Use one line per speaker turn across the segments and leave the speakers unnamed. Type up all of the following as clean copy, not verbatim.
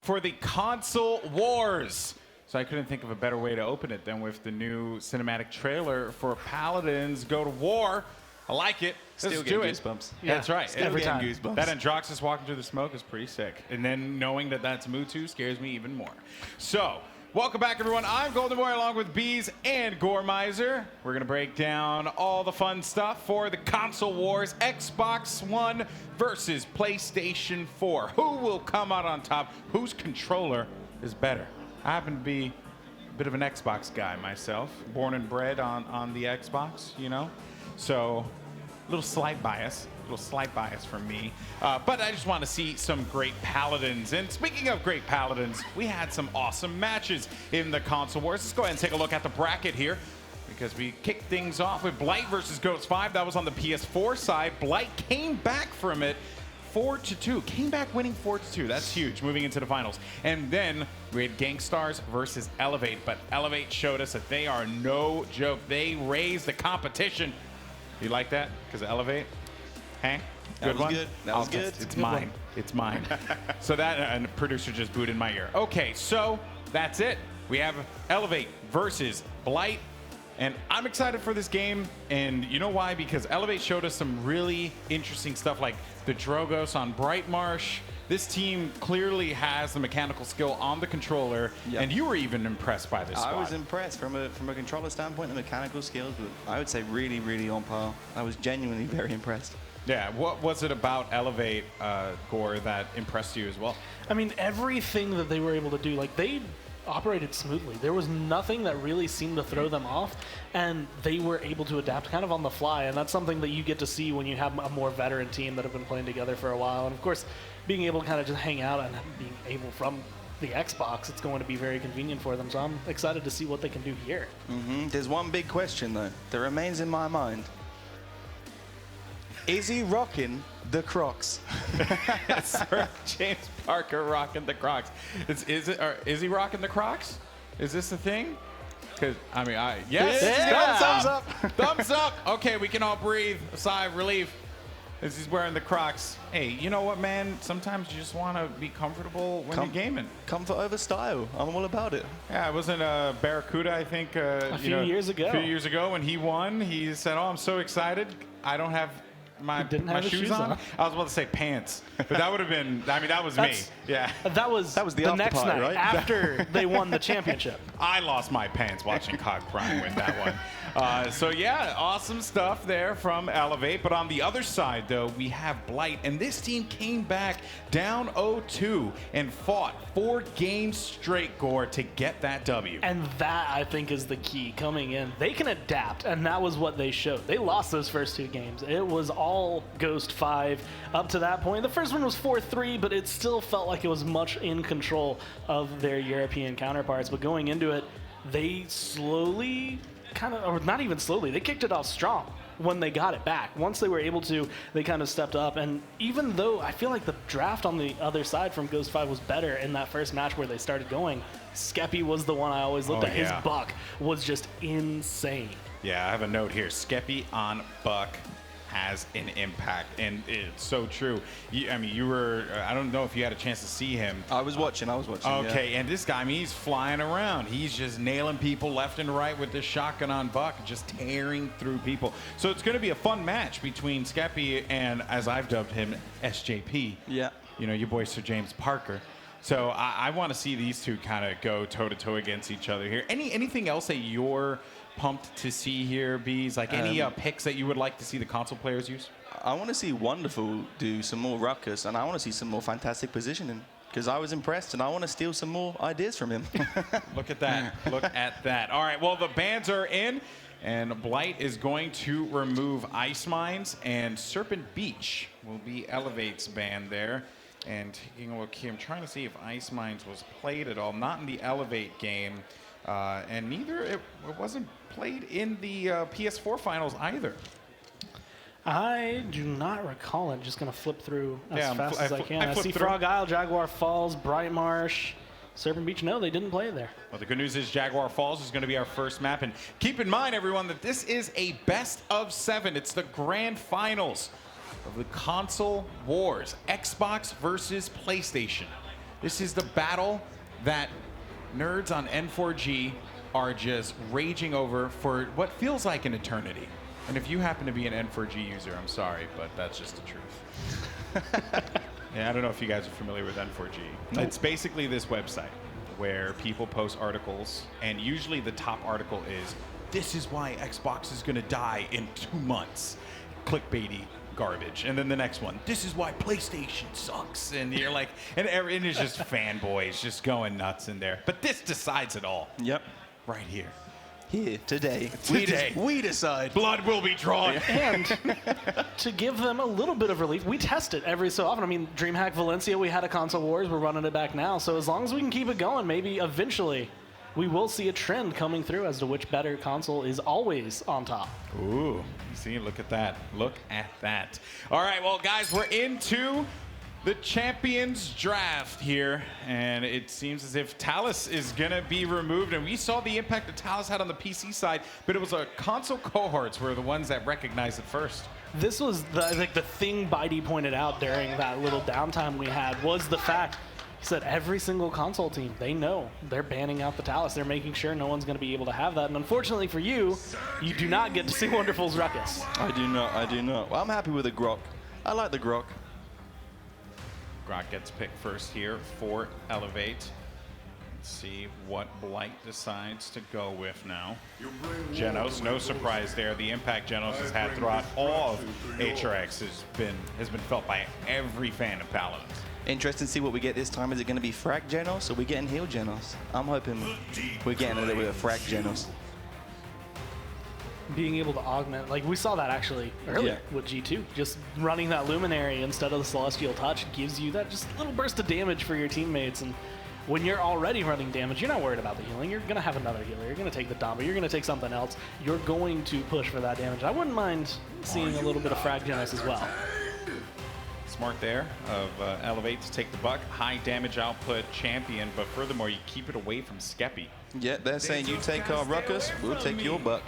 for the console wars. So I couldn't think of a better way to open it than with the new cinematic trailer for Paladins Go to War. I like it.
Still getting goosebumps.
Yeah, that's right.
Every time. Goosebumps.
That Androxus walking through the smoke is pretty sick. And then knowing that that's Mewtwo scares me even more. So, welcome back, everyone. I'm Golden Boy along with Bees and Goremizer. We're going to break down all the fun stuff for the console wars. Xbox One versus PlayStation 4. Who will come out on top? Whose controller is better? I happen to be a bit of an Xbox guy myself. Born and bred on the Xbox, you know? So, a little slight bias from me. But I just want to see some great Paladins. And speaking of great Paladins, we had some awesome matches in the console wars. Let's go ahead and take a look at the bracket here, because we kicked things off with Blight versus Ghost5. That was on the PS4 side. Blight came back from it 4-2. Came back winning 4-2. That's huge, moving into the finals. And then we had Gangstars versus Elevate. But Elevate showed us that they are no joke. They raised the competition. You like that? Because of Elevate? Hank?
Good one? Good. That was good.
It's mine. It's mine. So that, and the producer just booed in my ear. Okay, so that's it. We have Elevate versus Blight. And I'm excited for this game. And you know why? Because Elevate showed us some really interesting stuff like the Drogos on Bright Marsh. This team clearly has the mechanical skill on the controller, and you were even impressed by this squad.
I was impressed from a controller standpoint. The mechanical skills were, I would say, really, really on par. I was genuinely very impressed.
Yeah, what was it about Elevate, Gore, that impressed you as well?
I mean, everything that they were able to do, like they operated smoothly. There was nothing that really seemed to throw them off, and they were able to adapt kind of on the fly, and that's something that you get to see when you have a more veteran team that have been playing together for a while. And of course, being able to kind of just hang out and being able from the Xbox, it's going to be very convenient for them. So I'm excited to see what they can do here.
There's one big question, though, that remains in my mind. Is he rocking the Crocs?
SirJamesParker rocking the Crocs. Is he rocking the Crocs? Is this the thing? Because, I mean, yes.
Yeah.
Thumbs up. Thumbs up. Okay, we can all breathe a sigh of relief as he's wearing the Crocs. Hey, you know what, man? Sometimes you just want to be comfortable when you're gaming.
Comfort over style. I'm all about it.
Yeah, it wasn't Barracuda, I think,
a few years ago.
A few years ago when he won, he said, "Oh, I'm so excited. I don't have my shoes on." I was about to say pants, but that would have been, I mean, that was me. Yeah.
That was the next
party,
night,
right?
after they won the championship.
I lost my pants watching Cog Prime win that one. So yeah, awesome stuff there from Elevate. But on the other side, though, we have Blight. And this team came back down 0-2 and fought 4 games straight, Gore, to get that W.
And that, I think, is the key coming in. They can adapt, and that was what they showed. They lost those first 2 games. It was all Ghost 5 up to that point. The first one was 4-3, but it still felt like it was much in control of their European counterparts. But going into it, they slowly or not even slowly, they kicked it off strong when they got it back. Once they were able to, they kind of stepped up. And even though I feel like the draft on the other side from Ghost 5 was better in that first match where they started going, Skeppi was the one I always looked at.
Yeah.
His buck was just insane.
Yeah, I have a note here. Skeppi on Buck has an impact, and it's so true. I mean, you were, I don't know if you had a chance to see him.
I was watching.
Okay,
yeah.
and this guy, I mean, he's flying around. He's just nailing people left and right with this shotgun on Buck, just tearing through people. So it's going to be a fun match between Skeppi and, as I've dubbed him, SJP.
Yeah.
You know, your boy SirJamesParker. So I want to see these two kind of go toe-to-toe against each other here. Anything else that you're pumped to see here, Bees? Like any picks that you would like to see the console players use?
I want to see Wxnderful do some more ruckus, and I want to see some more fantastic positioning, because I was impressed, and I want to steal some more ideas from him.
Look at that. Look at that. All right, well, the bans are in, and Blight is going to remove Ice Mines, and Serpent Beach will be Elevate's ban there. And taking a look here, I'm trying to see if Ice Mines was played at all. Not in the Elevate game. And neither, it wasn't played in the PS4 finals either.
I do not recall it. Just going to flip through as fast as I can. I see
through.
Frog Isle, Jaguar Falls, Bright Marsh, Serpent Beach. No, they didn't play there.
Well, the good news is Jaguar Falls is going to be our first map. And keep in mind, everyone, that this is a best of 7. It's the grand finals of the console wars. Xbox versus PlayStation. This is the battle that nerds on N4G are just raging over for what feels like an eternity. And if you happen to be an N4G user, I'm sorry, but that's just the truth. Yeah, I don't know if you guys are familiar with N4G. Nope. It's basically this website where people post articles, and usually the top article is, this is why Xbox is going to die in 2 months. Clickbaity garbage. And then the next one, this is why PlayStation sucks. And you're like, and it's just fanboys just going nuts in there. But this decides it all.
Yep.
Right here.
Here, today. We decide.
Blood will be drawn.
And to give them a little bit of relief, we test it every so often. I mean, DreamHack Valencia, we had a console wars. We're running it back now. So as long as we can keep it going, maybe eventually we will see a trend coming through as to which better console is always on top.
Ooh, see, look at that. Look at that. All right, well, guys, we're into the Champions Draft here, and it seems as if STILes is going to be removed, and we saw the impact that STILes had on the PC side, but it was our console cohorts were the ones that recognized it first.
This was, the thing Bitey pointed out during that little downtime we had was the fact, he said every single console team, they know they're banning out the STILes. They're making sure no one's going to be able to have that, and unfortunately for you, you do not get to see Wxnderful's Ruckus.
I do not. Well, I'm happy with the Grok. I like the Grok.
Grok gets picked first here for Elevate. Let's see what Blight decides to go with now. Genos, no surprise there. The impact Genos has had throughout all of HRX has been felt by every fan of Paladins.
Interesting to see what we get this time. Is it going to be Frag Genos or are we getting Heal Genos? I'm hoping we're getting a little bit of Frag Genos.
Being able to augment, like we saw that actually earlier with G2, just running that Luminary instead of the Celestial Touch gives you that just little burst of damage for your teammates. And when you're already running damage, you're not worried about the healing. You're going to have another healer. You're going to take the Damba. You're going to take something else. You're going to push for that damage. I wouldn't mind seeing a little bit of Frag Genos as well.
Smart there of Elevate to take the buck. High damage output champion, but furthermore, you keep it away from Skeppi.
Yeah, they're saying you take our Ruckus, we'll take your buck.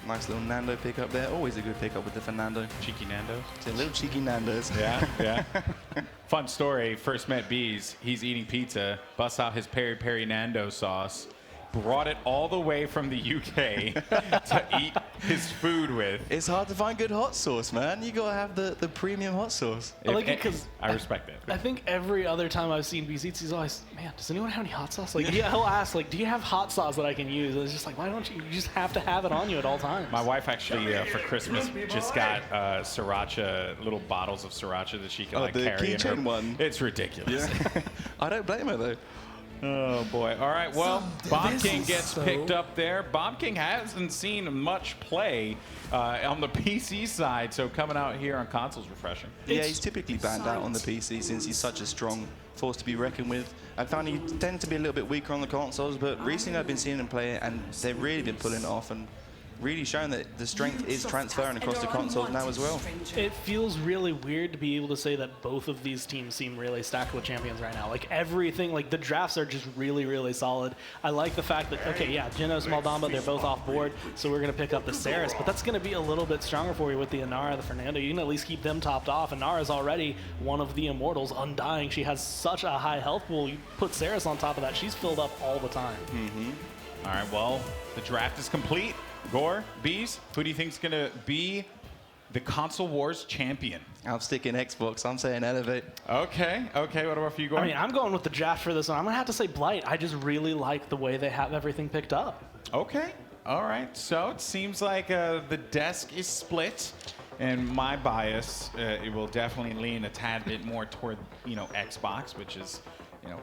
Nice little Nando pickup there. Always a good pickup with the Fernando.
Cheeky Nandos.
It's a little cheeky Nandos.
Yeah, yeah. Fun story. First met Bees. He's eating pizza, busts out his peri peri Nando sauce, brought it all the way from the UK to eat his food with.
It's hard to find good hot sauce, man. You gotta have the premium hot sauce.
I like it because
I respect it.
I think every other time I've seen BZ, he's always, man, does anyone have any hot sauce? Like, yeah, he'll ask, like, do you have hot sauce that I can use? And it's just like, why don't you just have to have it on you at all times?
My wife actually, for Christmas, just got sriracha, little bottles of sriracha that she can like carry in her.
One.
It's ridiculous.
Yeah. I don't blame her though.
Oh boy. All right, well, Bomb King gets picked up there. Bomb King hasn't seen much play on the PC side, so coming out here on console's refreshing.
Yeah, he's typically banned out on the PC since he's such a strong force to be reckoned with. I found he tends to be a little bit weaker on the consoles, but recently I've been seeing him play it, and they've really been pulling it off and really showing that the strength is transferring across the consoles now as well.
It feels really weird to be able to say that both of these teams seem really stacked with champions right now. Like everything, like the drafts are just really, really solid. I like the fact that, okay, yeah, Genos, Maldamba, they're both off board, so we're going to pick up the Saris, but that's going to be a little bit stronger for you with the Inara, the Fernando. You can at least keep them topped off. Inara's already one of the immortals, undying. She has such a high health pool. You put Saris on top of that, she's filled up all the time.
All right, well, the draft is complete. Gore, Bees, who do you think is going to be the Console Wars champion?
I'm sticking Xbox. I'm saying Elevate.
Okay. What about for you, Gore?
I mean, I'm going with the draft for this one. I'm going to have to say Blight. I just really like the way they have everything picked up.
Okay. All right. So it seems like the desk is split. And my bias, it will definitely lean a tad bit more toward, Xbox, which is,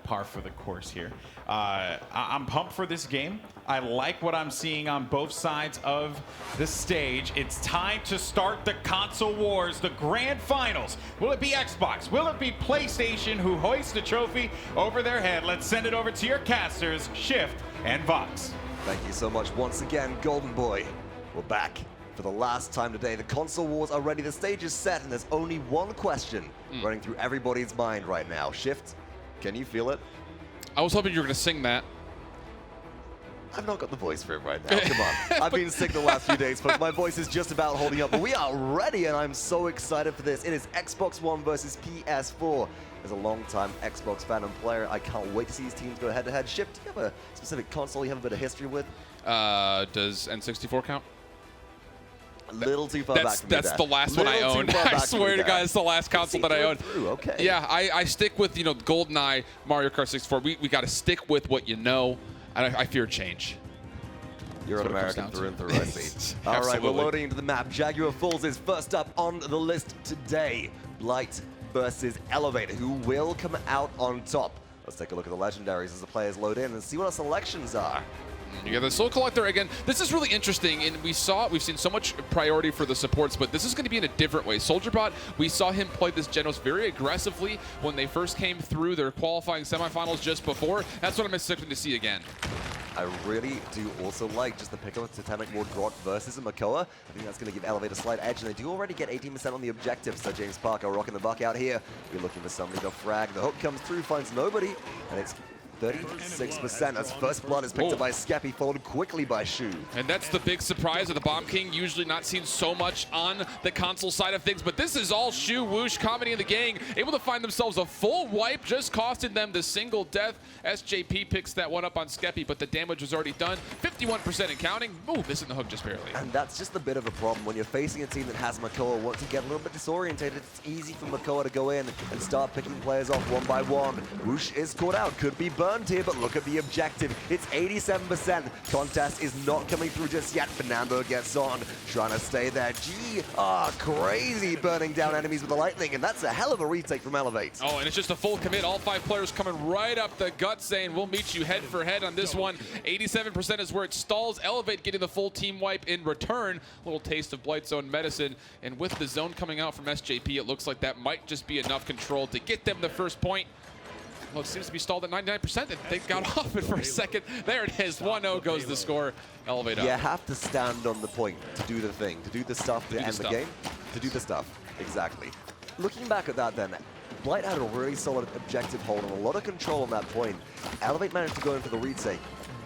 par for the course here. I'm pumped for this game. I like what I'm seeing on both sides of the stage. It's time to start the console wars, the grand finals. Will it be Xbox? Will it be PlayStation who hoists the trophy over their head? Let's send it over to your casters, Shift and Vox.
Thank you so much once again, Golden Boy. We're back for the last time today. The console wars are ready. The stage is set, and there's only one question running through everybody's mind right now. Shift, can you feel it?
I was hoping you were going to sing that.
I've not got the voice for it right now. Come on. I've been sick the last few days, but my voice is just about holding up. But we are ready, and I'm so excited for this. It is Xbox One versus PS4. As a long-time Xbox fan and player, I can't wait to see these teams go head-to-head. Ship, do you have a specific console you have a bit of history with?
Does N64 count?
A little too far back from me
That's
there.
the last one I owned. I swear to God, it's the last console that I owned.
Okay.
Yeah, I stick with, GoldenEye, Mario Kart 64. We got to stick with what you know. I fear change.
You're an American through and through, I see. All right, we're loading into the map. Jaguar Falls is first up on the list today. Blight versus Elevator, who will come out on top. Let's take a look at the legendaries as the players load in and see what our selections are.
You got the Soul Collector again. This is really interesting, and we've seen so much priority for the supports, but this is going to be in a different way. SoldierBot, we saw him play this Genos very aggressively when they first came through their qualifying semifinals just before. That's what I'm expecting to see again.
I really do also like just the pick of Totemic Ward Grot versus a Makoa. I think that's going to give Elevator a slight edge, and they do already get 18% on the objective. SirJamesParker rocking the buck out here. We're looking for somebody to frag. The hook comes through, finds nobody, and it's 36% as First Blood is picked up by Skeppi, followed quickly by Shoo.
And that's the big surprise of the Bomb King. Usually not seen so much on the console side of things, but this is all xWOOOSH, Comedy and the gang, able to find themselves a full wipe, just costing them the single death. SJP picks that one up on Skeppi, but the damage was already done. 51% and counting. Ooh, missing the hook just barely.
And that's just a bit of a problem. When you're facing a team that has Makoa, once you get a little bit disorientated, it's easy for Makoa to go in and start picking players off one by one. Whoosh is caught out, could be burned here, but look at the objective. It's 87%. Contest is not coming through just yet. Fernando gets on, trying to stay there. KRAZYy burning down enemies with the lightning, and that's a hell of a retake from Elevate.
Oh, and it's just a full commit. All 5 players coming right up the gut saying, we'll meet you head for head on this one. 87% is where it stalls. Elevate getting the full team wipe in return. A little taste of Blight zone medicine. And with the zone coming out from SJP, it looks like that might just be enough control to get them the first point. Well, it seems to be stalled at 99%, and they got off it for a second. There it is. 1-0 goes the score. Elevate up.
You have to stand on the point to do the thing, to do the stuff to end the game, to do the stuff. Exactly. Looking back at that then, Blight had a really solid objective hold and a lot of control on that point. Elevate managed to go in for the retake.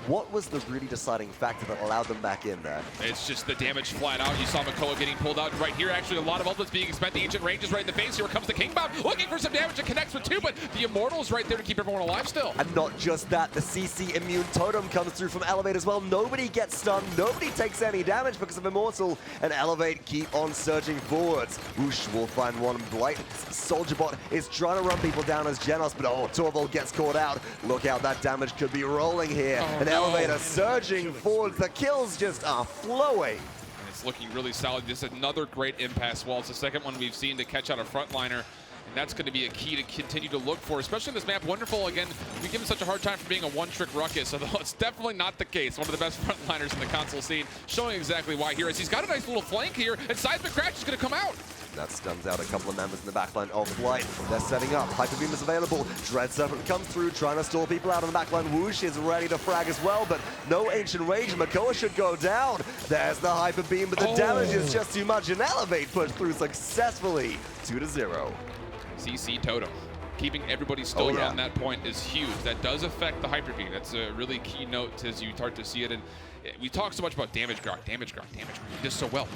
What was the really deciding factor that allowed them back in there?
It's just the damage flat out. You saw Makoa getting pulled out right here. Actually, a lot of ultimates being spent. The Ancient Range is right in the face. Here comes the Kingbot, looking for some damage. It connects with 2, but the Immortal's right there to keep everyone alive still.
And not just that, the CC Immune Totem comes through from Elevate as well. Nobody gets stunned. Nobody takes any damage because of Immortal. And Elevate keep on surging forwards. Whoosh will find one. Blight. SoldierBot is trying to run people down as Genos, but Torvald gets caught out. Look out, that damage could be rolling here. And Elevator surging forwards. The kills just are flowing.
And it's looking really solid. This is another great impasse wall. It's the second one we've seen to catch out a frontliner. And that's going to be a key to continue to look for, especially in this map. Wonderful, again, we give him such a hard time for being a one-trick ruckus, although it's definitely not the case. One of the best frontliners in the console scene, showing exactly why here is. He's got a nice little flank here, and Seismic Crash is going to come out.
That stuns out a couple of members in the backline of Blight. They're setting up. Hyper Beam is available. Dread Serpent comes through, trying to stall people out on the backline. Whoosh is ready to frag as well, but no Ancient Rage. Makoa should go down. There's the Hyper Beam, but the damage is just too much, and Elevate pushed through successfully. 2-0.
CC Totem. Keeping everybody still around that point is huge. That does affect the Hyper Beam. That's a really key note as you start to see it. And we talk so much about damage grok. He does so well.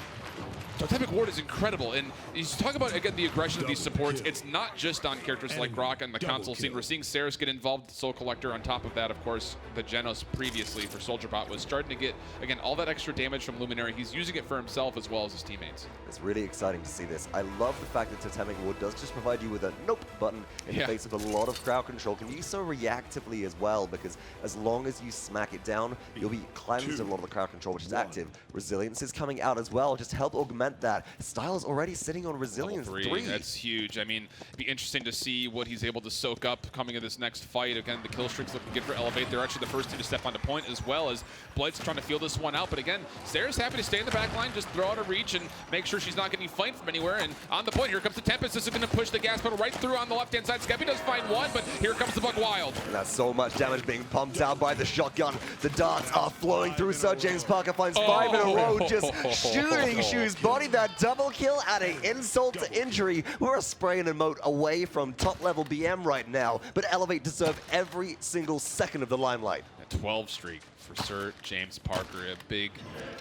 Totemic Ward is incredible, and you talk about, again, the aggression of these supports. It's not just on characters like Grok and the console scene. We're seeing Saris get involved, the Soul Collector. On top of that, of course, the Genos previously for SoldierBot was starting to get, again, all that extra damage from Luminary. He's using it for himself as well as his teammates.
It's really exciting to see this. I love the fact that Totemic Ward does just provide you with a nope button in the face of a lot of crowd control. Can use so reactively as well, because as long as you smack it down, you'll be cleansed of a lot of the crowd control, which is active. Resilience is coming out as well, just help augment that. StiLes already sitting on Resilience 3.
That's huge. I mean, it'd be interesting to see what he's able to soak up coming in this next fight. Again, the kill streak's looking good for Elevate. They're actually the first team to step onto point, as well as Blight's trying to feel this one out. But again, Sarah's happy to stay in the back line, just throw out a reach and make sure she's not getting flanked from anywhere. And on the point, here comes the Tempest. This is going to push the gas pedal right through on the left-hand side. Skeppi does find one, but here comes the Buck Wild.
And that's so much damage being pumped out by the shotgun. The darts are flowing through. SirJamesParker finds 5 in a row, just shooting Shoo's body. That double kill, adding insult to injury. We're a spray and emote away from top-level BM right now, but Elevate deserve every single second of the limelight.
A 12 streak for SirJamesParker, a big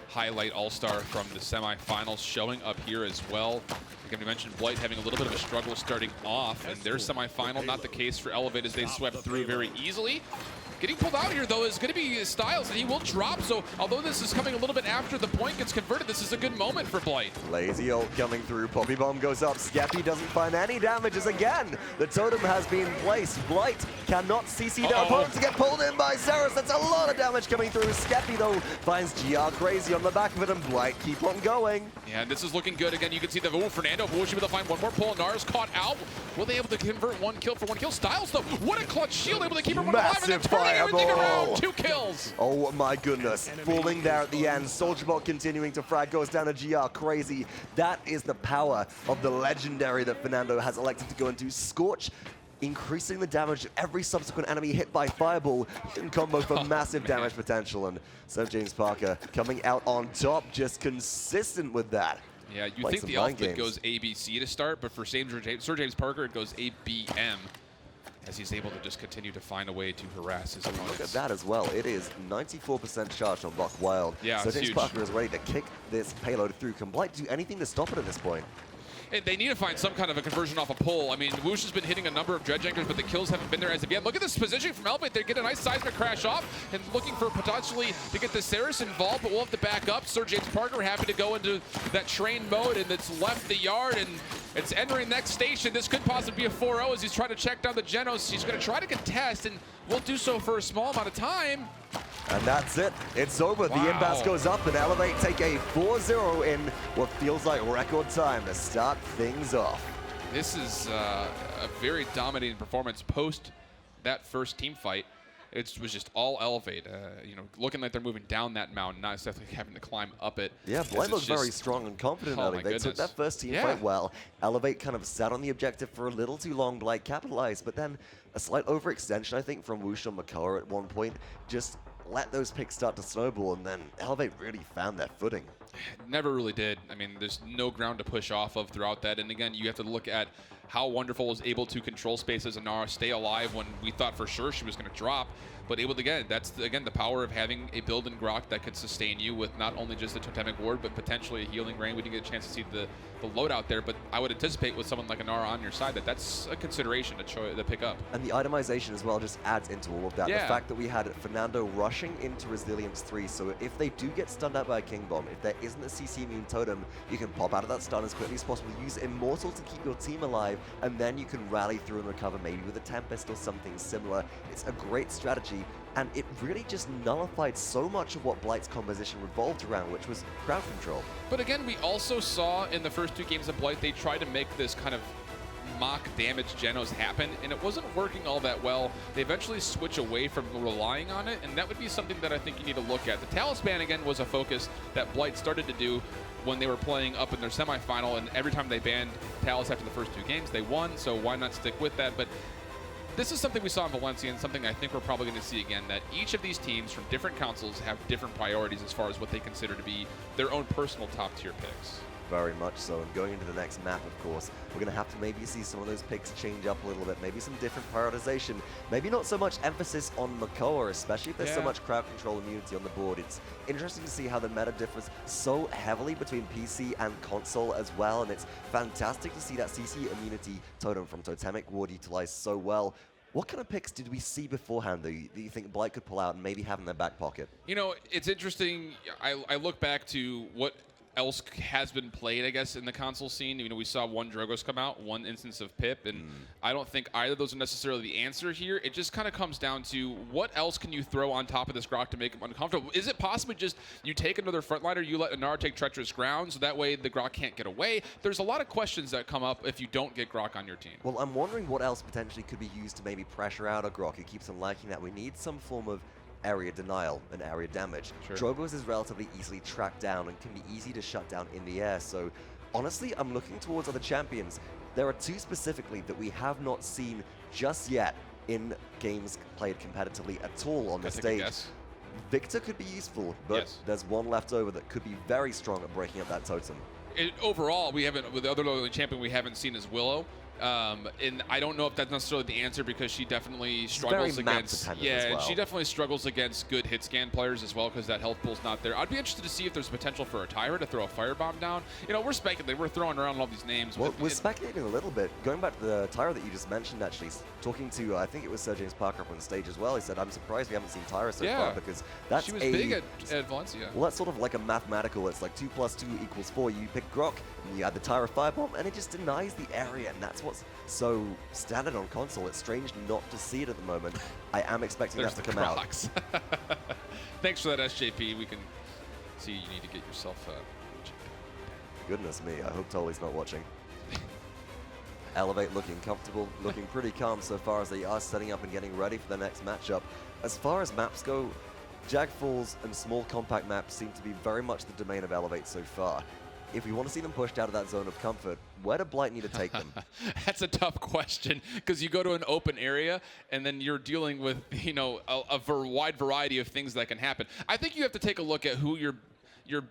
highlight all-star from the semifinals, showing up here as well. Again, we mentioned Blight having a little bit of a struggle starting off, and their semifinal, not the case for Elevate as they swept through very easily. Getting pulled out here, though, is going to be StiLes, and he will drop. So, although this is coming a little bit after the point gets converted, this is a good moment for Blight.
Lazy ult coming through. Poppy Bomb goes up. Skeppi doesn't find any damages again. The totem has been placed. Blight cannot CC their opponent to get pulled in by Ceres. That's a lot of damage coming through. Skeppi, though, finds KRAZYy on the back of it, and Blight keep on going.
Yeah, this is looking good. Again, you can see the Fernando whoosh able to find one more pull. Nars caught out. Will they able to convert one kill for one kill? StiLes, though, what a clutch shield, able to keep everyone alive and then turning everything around. 2 kills.
Oh my goodness. Falling there at the end. SoldierBot continuing to frag, goes down to KRAZYy. That is the power of the legendary that Fernando has elected to go into. Scorch, increasing the damage of every subsequent enemy hit by Fireball in combo for massive damage potential. And SirJamesParker coming out on top, just consistent with that.
Yeah, you think the alphabet goes ABC to start, but for SirJamesParker, it goes ABM, as he's able to just continue to find a way to harass his opponents.
Look at that as well. It is 94% charged on Buck Wild.
Yeah,
so SirJamesParker is ready to kick this payload through. Can Blight do anything to stop it at this point?
They need to find some kind of a conversion off a pull. I mean, Whoosh has been hitting a number of dredge anchors, but the kills haven't been there as of yet. Look at this positioning from Elevate. They get a nice seismic crash off and looking for potentially to get the Ceres involved, but we'll have to back up. SirJamesParker happy to go into that train mode, and it's left the yard, and it's entering next station. This could possibly be a 4-0 as he's trying to check down the Genos. He's going to try to contest, and will do so for a small amount of time.
And that's it. It's over.
Wow.
The impasse goes up, and Elevate take a 4-0 in what feels like record time to start things off.
This is a very dominating performance post that first team fight. It was just all Elevate, you know, looking like they're moving down that mountain, not exactly having to climb up it.
Yeah, Blight looked very strong and confident early. They took that first team fight well. Elevate kind of sat on the objective for a little too long. Blight capitalized, but then a slight overextension, I think, from wxnderful on Makoa at one point just let those picks start to snowball, and then Elevate really found their footing.
Never really did. I mean, there's no ground to push off of throughout that. And again, you have to look at how Wxnderful was able to control spaces and Nara stay alive when we thought for sure she was going to drop. But able to, again, that's, again, the power of having a build in Grok that could sustain you with not only just a totemic ward, but potentially a healing rain. We didn't get a chance to see the load out there, but I would anticipate with someone like a Nara on your side that that's a consideration to pick up.
And the itemization as well just adds into all of that.
Yeah.
The fact that we had Fernando rushing into Resilience 3, so if they do get stunned out by a King Bomb, if there isn't a CC immune totem, you can pop out of that stun as quickly as possible, use Immortal to keep your team alive, and then you can rally through and recover maybe with a Tempest or something similar. It's a great strategy, and it really just nullified so much of what Blight's composition revolved around, which was crowd control.
But again, we also saw in the first 2 games of Blight, they tried to make this kind of mock damage Genos happen, and it wasn't working all that well. They eventually switch away from relying on it, and that would be something that I think you need to look at. The Talisman, again, was a focus that Blight started to do when they were playing up in their semifinal, and every time they banned Talis after the first 2 games, they won, so why not stick with that? But this is something we saw in Valencia, and something I think we're probably going to see again, that each of these teams from different consoles have different priorities as far as what they consider to be their own personal top-tier picks.
Very much so, and going into the next map, of course, we're going to have to maybe see some of those picks change up a little bit, maybe some different prioritization, maybe not so much emphasis on Makoa, especially if there's so much crowd control immunity on the board. It's interesting to see how the meta differs so heavily between PC and console as well, and it's fantastic to see that CC immunity totem from Totemic Ward utilized so well. What kind of picks did we see beforehand that you think Blight could pull out and maybe have in their back pocket? You
know, it's interesting. I look back to what else has been played, I guess, in the console scene. You know, we saw one Drogos come out, one instance of Pip, and I don't think either of those are necessarily the answer here. It just kind of comes down to what else can you throw on top of this Grok to make him uncomfortable? Is it possibly just you take another frontliner, you let Anar take treacherous ground, so that way the Grok can't get away? There's a lot of questions that come up if you don't get Grok on your team.
Well, I'm wondering what else potentially could be used to maybe pressure out a Grok who keeps on liking that. We need some form of area denial and area damage.
Sure.
Drogos is relatively easily tracked down and can be easy to shut down in the air, so honestly, I'm looking towards other champions. There are 2 specifically that we have not seen just yet in games played competitively at all on the stage. Victor could be useful, but there's one left over that could be very strong at breaking up that totem.
Overall, we haven't, with the other champion we haven't seen is Willow. And I don't know if that's necessarily the answer because she definitely struggles against.
Yeah,
she definitely struggles against good hit scan players as well because that health pool's not there. I'd be interested to see if there's potential for a Tyra to throw a firebomb down. You know, we're speculating, we're throwing around all these names.
Well, we're speculating a little bit. Going back to the Tyra that you just mentioned, actually, talking to I think it was SirJamesParker up on stage as well. He said, "I'm surprised we haven't seen Tyra so far because that's
she was big at Valencia."
Well, that's sort of like a mathematical. It's like 2 + 2 = 4. You pick Grok, and you add the Tyra firebomb, and it just denies the area, and that's what's so standard on console. It's strange not to see it at the moment. I am expecting that to come out.
Thanks for that, SJP. We can see you need to get yourself.
Goodness me, I hope Tolly's not watching. Elevate looking comfortable, looking pretty calm so far as they are setting up and getting ready for the next matchup. As far as maps go, Jag Falls and small compact maps seem to be very much the domain of Elevate so far. If we want to see them pushed out of that zone of comfort, where do Blight need to take them?
That's a tough question because you go to an open area and then you're dealing with, you know, a wide variety of things that can happen. I think you have to take a look at who your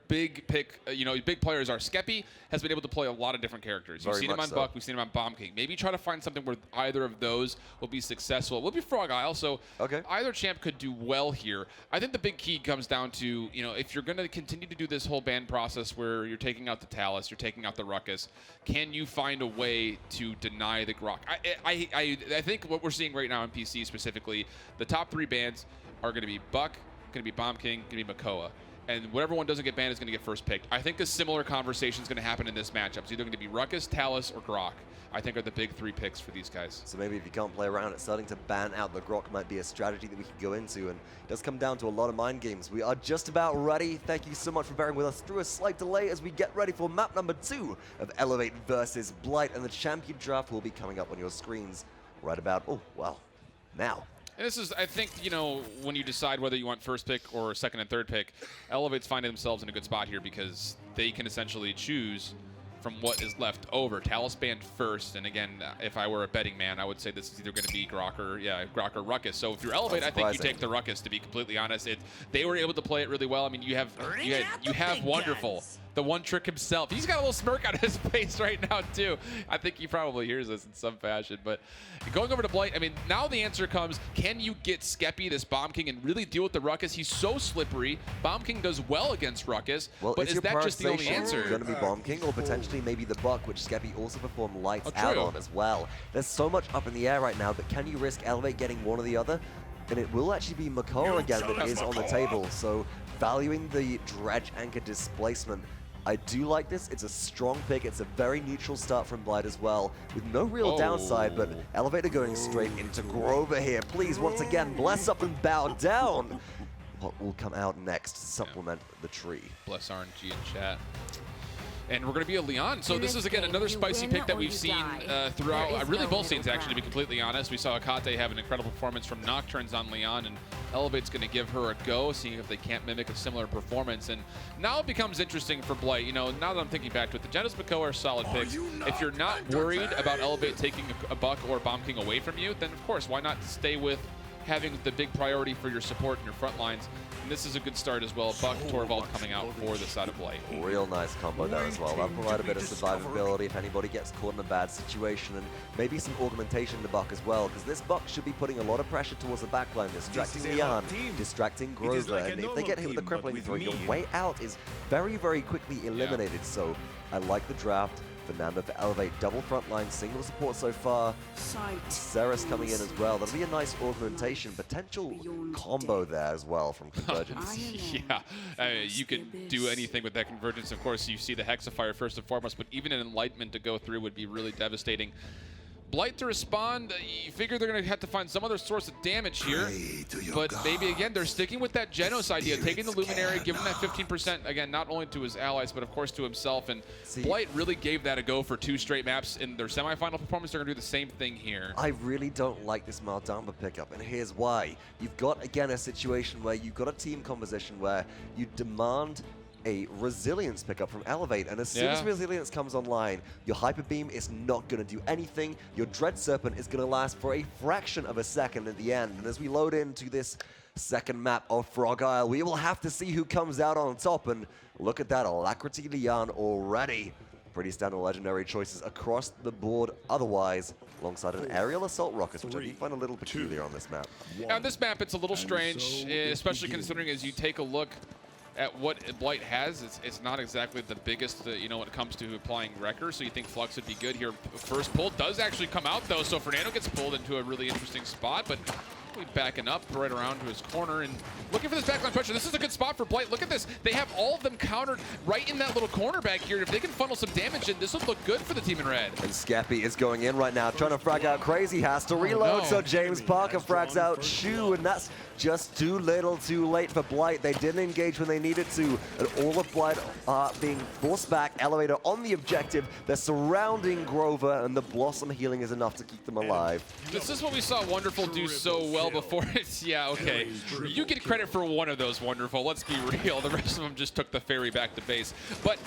big pick, big players are. Skeppi has been able to play a lot of different characters. You've seen him on Buck, we've seen him on Bomb King. Maybe try to find something where either of those will be successful. It will be Frog Isle, so either champ could do well here. I think the big key comes down to, if you're going to continue to do this whole ban process where you're taking out the Talus, you're taking out the Ruckus, can you find a way to deny the Grok? I think what we're seeing right now in PC specifically, the top 3 bans are going to be Buck, going to be Bomb King, going to be Makoa. And whatever one doesn't get banned is going to get first picked. I think a similar conversation is going to happen in this matchup. It's either going to be Ruckus, Talus, or Grok. I think are the big 3 picks for these guys.
So maybe if you can't play around it, starting to ban out the Grok might be a strategy that we could go into. And it does come down to a lot of mind games. We are just about ready. Thank you so much for bearing with us through a slight delay as we get ready for map number 2 of Elevate versus Blight. And the champion draft will be coming up on your screens right about, now.
And this is, I think, when you decide whether you want first pick or second and third pick, Elevate's finding themselves in a good spot here because they can essentially choose from what is left over. Talus banned first, and again, if I were a betting man, I would say this is either going to be Grok or Ruckus. So if you're Elevate, I think you take the Ruckus, to be completely honest. They were able to play it really well. I mean, you have Wxnderful. The one trick himself. He's got a little smirk on his face right now, too. I think he probably hears us in some fashion. But going over to Blight, I mean, now the answer comes, can you get Skeppi, this Bomb King, and really deal with the Ruckus? He's so slippery. Bomb King does well against Ruckus, but is that just the only answer?
Going to be Bomb King or potentially maybe the Buck, which Skeppi also performed lights out on as well. There's so much up in the air right now, but can you risk Elevate getting one or the other? And it will actually be Makoa again that is on the table. So valuing the Dredge Anchor displacement, I do like this. It's a strong pick. It's a very neutral start from Blight as well, with no real downside, but Elevator going straight into Grover here. Please, once again, bless up and bow down. What will come out next to supplement the tree?
Bless RNG in chat. And we're going to be a Leon. So this is, again, another spicy pick that we've seen throughout, really both scenes, actually, to be completely honest. We saw Akate have an incredible performance from Nocturnes on Leon, and Elevate's going to give her a go, seeing if they can't mimic a similar performance. And now it becomes interesting for Blight. Now that I'm thinking back to it, the Genesis Makoa are solid picks. If you're not worried about Elevate taking a Buck or Bomb King away from you, then, of course, why not stay with having the big priority for your support in your front lines. And this is a good start as well. Buck, Torvald coming out for the side of Blight.
Real nice combo there as well. That'll provide a bit of survivability if anybody gets caught in a bad situation, and maybe some augmentation to Buck as well, because this Buck should be putting a lot of pressure towards the backline, distracting Leon, distracting Grover, and if they get hit with the crippling throw, your way out is very, very quickly eliminated. So I like the draft. Fernando for Elevate, double frontline, single support so far. Ceres coming in as well. That'll be a nice augmentation, potential combo there as well from Convergence.
You could do anything with that Convergence. Of course, you see the Hexafire first and foremost, but even an Enlightenment to go through would be really devastating. Blight to respond, you figure they're going to have to find some other source of damage here, but maybe again they're sticking with that Genos idea, taking the Luminary, giving that 15% again, not only to his allies but of course to himself, and Blight really gave that a go for 2 straight maps in their semifinal performance. They're going to do the same thing here.
I really don't like this Maldamba pickup, and here's why. You've got again a situation where you've got a team composition where you demand a resilience pickup from Elevate, and as soon as resilience comes online, your Hyper Beam is not going to do anything. Your Dread Serpent is going to last for a fraction of a second at the end, and as we load into this second map of Frog Isle, we will have to see who comes out on top, and look at that Alacrity Leon already. Pretty standard legendary choices across the board otherwise, alongside an aerial assault rocket, which I do find a little peculiar on this map.
On this map, it's a little strange, especially considering as you take a look at what Blight has, it's not exactly the biggest, you know, when it comes to applying Wrecker, so you think Flux would be good here. First pull does actually come out, though, so Fernando gets pulled into a really interesting spot, but backing up right around to his corner and looking for this backline pressure. This is a good spot for Blight. Look at this. They have all of them countered right in that little corner back here. If they can funnel some damage in, this would look good for the team in red.
And Skeppi is going in right now, trying to frag out KRAZYy, has to reload, so JamesParker frags out qtshoo, and that's just too little too late for Blight. They didn't engage when they needed to, and all of Blight are being forced back. Elevator on the objective. They're surrounding Grover, and the Blossom healing is enough to keep them alive.
This is what we saw Wxnderful do so well before. Yeah, okay. You get credit for one of those, Wxnderful. Let's be real. The rest of them just took the ferry back to base. But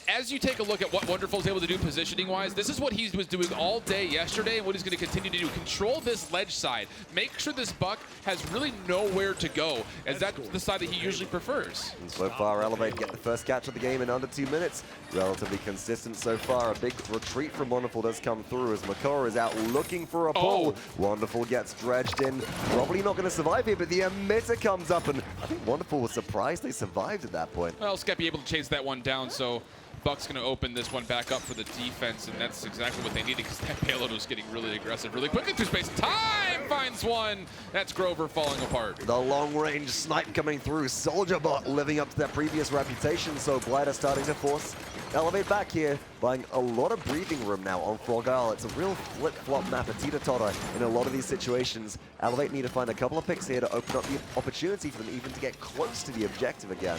as you take a look at what Wxnderful is able to do positioning-wise, this is what he was doing all day yesterday and what he's going to continue to do. Control this ledge side. Make sure this Buck has really nowhere to go, as that's the side that he usually prefers.
And so far, Elevate get the first catch of the game in under 2 minutes. Relatively consistent so far. A big retreat from Wxnderful does come through as Makora is out looking for a pull. Wxnderful gets dredged in. Probably not going to survive here, but the emitter comes up, and I think Wxnderful was surprised they survived at that point.
Well, Skeppi able to chase that one down, so Buck's going to open this one back up for the defense, and that's exactly what they needed because that payload was getting really aggressive really quickly through space. Time finds one. That's Grover falling apart.
The long-range snipe coming through. SoldierBot living up to their previous reputation, so Blight are starting to force Elevate back here, buying a lot of breathing room now on Frog Isle. It's a real flip-flop map, a teeter-totter in a lot of these situations. Elevate need to find a couple of picks here to open up the opportunity for them even to get close to the objective again.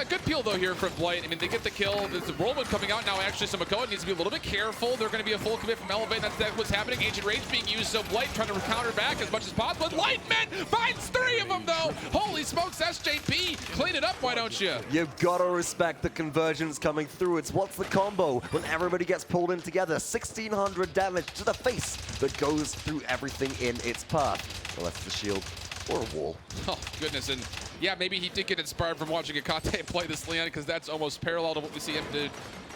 Good peel, though, here from Blight. I mean, they get the kill. There's the whirlwind coming out now, actually, so Makoa needs to be a little bit careful. They're going to be a full commit from Elevate. That's what's happening. Ancient Rage being used, so Blight trying to counter back as much as possible. Lightman finds 3 of them, though. Holy smokes, SJP. Clean it up, why don't you?
You've got to respect the convergence coming through. It's what's the combo when everybody gets pulled in together. 1,600 damage to the face that goes through everything in its path. Well, that's the shield. Or a wall.
Oh, goodness. And yeah, maybe he did get inspired from watching Akate play this Leon, because that's almost parallel to what we see him do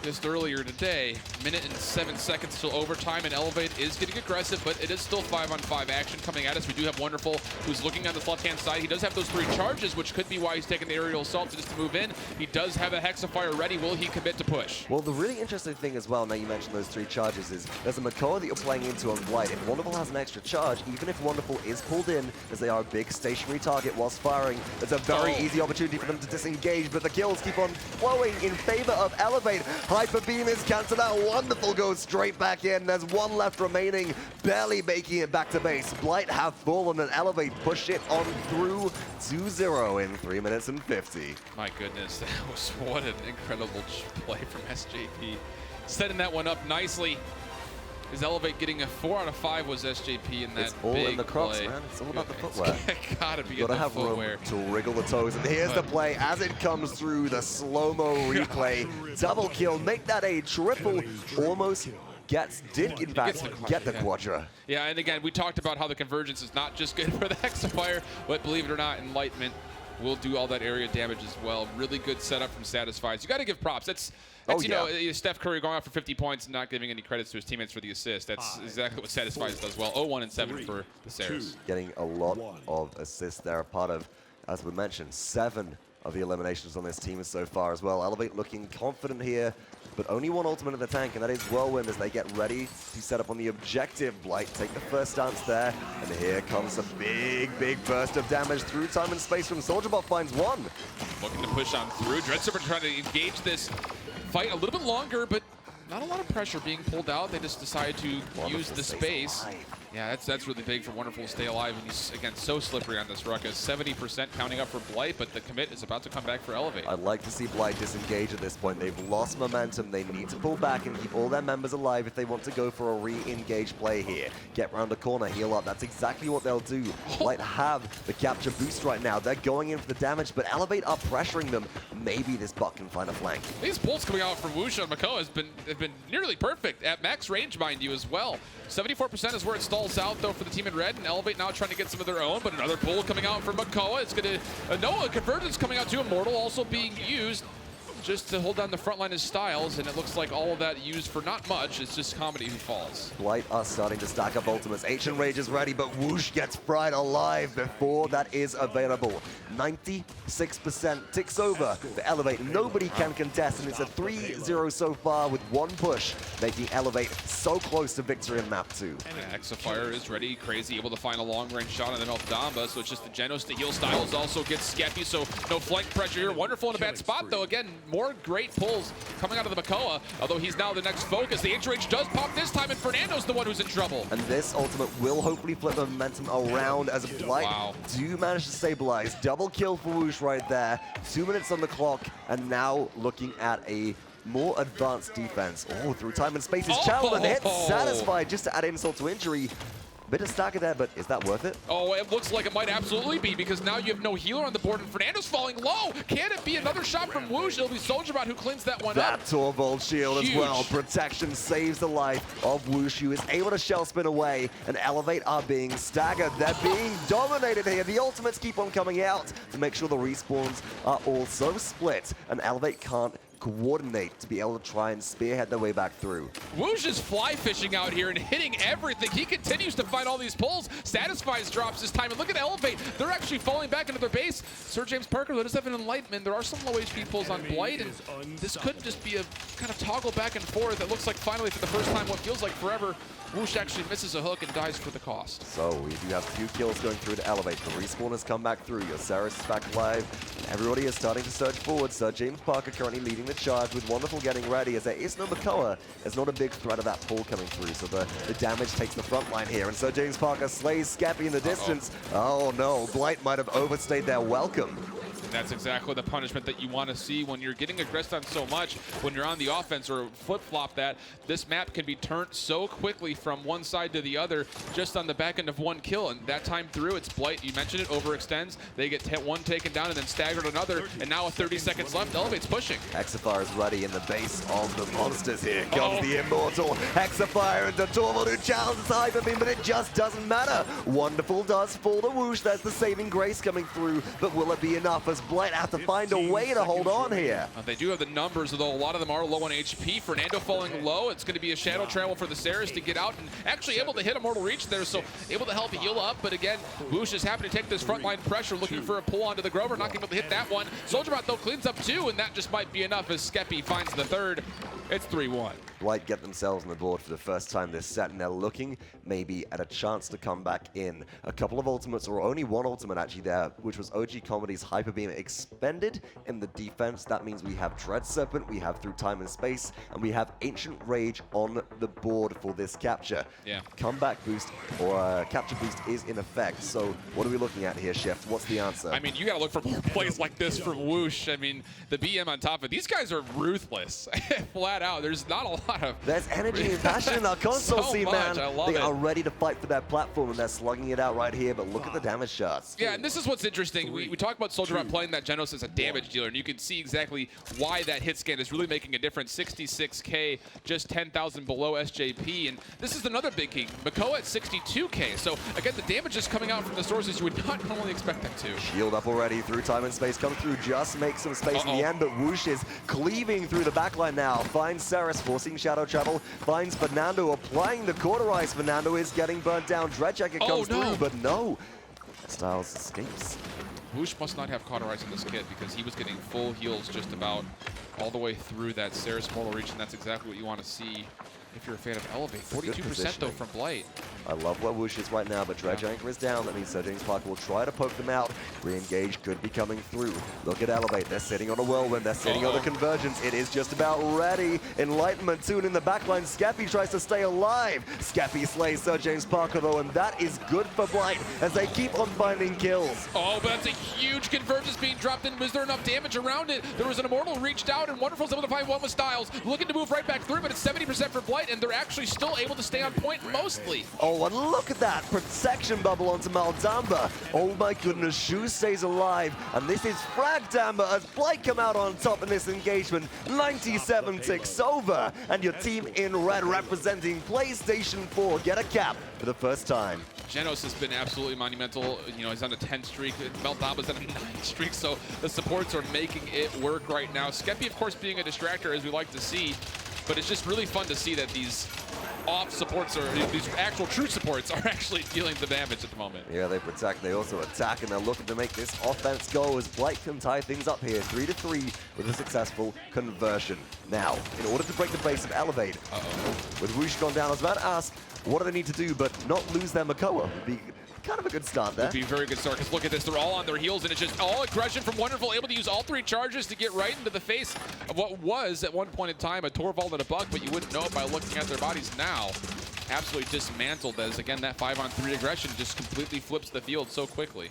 just earlier today. Minute and 7 seconds till overtime, and Elevate is getting aggressive, but it is still 5-on-5 action coming at us. We do have Wxnderful, who's looking on this left-hand side. He does have those 3 charges, which could be why he's taking the aerial assault just to move in. He does have a Hexafire ready. Will he commit to push?
Well, the really interesting thing as well, now you mentioned those 3 charges, is there's a Makoa that you're playing into on Blight. If Wxnderful has an extra charge, even if Wxnderful is pulled in, as they are a big stationary target whilst firing, it's a very easy opportunity for them to disengage, but the kills keep on flowing in favor of Elevate. Hyper Beam is cancelled out. Wxnderful goes straight back in. There's 1 left remaining, barely making it back to base. Blight have fallen and Elevate push it on through 2-0 in 3 minutes and 50.
My goodness, that was what an incredible play from SJP. Setting that one up nicely. Is Elevate getting a 4 out of 5 was SJP in that
It's all
big
in the crocs,
play.
man. It's all about the footwear.
Gotta be
Gotta
in the
have
footwear.
room to wriggle the toes. And here's the play as it comes through the slow-mo replay. Double kill, make that a triple. Almost did in fact get the quadra.
Yeah, and again, we talked about how the convergence is not just good for the Hexafire, but believe it or not, Enlightenment will do all that area damage as well. Really good setup from STatisfies. You got to give props. That's you know, Steph Curry going out for 50 points and not giving any credits to his teammates for the assist. That's exactly what STatisfies does well. 0-1-7 for the Sares.
Getting a lot of assists there, a part of, as we mentioned, 7 of the eliminations on this team so far as well. Elevate looking confident here, but only 1 ultimate in the tank, and that is Whirlwind as they get ready to set up on the objective. Blight take the first stance there, and here comes a big burst of damage through time and space from SoldierBot finds 1.
Looking to push on through. Dreadserpent trying to engage this fight a little bit longer, but not a lot of pressure being pulled out. They just decide to use the space. Yeah, that's really big for Wxnderful to stay alive, and he's, again, so slippery on this ruckus. 70% counting up for Blight, but the commit is about to come back for Elevate.
I'd like to see Blight disengage at this point. They've lost momentum. They need to pull back and keep all their members alive if they want to go for a re-engage play here. Get round the corner, heal up. That's exactly what they'll do. Blight have the capture boost right now. They're going in for the damage, but Elevate are pressuring them. Maybe this Buck can find a flank.
These pulls coming out from wxWOOOSH on Makoa have been nearly perfect at max range, mind you, as well. 74% is where it stalls out, though, for the team in red, and Elevate now trying to get some of their own, but another pull coming out from Makoa. It's going to, Noah, convergence coming out to Immortal, also being used. just to hold down the front line is StiLes, and it looks like all of that used for not much. It's just Comedy who falls.
Blight are starting to stack up ultimates. Ancient Rage is ready, but Whoosh gets fried alive before that is available. 96% ticks over for Elevate. Nobody can contest, and it's a 3-0 so far with one push, making Elevate so close to victory in map 2.
Yeah, xFire is ready. KRAZYy able to find a long-range shot on the Damba, so it's just the Genos to heal. StiLes also gets Skeppi, so no flank pressure here. Wxnderful in a bad spot, though. Again, more great pulls coming out of the Makoa, although he's now the next focus. The H-Rage does pop this time, and Fernando's the one who's in trouble.
And this ultimate will hopefully flip the momentum around as Blight do manage to stabilize. Double kill for Whoosh right there. 2 minutes on the clock, and now looking at a more advanced defense. Oh, through time and space is channeled and hits Satisfied just to add insult to injury. Bit of stagger there, but is that worth it?
Oh, it looks like it might absolutely be, because now you have no healer on the board, and Fernando's falling low. Can it be another shot from Whoosh? It'll be SoldierBot who cleans that one up.
That Torvald shield as well. Protection saves the life of Whoosh, who is able to shell spin away, and Elevate are being staggered. They're being dominated here. The ultimates keep on coming out to make sure the respawns are also split, and Elevate can't coordinate to be able to try and spearhead their way back through.
Whoosh is fly fishing out here and hitting everything. He continues to find all these pulls. STatisfies drops this time, and look at Elevate. They're actually falling back into their base. SirJamesParker, let us have an enlightenment. There are some low HP pulls on Blight, and this could just be a kind of toggle back and forth. It looks like finally for the first time, what feels like forever, Whoosh actually misses a hook and dies for the cost.
So we do have a few kills going through to Elevate. The respawn has come back through. Your Saris is back live. Everybody is starting to surge forward. SirJamesParker currently leading the charge with Wxnderful getting ready, as there is no Makoa. There's not a big threat of that pull coming through, so the damage takes the front line here, and SirJamesParker slays Skeppi in the distance. Oh no, Blight might have overstayed their welcome.
And that's exactly the punishment that you want to see when you're getting aggressed on so much. When you're on the offense or flip-flop that, this map can be turned so quickly from one side to the other just on the back end of one kill. And that time through, it's Blight. You mentioned it, overextends. They get one taken down and then staggered another. And now with 30 seconds left, Elevate's pushing.
xFire is ready in the base of the monsters. Here comes the immortal xFire into Torvald, who challenges Hyper Beam, but it just doesn't matter. Wxnderful does fall to Whoosh. There's the saving grace coming through, but will it be enough as Blight have to find a way to hold on here?
They do have the numbers, although a lot of them are low on HP. Fernando falling low. It's going to be a shadow travel for the Saris to get out, and actually able to hit a mortal reach there, so able to help heal up. But again, Whoosh is happy to take this frontline pressure, looking for a pull onto the Grover, not able to hit that one. SoldierBot, though, cleans up two, and that just might be enough as Skeppi finds the third. It's 3-1.
Blight get themselves on the board for the first time this set, and they're looking maybe at a chance to come back in. A couple of ultimates, or only one ultimate actually there, which was OG Comedy's Hyper Beam expended in the defense. That means we have Dread Serpent, we have Through Time and Space, and we have Ancient Rage on the board for this capture.
Yeah.
Comeback boost or capture boost is in effect. So what are we looking at here, Chef? What's the answer?
I mean, you got to look for more plays like this from Whoosh. I mean, the BM on top of it. These guys are ruthless, flat out. There's not a lot of...
There's energy and passion in our console scene, man. They are ready to fight for that platform, and they're slugging it out right here, but look at the damage shots.
Yeah, and this is what's interesting. We talk about SoldierBot playing that Genos as a damage dealer, and you can see exactly why that hit scan is really making a difference. 66K, just 10,000 below SJP, and this is another big key. Makoa at 62K, so again, the damage is coming out from the sources you would not normally expect them to.
Shield up already, Through Time and Space come through, just make some space in the end, but Whoosh is cleaving through the backline now. Finds Saris, forcing shadow travel, finds Fernando, applying the cauterize. Fernando is getting burnt down. Dreadjacket comes through, but no. StiLes escapes.
Whoosh must not have cauterized in this kit because he was getting full heals just about all the way through that Saris mortal reach, and that's exactly what you want to see if you're a fan of Elevate. 42% though from Blight.
I love where Whoosh is right now, but Dredge Anchor is down. That means SirJamesParker will try to poke them out. Re-engage could be coming through. Look at Elevate. They're sitting on a whirlwind. They're sitting on the convergence. It is just about ready. Enlightenment Toon in the backline. Skeppi tries to stay alive. Skeppi slays SirJamesParker though, and that is good for Blight as they keep on finding kills.
Oh, but that's a huge convergence being dropped in. Was there enough damage around it? There was an Immortal reached out, and Wxnderful's able to find one with StiLes. Looking to move right back through, but it's 70% for Blight, and they're actually still able to stay on point mostly.
Oh, and look at that protection bubble onto Maldamba. Oh my goodness, Shoo stays alive, and this is Frag Damba as Blight come out on top in this engagement. 97 ticks over, and your team in red representing PlayStation 4 get a cap for the first time.
Genos has been absolutely monumental. You know, he's on a 10 streak. Meltdoba's on a 9 streak, so the supports are making it work right now. Skeppi, of course, being a distractor, as we like to see, but it's just really fun to see that these off supports, or these actual true supports, are actually dealing the damage at the moment.
Yeah, they protect, they also attack, and they're looking to make this offense go as Blight can tie things up here, 3-3 with a successful conversion. Now, in order to break the base of Elevate, with Whoosh gone down, I was about to ask, what do they need to do but not lose their Makoa? Would be kind of a good start there.
Would be a very good start, because look at this, they're all on their heels, and it's just all aggression from Wxnderful, able to use all 3 charges to get right into the face of what was, at one point in time, a Torvald and a Buck, but you wouldn't know it by looking at their bodies now. Absolutely dismantled, as again, that 5-on-3 aggression just completely flips the field so quickly.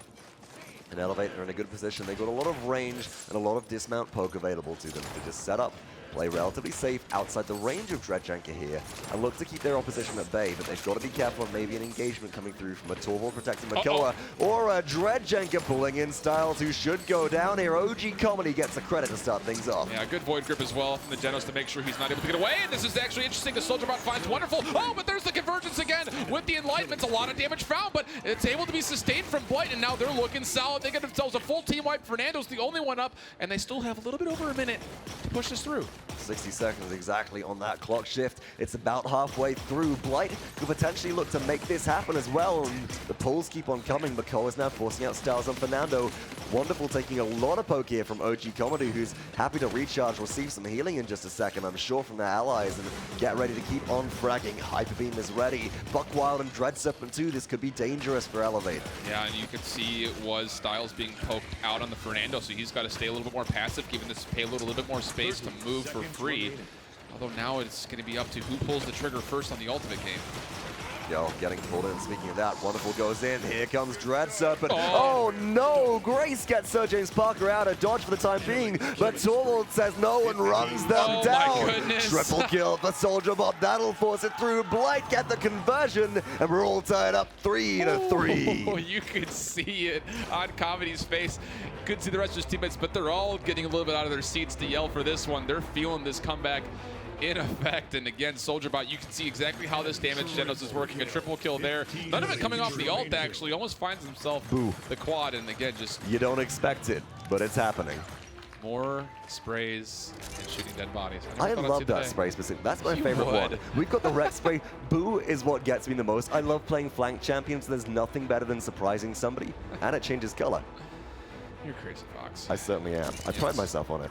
And Elevate are in a good position. They've got a lot of range and a lot of dismount poke available to them to just set up, play relatively safe outside the range of Dredjanker here, and look to keep their opposition at bay, but they've got to be careful of maybe an engagement coming through from a Torvald protecting Makoa, or a Dredjanker pulling in StiLes, who should go down here. OG Comedy gets the credit to start things off.
Yeah, good Void Grip as well from the Genos to make sure he's not able to get away, and this is actually interesting. The SoldierBot finds Wxnderful. Oh, but there's the convergence again with the Enlightenments. A lot of damage found, but it's able to be sustained from Blight, and now they're looking solid. They get themselves a full team wipe. Fernando's the only one up, and they still have a little bit over a minute to push this through.
60 seconds exactly on that clock shift. It's about halfway through. Blight could potentially look to make this happen as well. And the pulls keep on coming. Makoa is now forcing out StiLes on Fernando. Wxnderful taking a lot of poke here from OG Comedy, who's happy to recharge, receive some healing in just a second, I'm sure, from their allies, and get ready to keep on fragging. Hyper Beam is ready. Buckwild and Dread Serpent too. This could be dangerous for Elevate.
Yeah, and you could see it was StiLes being poked out on the Fernando, so he's got to stay a little bit more passive, giving this payload a little bit more space to move for free. Although now it's going to be up to who pulls the trigger first on the ultimate game.
Yo, getting pulled in. Speaking of that, Wxnderful goes in. Here comes Dread Serpent. Oh no! Grace gets SirJamesParker out of dodge for the time being, but Torvald says no and runs them down.
My goodness.
Triple kill for SoldierBot. That'll force it through. Blight get the conversion, and we're all tied up 3-3.
Oh, you could see it on Comedy's face. Couldn't see the rest of his teammates, but they're all getting a little bit out of their seats to yell for this one. They're feeling this comeback in effect, and again, SoldierBot, you can see exactly how this damage Genos is working. A triple kill there. None of it coming off the ult, actually. Almost finds himself the quad, and again, just...
You don't expect it, but it's happening.
More sprays and shooting dead bodies.
I love that spray specific. That's my favorite one. We've got the Ret spray. Boo is what gets me the most. I love playing flank champions. There's nothing better than surprising somebody, and it changes color.
You're crazy, Fox.
I certainly am. I pride myself on it.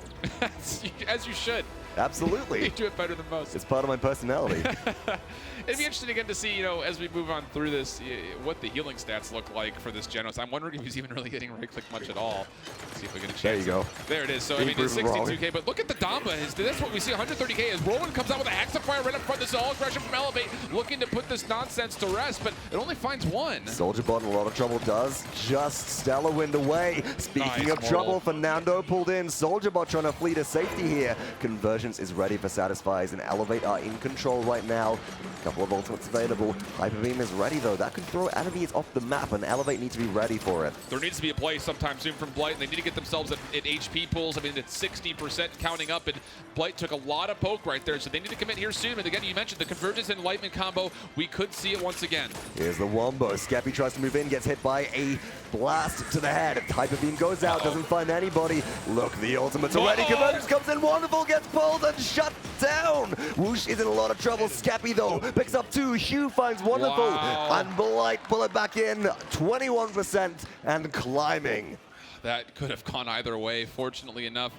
As you should.
Absolutely.
You do it better than most.
It's part of my personality.
It'd be interesting again to see, you know, as we move on through this, what the healing stats look like for this Genos. I'm wondering if he's even really getting right-click much at all. Let's see if we get a chance.
There you go.
There it is. So, I mean, it's 62K, but look at the Damba. That's what we see, 130K, as Roland comes out with a Hexafire right up front. This is all aggression from Elevate, looking to put this nonsense to rest, but it only finds one.
SoldierBot in a lot of trouble, does just Stellar Wind away. Speaking of trouble, Fernando pulled in. SoldierBot trying to flee to safety here. Convergence is ready for sSatisfies, and Elevate are in control right now. A couple of ultimates available. Hyper Beam is ready, though. That could throw enemies off the map, and Elevate need to be ready for it.
There needs to be a play sometime soon from Blight, and they need to get themselves at HP pools. I mean, it's 60% counting up, and Blight took a lot of poke right there, so they need to commit here soon. And again, you mentioned the Convergence and Enlightenment combo. We could see it once again.
Here's the wombo. Skeppi tries to move in, gets hit by a blast to the head. Hyper Beam goes out, doesn't find anybody. Look, the ultimate's already. Convergence comes in, Wxnderful gets pulled and shut down. Whoosh is in a lot of trouble. Skeppi, though, picks up 2. Hugh finds Wxnderful. And Blight pull it back in, 21% and climbing.
That could have gone either way. Fortunately enough,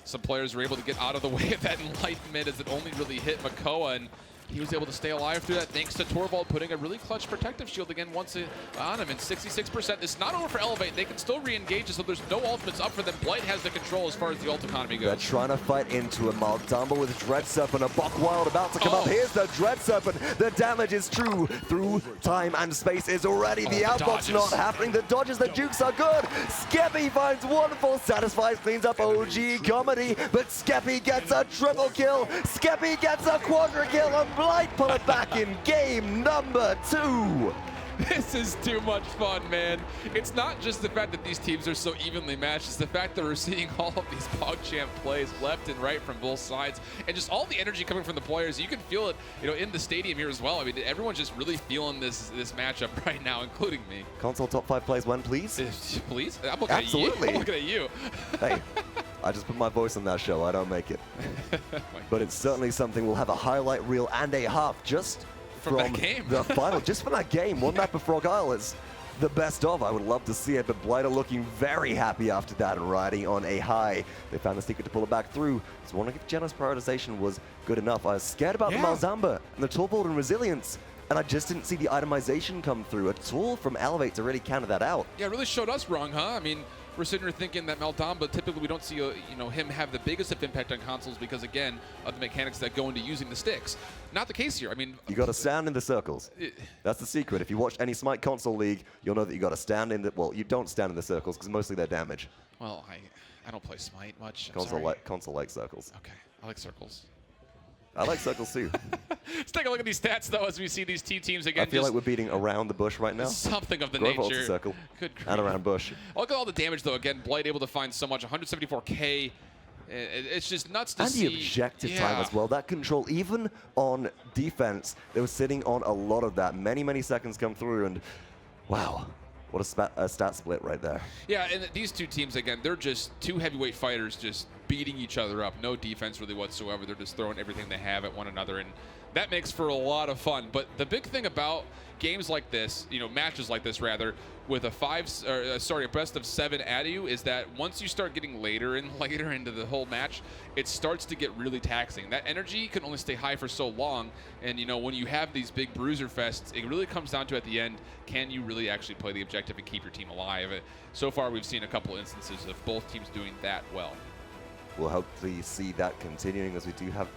some players were able to get out of the way of that Enlightenment, as it only really hit Makoa, and he was able to stay alive through that thanks to Torvald putting a really clutch protective shield again once on him, and 66%. It's not over for Elevate. They can still re-engage, so there's no ultimates up for them. Blight has the control as far as the ult economy goes.
They're trying to fight into a Maldamba with Dread Serpent, a Buckwild about to come up. Here's the Dread Serpent. The damage is true through time and space is already. The outbox not happening. The dodges, the jukes are good. Skeppi finds Wxnderful. Satifies, cleans up OG Comedy, but Skeppi gets a triple kill. Skeppi gets a quadra kill, and Blight pull it back in game number 2.
This is too much fun, man. It's not just the fact that these teams are so evenly matched, it's the fact that we're seeing all of these PogChamp plays left and right from both sides, and just all the energy coming from the players. You can feel it, in the stadium here as well. I mean, everyone's just really feeling this matchup right now, including me.
Console top 5 plays when, please?
Please? I'm looking
Absolutely.
at you. I'm looking at you.
Hey, I just put my voice on that show. I don't make it. But it's certainly something. We'll have a highlight reel and a half just
from that game.
The final, just from that game. One map of Frog Isle is the best of. I would love to see it, but Blight are looking very happy after that and riding on a high. They found the secret to pull it back through. So wondering if Genos prioritization was good enough. I was scared about the Malzamba and the Torvald and Resilience, and I just didn't see the itemization come through at all from Elevate to really counter that out.
Yeah, it really showed us wrong, huh? I mean, we're sitting here thinking that Maldamba, typically we don't see him have the biggest of impact on consoles because, again, of the mechanics that go into using the sticks. Not the case here. I mean,
you got to stand in the circles. That's the secret. If you watch any Smite console league, you'll know that you got to stand in the. Well, you don't stand in the circles because mostly they're damage.
Well, I don't play Smite much.
Console like circles.
Okay, I like circles.
I like circles too.
Let's take a look at these stats, though, as we see these two teams again.
I feel like we're beating around the bush right now.
Something of the
Grove
nature.
Circle.
Good grief.
And around bush.
Look at all the damage, though. Again, Blight able to find so much, 174K. It's just nuts to see.
And the objective time as well. That control, even on defense, they were sitting on a lot of that. Many, many seconds come through, and wow. What a stat split right there.
Yeah, and these two teams, again, they're just two heavyweight fighters just beating each other up. No defense really whatsoever. They're just throwing everything they have at one another, and that makes for a lot of fun. But the big thing about games like this, matches like this rather, with a best of 7 ADU is that once you start getting later and later into the whole match, it starts to get really taxing. That energy can only stay high for so long, and when you have these big bruiser fests, it really comes down to at the end, can you really actually play the objective and keep your team alive? So far, we've seen a couple instances of both teams doing that well.
We'll hopefully see that continuing as we do have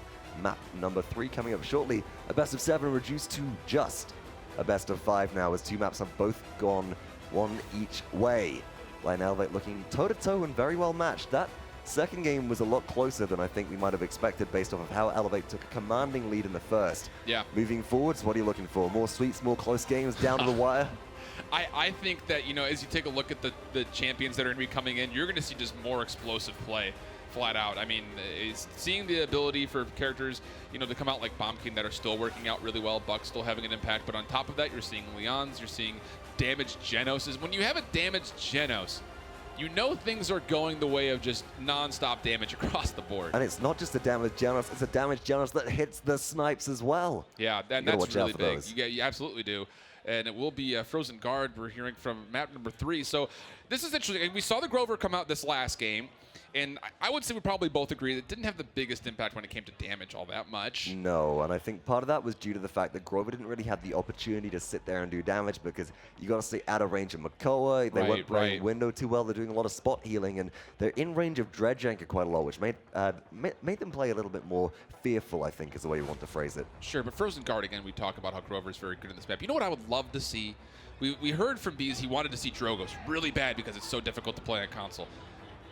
map number 3 coming up shortly. A best of 7 reduced to just a best of 5 now, as 2 maps have both gone one each way. Blight and Elevate looking toe-to-toe and very well matched. That second game was a lot closer than I think we might have expected based off of how Elevate took a commanding lead in the first.
Yeah.
Moving forwards, what are you looking for? More sweeps, more close games, down to the wire?
I think that, as you take a look at the champions that are going to be coming in, you're going to see just more explosive play. Flat out. I mean, seeing the ability for characters, to come out like Bomb King that are still working out really well, Buck still having an impact, but on top of that, you're seeing Leons, you're seeing damaged Genoses. When you have a damaged Genos, things are going the way of just non-stop damage across the board.
And it's not just a damaged Genos, it's a damaged Genos that hits the snipes as well.
Yeah, and that's really big. You absolutely do. And it will be a Frozen Guard we're hearing from map number 3. So this is interesting. We saw the Grover come out this last game. And I would say we probably both agree that it didn't have the biggest impact when it came to damage all that much.
No, and I think part of that was due to the fact that Grover didn't really have the opportunity to sit there and do damage because you got to stay out of range of Makoa. They weren't playing Window too well. They're doing a lot of spot healing, and they're in range of Dredge Anchor quite a lot, which made them play a little bit more fearful, I think, is the way you want to phrase it.
Sure, but Frozen Guard, again, we talk about how Grover's very good in this map. You know what I would love to see? We heard from Bees he wanted to see Drogos really bad because it's so difficult to play on console.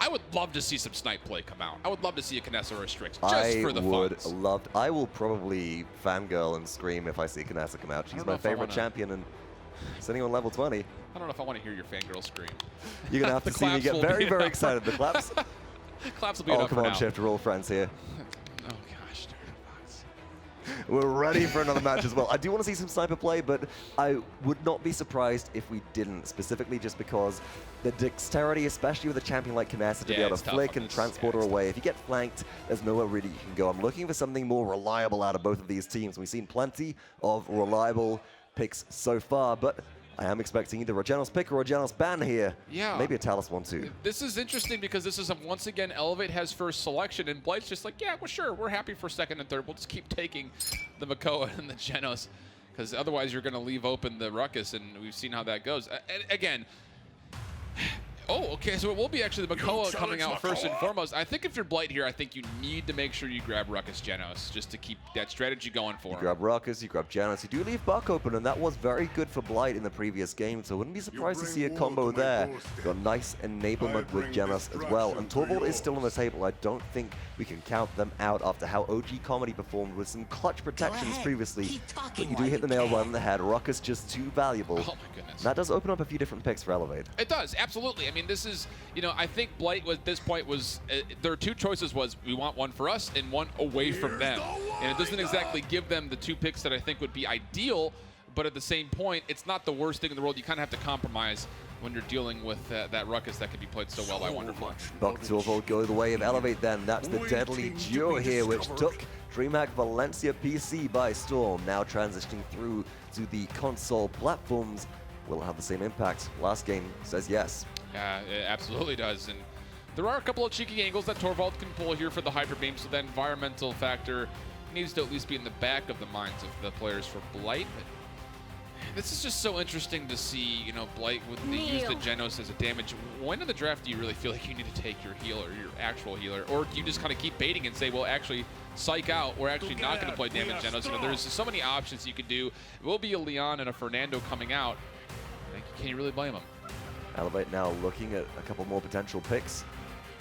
I would love to see some snipe play come out. I would love to see a Kinessa or a Strix, just for the fun.
I will probably fangirl and scream if I see Kinessa come out. She's my favorite champion, and sitting on level 20.
I don't know if I want to hear your fangirl scream.
You're going to have to see me get very, very excited. The claps.
Claps will be
enough.
Oh, come on,
Shift. We're all friends here.
Oh, gosh.
We're ready for another match as well. I do want to see some sniper play, but I would not be surprised if we didn't, specifically just because the dexterity, especially with a champion like Kinessa, to be able to flick and transport her away. If you get flanked, there's nowhere really you can go. I'm looking for something more reliable out of both of these teams. We've seen plenty of reliable picks so far, but I am expecting either a Genos pick or a Genos ban here.
Yeah.
Maybe a Talus one too.
This is interesting because this is, once again, Elevate has first selection, and Blight's just like, yeah, well, sure, we're happy for second and third. We'll just keep taking the Makoa and the Genos, because otherwise you're going to leave open the Ruckus, and we've seen how that goes. And again, Oh, okay, so it will be actually the Makoa coming out first and foremost. I think if you're Blight here, I think you need to make sure you grab Ruckus Genos just to keep that strategy going for him.
You grab Ruckus, you grab Genos. You do leave Buck open, and that was very good for Blight in the previous game, so I wouldn't be surprised to see a combo there. Got nice enablement with Genos as well, and Torvald is still on the table. I don't think we can count them out after how OG Comedy performed with some clutch protections previously. But you do hit the nail right on the head. Ruckus just too valuable.
Oh my goodness.
And that does open up a few different picks for Elevate.
It does, absolutely. I mean, this is, you know, I think Blight was, at this point was, there are two choices was we want one for us and one away from them. And it doesn't exactly give them the two picks that I think would be ideal, but at the same point, it's not the worst thing in the world. You kind of have to compromise when you're dealing with that Ruckus that can be played so well by Wxnderful.
Buck Torvald go the way of Elevate then. That's the deadly duo here, which took DreamHack Valencia PC by storm. Now transitioning through to the console platforms. Will it have the same impact? Last game says yes.
Yeah, it absolutely does. And there are a couple of cheeky angles that Torvald can pull here for the Hyper Beam, so that environmental factor needs to at least be in the back of the minds of the players for Blight. But this is just so interesting to see, you know, Blight with the use the Genos as a damage. When in the draft do you really feel like you need to take your healer, your actual healer, or do you just kind of keep baiting and say, well, actually, psych out, we're actually not going to play damage Genos? You know, there's so many options you can do. It will be a Leon and a Fernando coming out. Can you really blame him?
Elevate now looking at a couple more potential picks.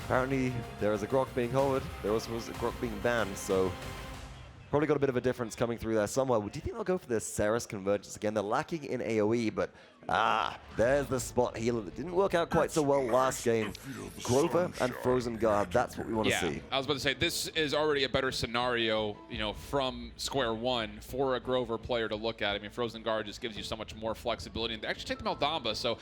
Apparently, there is a Grok being hovered. There also was a Grok being banned, so probably got a bit of a difference coming through there somewhere. Do you think they'll go for the Ceres Convergence again? They're lacking in AoE, but there's the spot healer that didn't work out quite so well last game. Grover and Frozen Guard, that's what we want to see.
I was about to say, this is already a better scenario, you know, from square one for a Grover player to look at. I mean, Frozen Guard just gives you so much more flexibility. And they actually take the Maldamba, so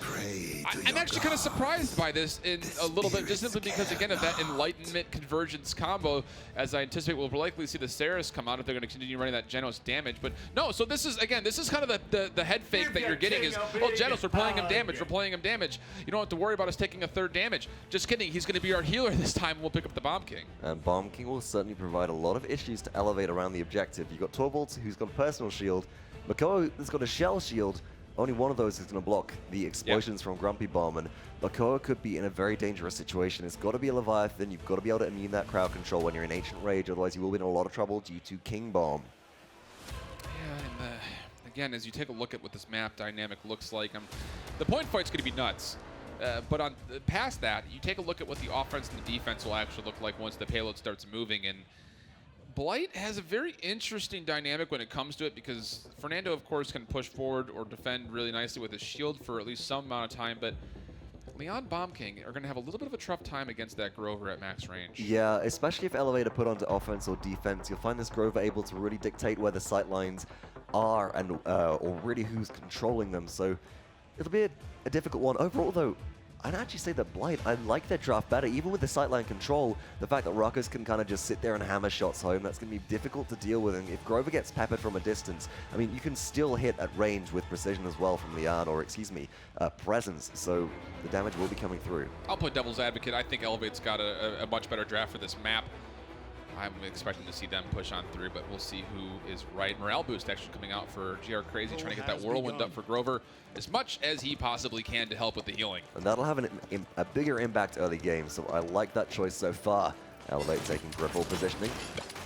I'm actually kind of surprised by this in a little bit, just simply because, again, of that Enlightenment Convergence combo, as I anticipate we'll likely see the Ceres come out if they're going to continue running that Genos damage. But no, so this is, again, this is kind of the head fake that you're getting is, oh, Genos, we're playing him damage, we're playing him damage. You don't have to worry about us taking a third damage. Just kidding, he's going to be our healer this time, and we'll pick up the Bomb King.
And Bomb King will certainly provide a lot of issues to elevate around the objective. You've got Torvald, who's got a personal shield. Makoa has got a shell shield. Only one of those is going to block the explosions from Grumpy Bomb, and Makoa could be in a very dangerous situation. It's got to be a Leviathan. You've got to be able to immune that crowd control when you're in Ancient Rage, otherwise you will be in a lot of trouble due to King Bomb.
Yeah, and again, as you take a look at what this map dynamic looks like, the point fight's going to be nuts. But on past that, you take a look at what the offense and the defense will actually look like once the payload starts moving. And Blight has a very interesting dynamic when it comes to it, because Fernando, of course, can push forward or defend really nicely with his shield for at least some amount of time. But Leon Bomb King are going to have a little bit of a tough time against that Grover at max range.
Yeah, especially if Elevator put onto offense or defense. You'll find this Grover able to really dictate where the sight lines are and or really who's controlling them. So it'll be a difficult one. Overall, though, I'd actually say that Blight, I like their draft better. Even with the sightline control, the fact that Ruckus can kind of just sit there and hammer shots home, that's going to be difficult to deal with. And if Grover gets peppered from a distance, I mean, you can still hit at range with precision as well from Leon, or excuse me, presence. So the damage will be coming through.
I'll play devil's advocate. I think Elevate's got a much better draft for this map. I'm expecting to see them push on through, but we'll see who is right. Morale boost actually coming out for KRAZYy, trying to get that whirlwind up for Grover as much as he possibly can to help with the healing.
And that'll have a bigger impact early game, so I like that choice so far. Elevate taking grapple positioning.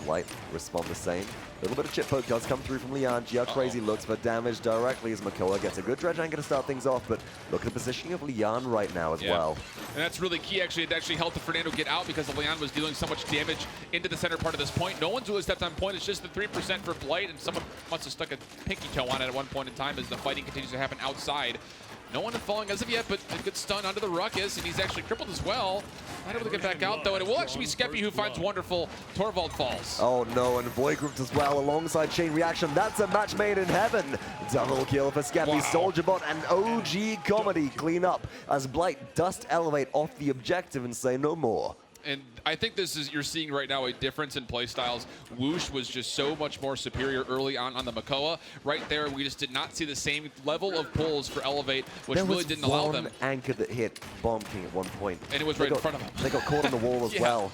Blight respond the same. A little bit of chip poke does come through from Leon. KRAZYy looks for damage directly as Makoa gets a good dredge anchor to start things off, but look at the positioning of Leon right now as well.
And that's really key, actually. It actually helped the Fernando get out because Leon was dealing so much damage into the center part of this point. No one's really stepped on point. It's just the 3% for Blight, and someone must have stuck a pinky toe on it at one point in time as the fighting continues to happen outside. No one falling as of yet, but a good stun onto the Ruckus, and he's actually crippled as well. Not able to get back out, though, and it will actually be Skeppi who finds Wxnderful. Torvald falls.
Oh, no, and Void grouped as well alongside Chain Reaction. That's a match made in heaven. Double kill for Skeppi. SoldierBot and OG Comedy clean up as Blight dust Elevate off the objective and say no more.
And I think this is, you're seeing right now a difference in play styles. xWOOOSH was just so much more superior early on the Makoa. Right there, we just did not see the same level of pulls for Elevate, which really didn't allow them.
There was one anchor that hit Bomb King at one point.
And it was right in front of him.
They got caught on the wall as well.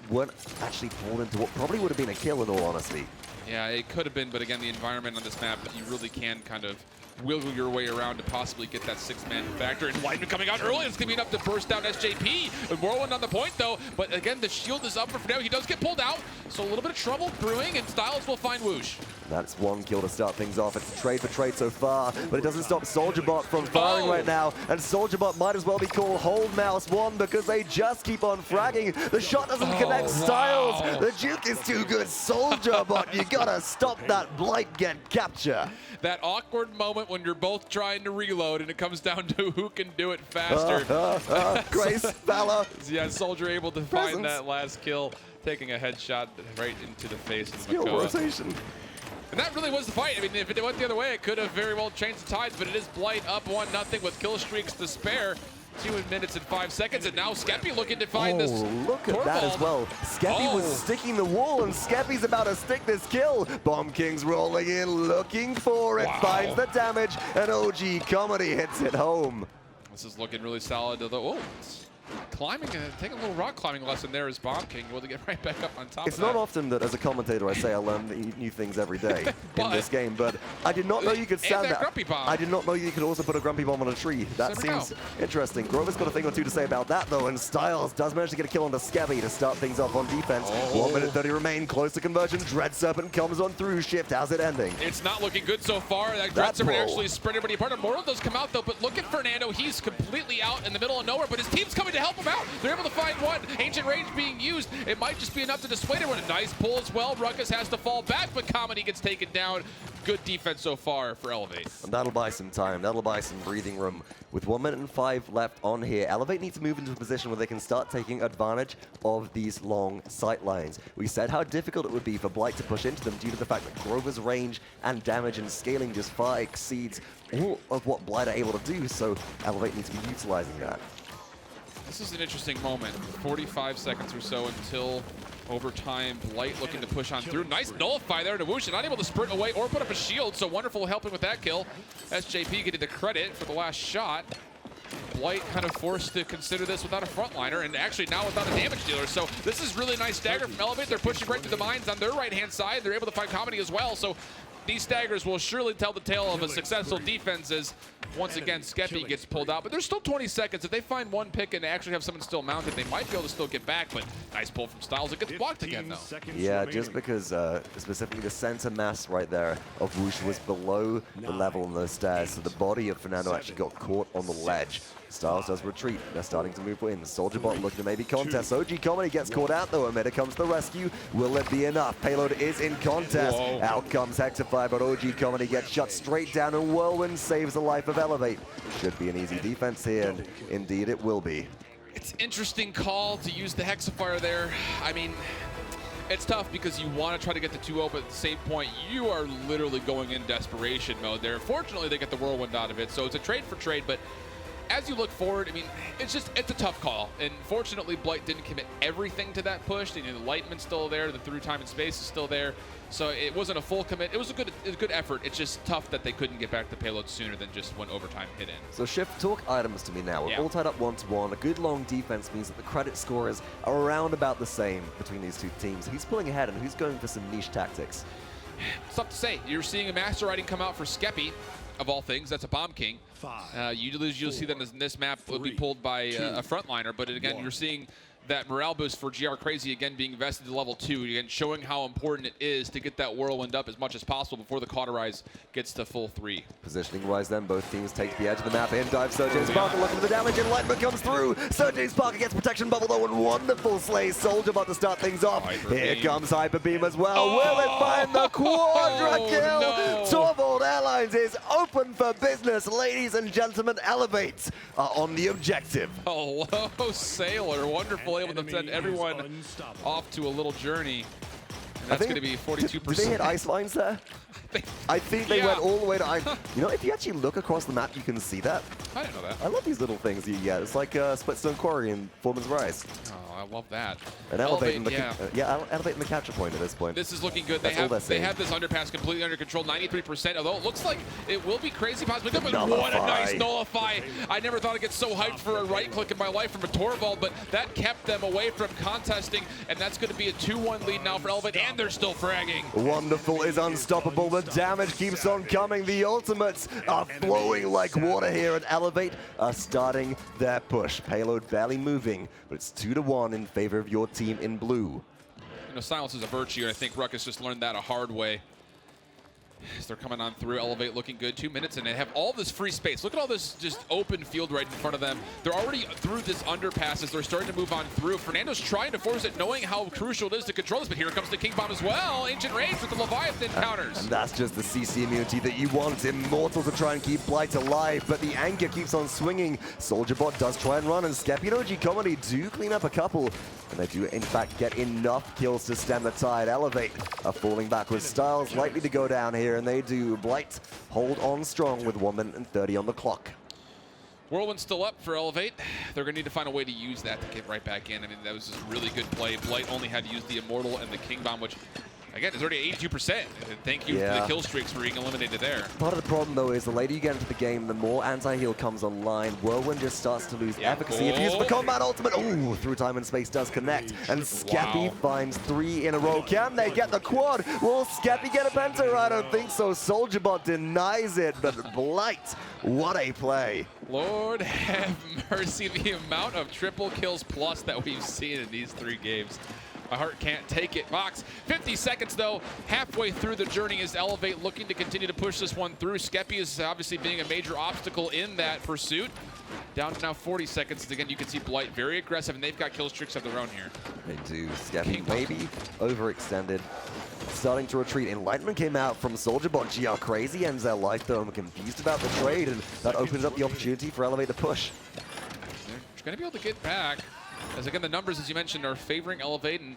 Weren't actually pulled into what probably would have been a kill in all honesty.
Yeah, it could have been, but again, the environment on this map, you really can kind of wiggle your way around to possibly get that 6-man factor. And Lightning coming out early. It's going to be enough to burst down SJP. And Whirlwind on the point, though. But again, the shield is up for Fernando. He does get pulled out. So a little bit of trouble brewing, and StiLes will find Whoosh.
That's one kill to start things off. It's trade for trade so far, but it doesn't stop SoldierBot from firing right now. And SoldierBot might as well be called Hold Mouse 1 because they just keep on fragging. The shot doesn't connect StiLes. The juke is too good. SoldierBot, you gotta stop that Blight get capture.
That awkward moment when you're both trying to reload and it comes down to who can do it faster.
Grace, Valor.
Yeah, Soldier able to find that last kill, taking a headshot right into the face of
Skill
Makoa.
rotation.
And that really was the fight. I mean, if it went the other way, it could have very well changed the tides, but it is Blight up 1-0 with kill streaks to spare. 2 minutes and 5 seconds, and now Skeppi looking to find this.
Look at that as well. Skeppi was sticking the wall, and Skeppi's about to stick this kill. Bomb King's rolling in, looking for it, finds the damage, and OG Comedy hits it home.
This is looking really solid. Oh, it's climbing, taking a little rock climbing lesson there as Bomb King. Will to get right back up on top
It's
of that.
not often that as a commentator I say I learn new things every day in this game, but I did not know you could stand that.
Grumpy bomb.
I did not know you could also put a Grumpy Bomb on a tree. That seems interesting. Grover's got a thing or two to say about that though, and StiLes does manage to get a kill onto Skeppi to start things off on defense. 1 minute 30 remain, close to conversion. Dread Serpent comes on through. Shift, how's it ending?
It's not looking good so far. That Dread Serpent actually spread everybody apart. Immortal does come out though, but look at Fernando. He's completely out in the middle of nowhere, but his team's coming to help him out. They're able to find one. Ancient Rage being used. It might just be enough to dissuade everyone. A nice pull as well. Ruckus has to fall back, but Comedy gets taken down. Good defense so far for Elevate.
And that'll buy some time. That'll buy some breathing room. With 1 minute and 5 left on here, Elevate need to move into a position where they can start taking advantage of these long sight lines. We said how difficult it would be for Blight to push into them due to the fact that Grover's range and damage and scaling just far exceeds all of what Blight are able to do, so Elevate needs to be utilizing that.
This is an interesting moment. 45 seconds or so until overtime. Blight looking to push on through. Nice nullify there to Whoosh, not able to sprint away or put up a shield, so Wxnderful helping with that kill. SJP getting the credit for the last shot. Blight kind of forced to consider this without a frontliner, and actually now without a damage dealer. So this is really nice stagger from Elevate. They're pushing right to the mines on their right-hand side. They're able to find Comedy as well. So these staggers will surely tell the tale of a successful defense as, once again, Skeppi gets pulled out. But there's still 20 seconds. If they find one pick and actually have someone still mounted, they might be able to still get back. But nice pull from StiLes. It gets blocked again, though.
Yeah, just because specifically the center mass right there of Whoosh was below the level on those stairs, so the body of Fernando actually got caught on the ledge. StiLes does retreat. They're starting to move in. SoldierBot looking to maybe contest. OG Comedy gets caught out though. Amida comes to the rescue. Will it be enough? Payload is in contest. Out comes Hectify, but OG Comedy gets shut straight down, and Whirlwind saves the life of Elevate. Should be an easy defense here, and indeed it will be.
It's an interesting call to use the Hexifier there. I mean, it's tough because you want to try to get the 2-0, but at the same point, you are literally going in desperation mode there. Fortunately, they get the Whirlwind out of it, so it's a trade for trade, but as you look forward, I mean, it's a tough call. And fortunately, Blight didn't commit everything to that push. You know, the Lightman's still there, the through time and space is still there. So it wasn't a full commit. It was a good effort. It's just tough that they couldn't get back the payload sooner than just when overtime hit in.
So Shift, talk items to me now. We're all tied up 1-1. A good long defense means that the credit score is around about the same between these two teams. Who's pulling ahead and who's going for some niche tactics?
It's tough to say. You're seeing a Master Riding come out for Skeppi, of all things. That's a Bomb King. You'll see that in this map will be pulled by a frontliner, but again, you're seeing that morale boost for KRAZYy again being invested to level 2, again showing how important it is to get that Whirlwind up as much as possible before the Cauterize gets to full 3.
Positioning wise then, both teams take the edge of the map. In dives SirJamesParker looking for the damage, and Lightman comes through. SirJamesParker gets protection bubble though, and Wxnderful slays SoldierBot to start things off. Here comes Hyper Beam as well. Will it find the quadra kill? No. Torvald Airlines is open for business. Ladies and gentlemen, Elevate are on the objective.
Hello, Sailor. Wxnderful able to send everyone off to a little journey. And that's going to be 42%.
Did they hit ice lines there? I think they went all the way to ice. You know, if you actually look across the map, you can see that.
I didn't know that.
I love these little things you get. It's like Splitstone Quarry in Foreman's Rise.
Oh, I love that.
And elevating the
yeah.
elevating the capture point at this point.
This is looking good.
They
have this underpass completely under control, 93%. Although it looks like it will be KRAZYy possibly good, but what a nice nullify! I never thought I'd get so hyped for a right click in my life from a Torvald, but that kept them away from contesting, and that's going to be a 2-1 lead now for Elevate, and they're still fragging.
Wxnderful is unstoppable. The damage keeps on coming. The ultimates are flowing like water here, and Elevate are starting their push. Payload barely moving, but it's 2-1 in favor of your team in blue.
You know, silence is a virtue, and I think Ruckus just learned that a hard way. As they're coming on through, Elevate looking good, 2 minutes, and they have all this free space. Look at all this just open field right in front of them. They're already through this underpass as they're starting to move on through. Fernando's trying to force it, knowing how crucial it is to control this, but here comes the King Bomb as well. Ancient Rage with the Leviathan counters.
And that's just the CC immunity that you want. Immortal to try and keep Blight alive, but the anchor keeps on swinging. SoldierBot does try and run, and Skeppi and OG Comedy do clean up a couple. And they do, in fact, get enough kills to stem the tide. Elevate are falling backwards. StiLes likely to go down here, and they do. Blight hold on strong with 1 minute and 30 on the clock.
Whirlwind's still up for Elevate. They're going to need to find a way to use that to get right back in. I mean, that was just a really good play. Blight only had to use the Immortal and the King Bomb, which, again, is already at 82%. Thank you for the kill streaks for being eliminated there.
Part of the problem, though, is the later you get into the game, the more anti-heal comes online. Whirlwind just starts to lose efficacy. If you use the combat ultimate, ooh, through time and space does connect. And Skeppi finds 3 in a row. Can they get the quad? Will Skeppi get a penta? I don't think so. SoldierBot denies it, but Blight, what a play.
Lord have mercy, the amount of triple kills plus that we've seen in these 3 games. My heart can't take it. Vox, 50 seconds though. Halfway through the journey is Elevate looking to continue to push this one through. Skeppi is obviously being a major obstacle in that pursuit. Down to now 40 seconds. Again, you can see Blight very aggressive, and they've got kill streaks of their own here.
They do. Skeppi maybe overextended. Starting to retreat. Enlightenment came out from SoldierBot. KRAZYy ends their life though. I'm confused about the trade, and that opens up the opportunity for Elevate to push.
They're going to be able to get back. As again, the numbers, as you mentioned, are favoring Elevate, and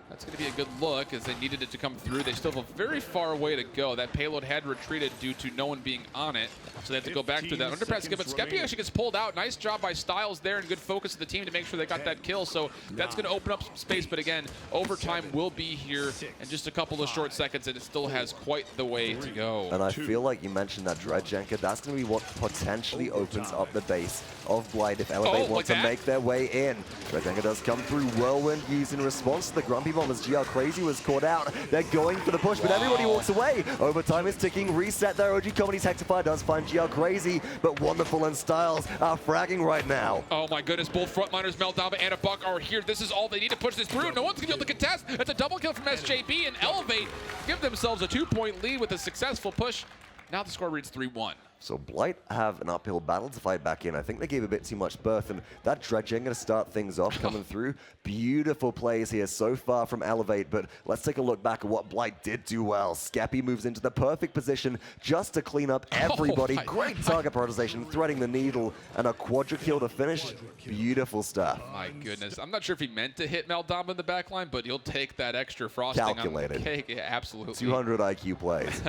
that's going to be a good look as they needed it to come through. They still have a very far way to go. That payload had retreated due to no one being on it, so they have to go back through that underpass. But Skeppi actually gets pulled out. Nice job by StiLes there and good focus of the team to make sure they got that kill. So that's going to open up some space. But again, overtime will be here in just a couple of short seconds, and it still has quite the way to go.
And I feel like you mentioned that Dredge Anchor. That's going to be what potentially opens up the base of Blight if Elevate want to make their way in. Dredge Anchor does come through. Whirlwind used in response to the Grumpy Bomb as KRAZYy was caught out. They're going for the push, but everybody walks away. Overtime is ticking. Reset there. OG Comedy's Hexify does find KRAZYy, but Wxnderful and StiLes are fragging right now.
Oh my goodness, both frontliners, Meldava and a Buck, are here. This is all they need to push this through. No one's gonna be able to contest. It's a double kill from SJB, and Elevate give themselves a 2-point lead with a successful push. Now the score reads 3-1.
So Blight have an uphill battle to fight back in. I think they gave a bit too much berth, and that dredging going to start things off coming through. Beautiful plays here so far from Elevate, but let's take a look back at what Blight did do well. Skeppi moves into the perfect position just to clean up everybody. Great target prioritization, threading the needle, and a quadra kill to finish. Beautiful stuff.
My goodness. I'm not sure if he meant to hit Meldava in the backline, but he'll take that extra frosting
Calculated.
on the cake. Yeah, absolutely.
200 IQ plays.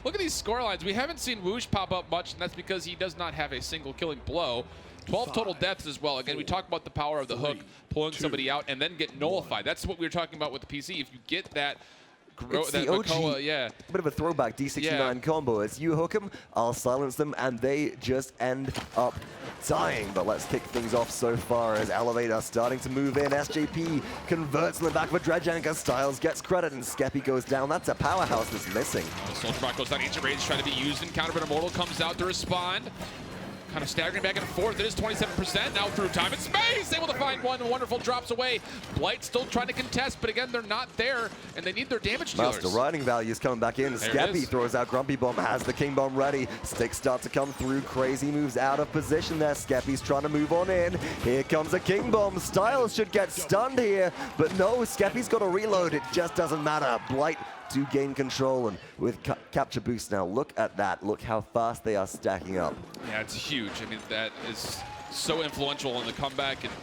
Look at these score lines. We haven't seen Whoosh pop up much, and that's because he does not have a single killing blow. 12 total deaths as well. Again, we talked about the power of the hook, pulling somebody out and then get nullified. That's what we were talking about with the PC. If you get that,
It's the OG,
Makoa,
bit of a throwback D69 combo. As you hook them, I'll silence them, and they just end up dying. But let's kick things off so far as Elevate are starting to move in. SJP converts in the back of a Dredge Anchor. StiLes gets credit, and Skeppi goes down. That's a powerhouse that's missing.
SoldierBot goes down. Ancient Rage trying to be used in counter, but Immortal comes out to respond. Kind of staggering back and forth. It is 27% now through time and space. Able to find one. Wxnderful drops away. Blight still trying to contest, but again, they're not there, and they need their damage dealers.
Master riding value is coming back in. Skeppi throws out Grumpy Bomb, has the King Bomb ready. Sticks start to come through. KRAZYy moves out of position there. Skeppi's trying to move on in. Here comes a King Bomb. StiLes should get stunned here, but no, Skeppi's got to reload. It just doesn't matter. Blight to gain control, and with capture boost now, look at that. Look how fast they are stacking up.
Yeah, it's huge. I mean, that is so influential in the comeback, and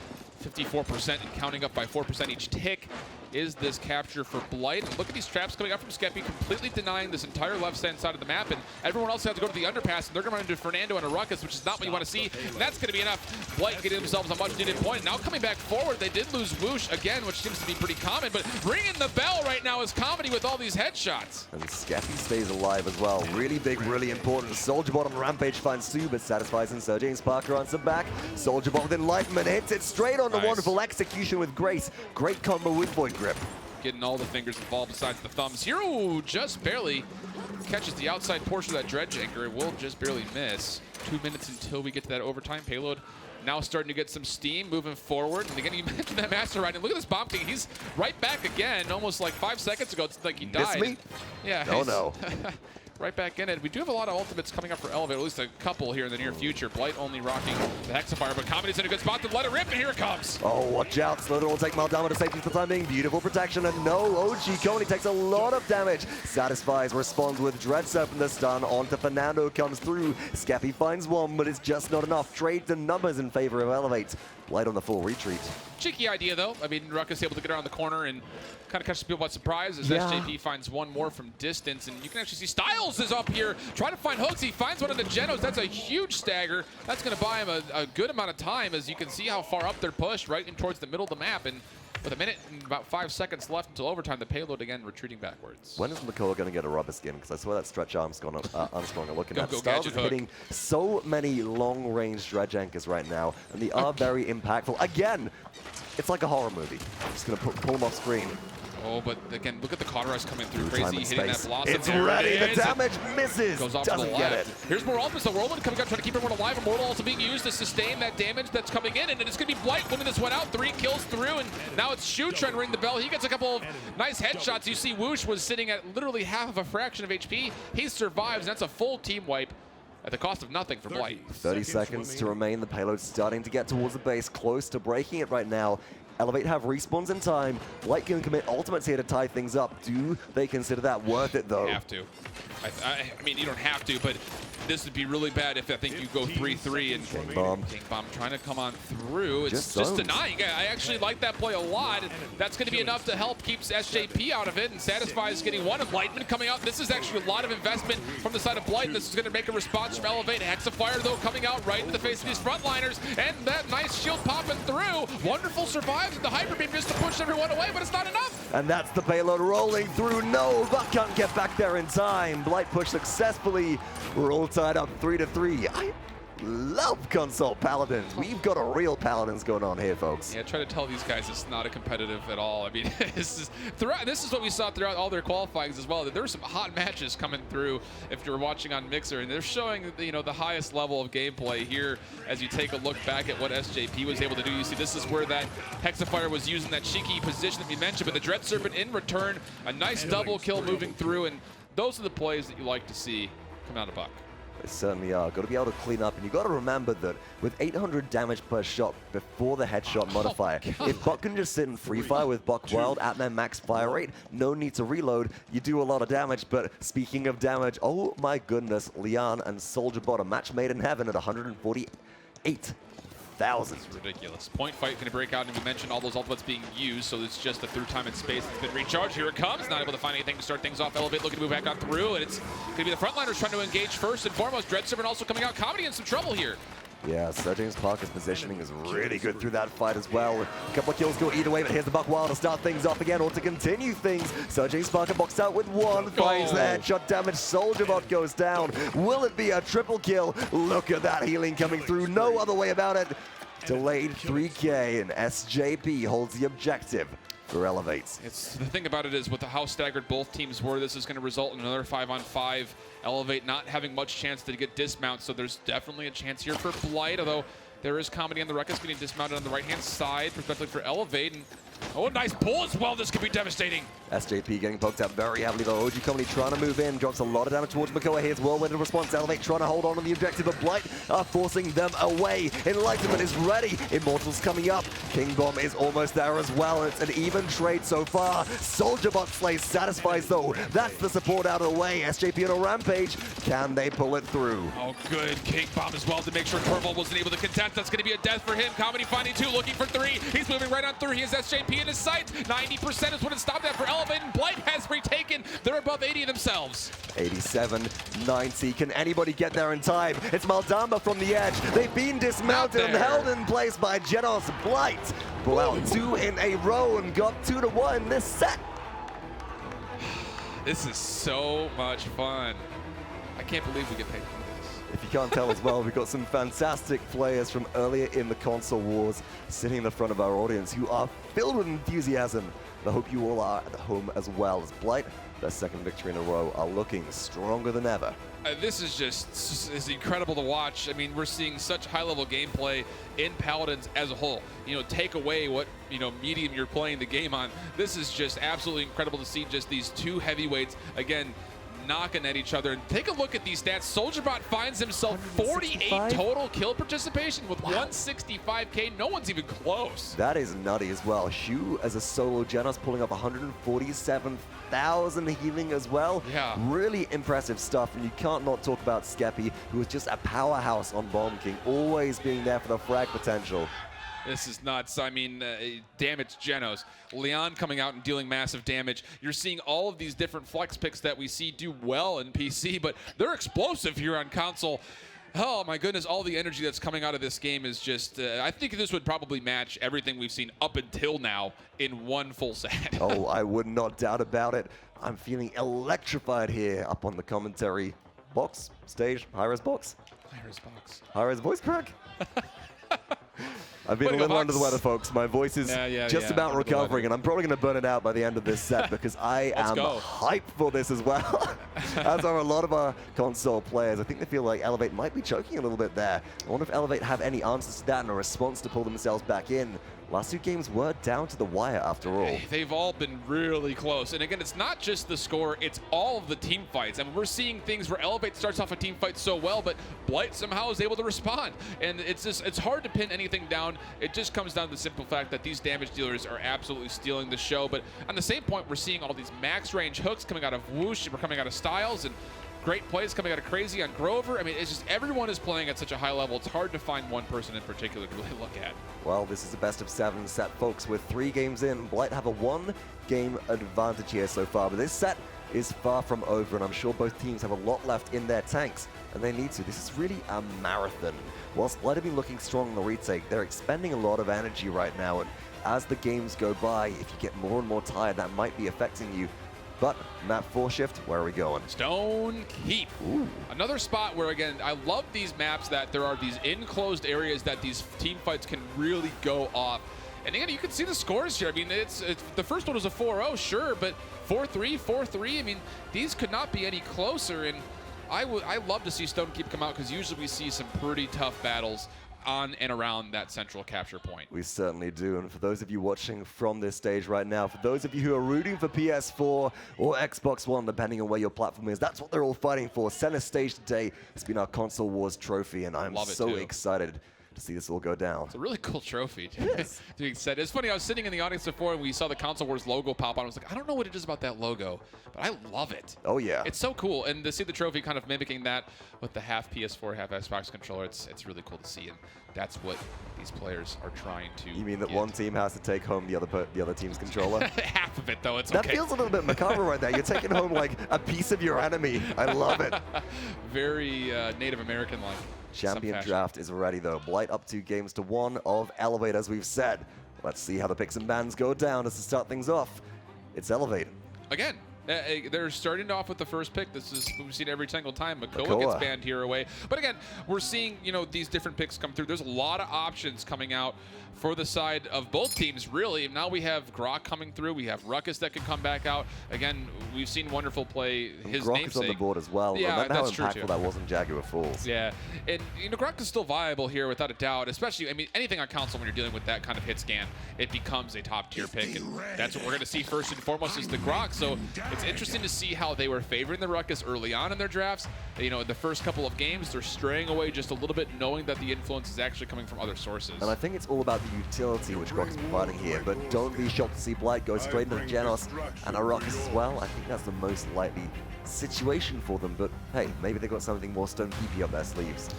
54% and counting up by 4% each tick. is this capture for Blight. And look at these traps coming up from Skeppi, completely denying this entire left-hand side of the map, and everyone else has to go to the underpass, and they're going to run into Fernando and a Ruckus, which is not what you want to see, and that's going to be enough. Blight getting themselves a much-needed point. Now coming back forward, they did lose xWOOOSH again, which seems to be pretty common, but ringing the bell right now is Comedy with all these headshots.
And Skeppi stays alive as well. Really big, really important. SoldierBot on Rampage finds two, but sSatisfies and SirJamesParker answer back. SoldierBot with Enlightenment hits it straight on the wonderful execution with grace. Great combo with Void Grip.
Getting all the fingers involved besides the thumbs. Hero just barely catches the outside portion of that dredge anchor. It will just barely miss. 2 minutes until we get to that overtime. Payload now starting to get some steam, moving forward. And again, you mentioned that Master Ride. And look at this Bomb King. He's right back again, almost like 5 seconds ago. It's like he died.
Miss me?
Yeah.
Oh, no.
Right back in it. We do have a lot of ultimates coming up for Elevate, at least a couple here in the near future. Blight only rocking the Hexafire, but Comedy's in a good spot to let it rip, and here it comes.
Oh, watch out. Slither will take mild damage to safety for the time being. Beautiful protection, and no, OG Coney takes a lot of damage. sSatisfies responds with Dread Serpent. The stun onto Fernando comes through. Skeppi finds one, but it's just not enough. Trade the numbers in favor of Elevate. Blight on the full retreat.
Cheeky idea, though. I mean, Ruckus able to get around the corner and kind of catch people by surprise as SJP finds one more from distance. And you can actually see StiLes is up here trying to find hooks. He finds one of the Genos. That's a huge stagger. That's going to buy him a good amount of time, as you can see how far up they're pushed, right in towards the middle of the map. And with a minute and about 5 seconds left until overtime, the payload again retreating backwards.
When is Makoa going to get a rubber skin? Because I swear that stretch Armstrong are looking at.
Go
StiLes is
gadget
hitting so many long-range dredge anchors right now, and they are very impactful. Again, it's like a horror movie. I'm just going to pull them off screen.
Oh, but again, look at the KRAZYy coming through.
Time
KRAZYy
and
hitting that
space.
blossom.
It's ready. The damage misses.
Goes off to
Doesn't
the
get
left.
it.
Here's more ultimates. The Whirlwind coming out, trying to keep everyone alive. Immortal also being used to sustain that damage that's coming in. And it's going to be Blight winning this one out. 3 kills through. And now it's shoo trying to ring the bell. He gets a couple of nice headshots. You see xWOOOSH was sitting at literally half of a fraction of HP. He survives. And that's a full team wipe at the cost of nothing for Blight.
30 seconds to remain. The payload's starting to get towards the base, close to breaking it right now. Elevate have respawns in time. Blight can commit ultimates here to tie things up. Do they consider that worth it, though?
You have to. I mean, you don't have to, but this would be really bad if I think you go 3-3 and
King Bomb
trying to come on through. It's just denying. I actually like that play a lot. That's going to be enough to help keep SJP out of it, and sSatisfies getting one. Enlightenment coming out. This is actually a lot of investment from the side of Blight. This is going to make a response from Elevate. Hexafire, though, coming out right in the face of these frontliners, and that nice shield popping through. Wonderful survives with the Hyper Beam just to push everyone away, but it's not enough.
And that's the payload rolling through. No, but can't get back there in time. Blight push successfully. We're all tied up 3-3. I love console Paladins. We've got a real Paladins going on here, folks.
Yeah, try to tell these guys it's not a competitive at all. I mean, this is what we saw throughout all their qualifyings as well. That there were some hot matches coming through if you're watching on Mixer, and they're showing the highest level of gameplay here as you take a look back at what SJP was able to do. You see, this is where that Hexafire was using that cheeky position that we mentioned, but the Dread Serpent in return, a nice double kill moving through, and those are the plays that you like to see come out of Buck.
They certainly are. Got to be able to clean up, and you got to remember that with 800 damage per shot before the headshot modifier, if Buck can just sit in free fire with Buck Wild at their max fire rate, no need to reload, you do a lot of damage. But speaking of damage, oh my goodness, Lian and SoldierBot, a match made in heaven at 148,000.
It's ridiculous. Point fight going to break out, and we mentioned all those ultimates being used, so it's just a through time and space that's been recharged. Here it comes. Not able to find anything to start things off. Elevate looking to move back on through, and it's going to be the frontliners trying to engage first and foremost. Dread Serpent also coming out. Comedy in some trouble here.
Yeah, SirJamesParker's positioning is really good through that fight as well. A couple of kills go either way, but here's the Buck Wild to start things off again, or to continue things. SirJamesParker boxed out with one, finds the headshot damage. SoldierBot goes down. Will it be a triple kill? Look at that healing coming through. No other way about it. Delayed 3K, and SJP holds the objective for Elevate.
It's the thing about it is with how staggered both teams were, this is going to result in another 5-on-5. Elevate not having much chance to get dismount, so there's definitely a chance here for Blight, although there is Comedy on the Ruckus getting dismounted on the right-hand side, respectively for Elevate. And oh, nice pull as well. This could be devastating.
SJP getting poked out very heavily, though. OG Comedy trying to move in, drops a lot of damage towards Makoa. Here's Whirlwind in response. Elevate trying to hold on to the objective, but Blight are forcing them away. Enlightenment is ready. Immortal's coming up. King Bomb is almost there as well, and it's an even trade so far. SoldierBot slays sSatisfies, though. That's the support out of the way. SJP on a rampage. Can they pull it through?
Oh, good. King Bomb as well to make sure Torvald wasn't able to contest. That's going to be a death for him. Comedy finding 2, looking for 3. He's moving right on through. He is SJP. TP in his sight. 90% is what it stopped at for Elevate, and Blight has retaken. They're above 80 themselves.
87, 90. Can anybody get there in time? It's Maldamba from the edge. They've been dismounted and held in place by Genos. Blight pull out 2 in a row and got 2-1 in this set.
This is so much fun. I can't believe we get paid for this.
If you can't tell as well, we've got some fantastic players from earlier in the console wars sitting in the front of our audience who are filled with enthusiasm. I hope you all are at home as well, as Blight, their second victory in a row, are looking stronger than ever.
This is just is incredible to watch. I mean, we're seeing such high-level gameplay in Paladins as a whole. You know, take away what, you know, medium you're playing the game on. This is just absolutely incredible to see just these two heavyweights, again, knocking at each other. And take a look at these stats. SoldierBot finds himself 48 total kill participation with 165k. No one's even close.
That is nutty as well. Shoo as a solo Genos pulling up 147,000 healing as well.
Yeah.
Really impressive stuff. And you can't not talk about Skeppi, who is just a powerhouse on Bomb King, always being there for the frag potential.
This is nuts. I mean, damage Genos. Leon coming out and dealing massive damage. You're seeing all of these different flex picks that we see do well in PC, but they're explosive here on console. Oh my goodness, all the energy that's coming out of this game is just, I think this would probably match everything we've seen up until now in one full set.
Oh, I would not doubt about it. I'm feeling electrified here up on the commentary box, stage, Hi-Rez box.
Hi-Rez box.
Hi-Rez voice crack. I've been a little under the weather, folks. My voice is just about recovering, and I'm probably going to burn it out by the end of this set because I am hyped for this as well, as are a lot of our console players. I think they feel like Elevate might be choking a little bit there. I wonder if Elevate have any answers to that and a response to pull themselves back in. Last 2 games were down to the wire after all.
They've all been really close. And again, it's not just the score, it's all of the team fights. I mean, we're seeing things where Elevate starts off a team fight so well, but Blight somehow is able to respond. And it's just, it's hard to pin anything down. It just comes down to the simple fact that these damage dealers are absolutely stealing the show. But on the same point, we're seeing all these max range hooks coming out of xWOOOSH, and we're coming out of StiLes, and great plays coming out of KRAZYy on Grover. I mean, it's just everyone is playing at such a high level. It's hard to find one person in particular to really look at.
Well, this is the best of 7 set, folks. With 3 games in, Blight have a 1-game advantage here so far. But this set is far from over, and I'm sure both teams have a lot left in their tanks, and they need to. This is really a marathon. Whilst Blight have been looking strong in the retake, they're expending a lot of energy right now, and as the games go by, if you get more and more tired, that might be affecting you. But map 4 shift, where are we going?
Stone Keep.
Ooh.
Another spot where, again, I love these maps that there are these enclosed areas that these team fights can really go off. And again, you can see the scores here. I mean, it's the first one was a 4-0, sure, but 4-3, 4-3. I mean, these could not be any closer. And I love to see Stone Keep come out because usually we see some pretty tough battles on and around that central capture point.
We certainly do, and for those of you watching from this stage right now, for those of you who are rooting for PS4 or Xbox One, depending on where your platform is, that's what they're all fighting for. Center stage today has been our Console Wars trophy, and I'm so excited to see this all go down.
It's a really cool trophy.
Yes.
Being said, it's funny, I was sitting in the audience before and we saw the Console Wars logo pop on. I was like, I don't know what it is about that logo, but I love it.
Oh yeah.
It's so cool, and to see the trophy kind of mimicking that with the half PS4, half Xbox controller, it's really cool to see, and that's what these players are trying to
You mean that one team has to take home the other team's controller?
half of it, though. It's
that
okay.
feels a little bit macabre right there. You're taking home like a piece of your enemy. I love it.
Very Native American-like.
Champion draft is ready though. Blight up 2 games to 1 of Elevate, as we've said. Let's see how the picks and bans go down as to start things off. It's Elevate.
Again, they're starting off with the first pick. This is we've seen every single time. Makoa gets banned here away. But again, we're seeing, you know, these different picks come through. There's a lot of options coming out for the side of both teams, really. Now we have Grok coming through. We have Ruckus that can come back out. Again, we've seen Wxnderful play his
Grok
namesake.
is on the board as well.
Yeah,
remember how
that's true
impactful
too.
that was in Jaguar Falls.
Yeah, and you know, Grok is still viable here without a doubt, especially, I mean, anything on console when you're dealing with that kind of hit scan, it becomes a top tier pick, and that's what we're going to see first and foremost is the Grok. So it's interesting to see how they were favoring the Ruckus early on in their drafts. You know, in the first couple of games, they're straying away just a little bit, knowing that the influence is actually coming from other sources.
And I think it's all about the utility which Grok is providing here, but don't be shocked to see Blight go straight into Genos and a Ruckus as well. I think that's the most likely situation for them, but hey, maybe they got something more Stone Keepy up their sleeves.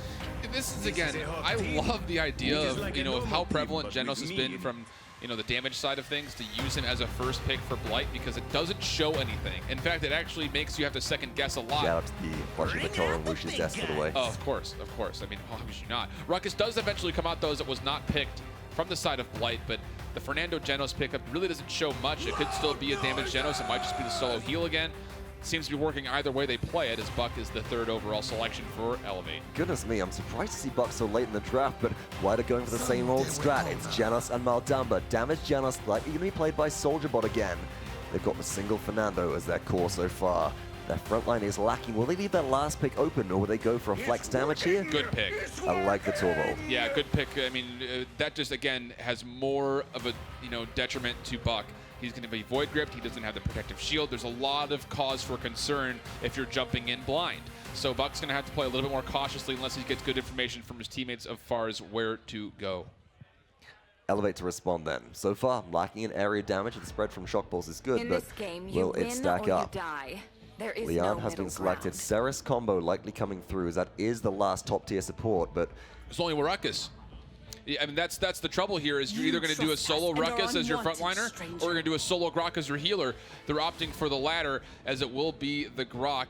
This is, again, I love the idea of, you know, of how prevalent Genos has been from the damage side of things, to use him as a first pick for Blight because it doesn't show anything. In fact, it actually makes you have to second guess a lot.
Shout out to the watching the Toro and Whoosh's desk, by the way.
Oh, of course. I mean, obviously not. Ruckus does eventually come out, though, as it was not picked from the side of Blight, but the Fernando Genos pickup really doesn't show much. It could still be a damage Genos. It might just be the solo heal again. Seems to be working either way they play it, as Buck is the 3rd overall selection for Elevate.
Goodness me, I'm surprised to see Buck so late in the draft, but Blight are going for the same old strat. It's Genos and Maldamba. Damage Genos likely going to be played by SoldierBot again. They've got the single Fernando as their core so far. Their front line is lacking. Will they leave that last pick open, or will they go for a flex damage here?
Good pick.
I like the Toro.
Yeah, good pick. I mean, that just, again, has more of a, detriment to Buck. He's going to be void gripped. He doesn't have the protective shield. There's a lot of cause for concern if you're jumping in blind. So Buck's going to have to play a little bit more cautiously unless he gets good information from his teammates as far as where to go.
Elevate to respond then. So far, lacking in area damage. The spread from shock balls is good, but will it stack up? Leon has been selected. Ceres combo likely coming through, as that is the last top tier support, but
it's only Ruckus. I mean, that's the trouble here, is you're either going to do a solo Ruckus as your frontliner, or you're going to do a solo Grok as your healer. They're opting for the latter, as it will be the Grok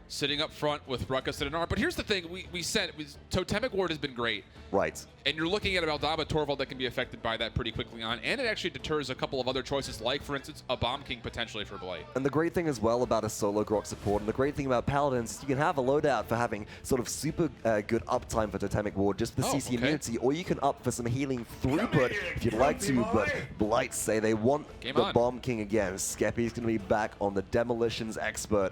sitting up front with Ruckus and an arm. But here's the thing, we said, Totemic Ward has been great.
Right.
And you're looking at a Maldamba Torvald that can be affected by that pretty quickly on, and it actually deters a couple of other choices, like, for instance, a Bomb King potentially for Blight.
And the great thing as well about a solo Grok support, and the great thing about Paladins, is you can have a loadout for having sort of super good uptime for Totemic Ward, just for CC immunity, or you can up for some healing throughput if you'd like to, but Blight say they want the Bomb King again. Skeppi's going to be back on the Demolitions Expert.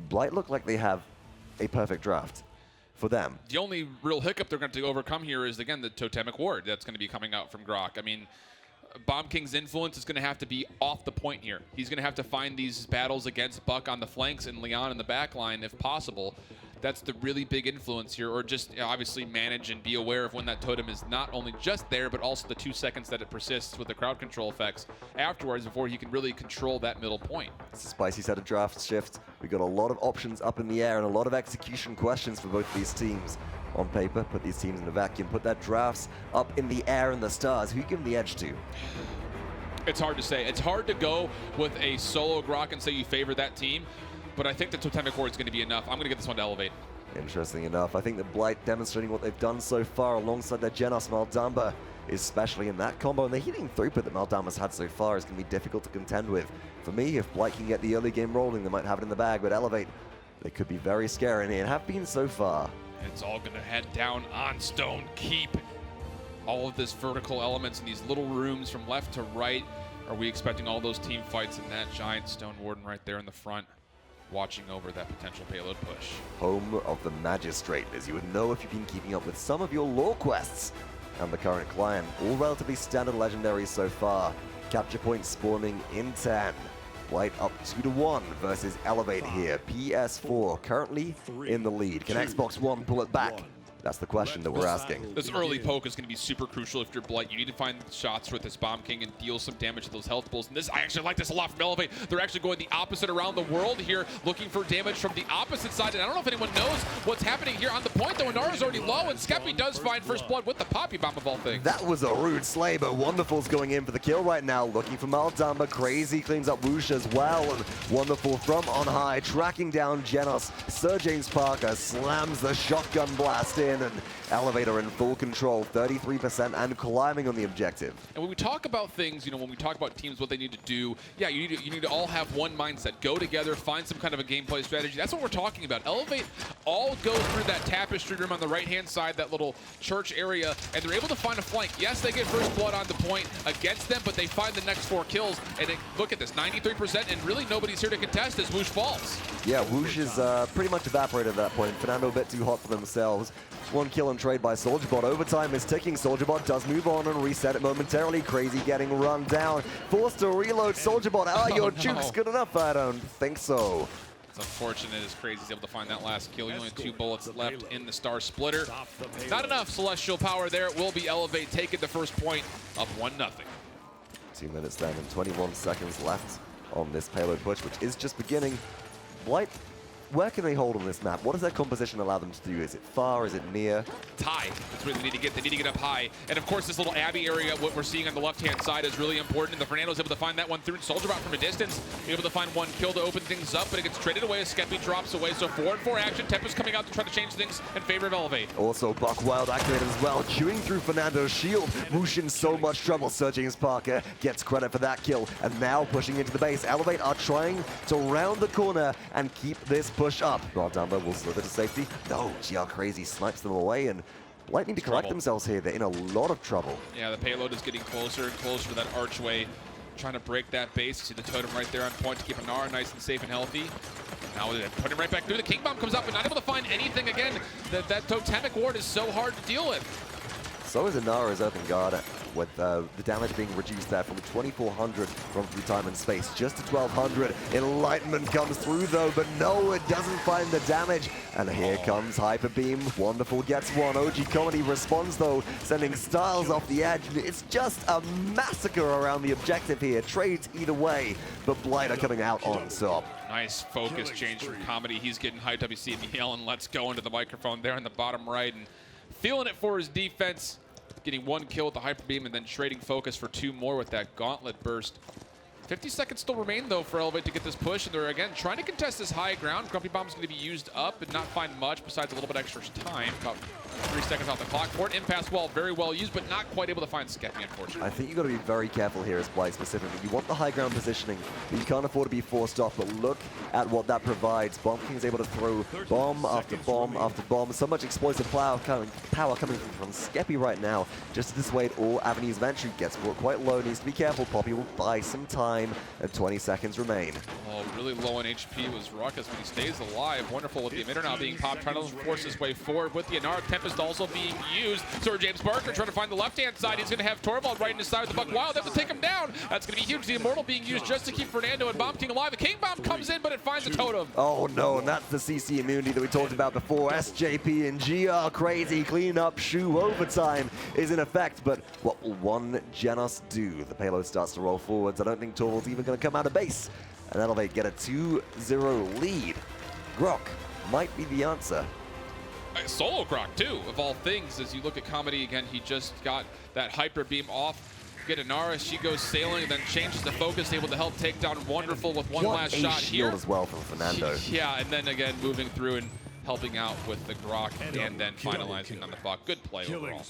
Blight look like they have a perfect draft for them.
The only real hiccup they're going to overcome here is, again, the Totemic Ward that's going to be coming out from Grok. I mean, Bomb King's influence is going to have to be off the point here. He's going to have to find these battles against Buck on the flanks and Leon in the back line if possible. That's the really big influence here, or just obviously manage and be aware of when that totem is not only just there, but also the 2 seconds that it persists with the crowd control effects afterwards before he can really control that middle point.
It's a spicy set of draft shifts. We've got a lot of options up in the air and a lot of execution questions for both these teams. On paper, put these teams in a vacuum, put their drafts up in the air and the stars. Who you give them the edge to?
It's hard to say. It's hard to go with a solo Grok and say you favor that team. But I think the Totemic Ward is going to be enough. I'm going to get this one to Elevate.
Interesting enough. I think that Blight demonstrating what they've done so far alongside their Genos Maldamba, especially in that combo. And the healing throughput that Maldamba's had so far is going to be difficult to contend with. For me, if Blight can get the early game rolling, they might have it in the bag. But Elevate, they could be very scary and have been so far.
It's all going to head down on Stone Keep. All of this vertical elements in these little rooms from left to right. Are we expecting all those team fights in that giant Stone Warden right there in the front, watching over that potential payload push?
Home of the Magistrate, as you would know if you've been keeping up with some of your lore quests. And the current client, all relatively standard legendaries so far. Capture points spawning in 10. Blight up 2-1 versus Elevate here. PS4 currently in the lead. Can Xbox One pull it back? That's the question that we're asking.
This early poke is going to be super crucial if you're Blight. You need to find shots with this Bomb King and deal some damage to those health pools. And this, I actually like this a lot from Elevate. They're actually going the opposite around the world here, looking for damage from the opposite side. And I don't know if anyone knows what's happening here on the point, though. Inara's already low, and Skeppi does find first blood with the Poppy Bomb of all things.
That was a rude slay, but Wxnderful's going in for the kill right now, looking for Maldamba. KRAZYy cleans up Whoosh as well, and Wxnderful from on high, tracking down Genos. SirJamesParker slams the shotgun blast in, and Elevator in full control, 33% and climbing on the objective.
And when we talk about things, when we talk about teams, what they need to do, yeah, you need to all have one mindset. Go together, find some kind of a gameplay strategy. That's what we're talking about. Elevate all go through that tapestry room on the right-hand side, that little church area, and they're able to find a flank. Yes, they get first blood on the point against them, but they find the next 4 kills. And look at this, 93%, and really nobody's here to contest as Whoosh falls.
Yeah, Whoosh is pretty much evaporated at that point. Fernando a bit too hot for themselves. 1 kill and trade by SoldierBot. Overtime is ticking. SoldierBot does move on and reset it momentarily. KRAZYy getting run down. Forced to reload. SoldierBot, are your jukes good enough? I don't think so.
It's unfortunate as KRAZYy's able to find that last kill. Only 2 bullets left in the Star Splitter. Not enough Celestial power there. It will be Elevate taking the first point of 1-0.
2 minutes then and 21 seconds left on this payload push, which is just beginning. Blight where can they hold on this map? What does their composition allow them to do? Is it far? Is it near?
High. That's where they need to get. They need to get up high. And of course, this little Abbey area, what we're seeing on the left-hand side, is really important. And the Fernando's able to find that one through. And SoldierBot from a distance, able to find one kill to open things up, but it gets traded away as Skeppi drops away. So 4-4 action. Tempest coming out to try to change things in favor of Elevate.
Also, Buck Wild activated as well, chewing through Fernando's shield. Whoosh in so much trouble. SirJamesParker gets credit for that kill, and now pushing into the base. Elevate are trying to round the corner and keep this push up. Dumbo will slither to safety. No, KRAZYy snipes them away, and Blight need to collect themselves here. They're in a lot of trouble.
Yeah, the payload is getting closer and closer to that archway, trying to break that base. See the totem right there on point to keep Inara nice and safe and healthy. Now they're putting him right back through. The King Bomb comes up, but not able to find anything again. That totemic ward is so hard to deal with.
So is Inara's open guard, with the damage being reduced there from 2,400 from through time and space just to 1,200. Enlightenment comes through though, but no, it doesn't find the damage. And here comes Hyper Beam. Wonderful gets one. OG Comedy responds though, sending StiLes off the edge. It's just a massacre around the objective here. Trades either way, but Blight are coming out on top.
Nice focus change from Comedy. He's getting hyped up. You see him yelling, "Let's go," into the microphone there in the bottom right, and feeling it for his defense. Getting one kill with the Hyper Beam and then trading focus for 2 more with that Gauntlet burst. 50 seconds still remain, though, for Elevate to get this push, and they're, again, trying to contest this high ground. Grumpy Bomb's going to be used up and not find much besides a little bit extra time. About 3 seconds off the clock for it. Impasse wall very well used, but not quite able to find Skeppi, unfortunately.
I think you've got to be very careful here as Blight specifically. You want the high ground positioning, but you can't afford to be forced off, but look at what that provides. Bomb King is able to throw bomb after bomb after bomb. So much explosive power coming from Skeppi right now, just to dissuade all avenues of entry. Gets quite low, needs to be careful. Poppy will buy some time, and 20 seconds remain.
Oh, really low on HP was Ruckus, but he stays alive. Wonderful with the emitter now being popped, trying to force his way forward with the Inara. Tempest also being used. SirJamesParker trying to find the left-hand side. He's going to have Torvald right in his side with the Buck Wild. They have to take him down. That's going to be huge. The Immortal being used just to keep Fernando and Bomb King alive. The King Bomb comes in, but it finds a totem.
Oh no, and that's the CC immunity that we talked about before. SJP and KRAZYy clean up shoo overtime is in effect, but what will one Genos do? The payload starts to roll forwards. I don't think Torvald's even going to come out of base, and Elevate get a 2-0 lead. Grok might be the answer.
Solo Grok, too, of all things. As you look at Comedy again, he just got that Hyper Beam off. Get Inara, she goes sailing and then changes the focus, able to help take down Wxnderful with one last shot here.
As well from Fernando.
Yeah, and then again moving through and helping out with the Grok and then finalizing on the Buck. Good play overall.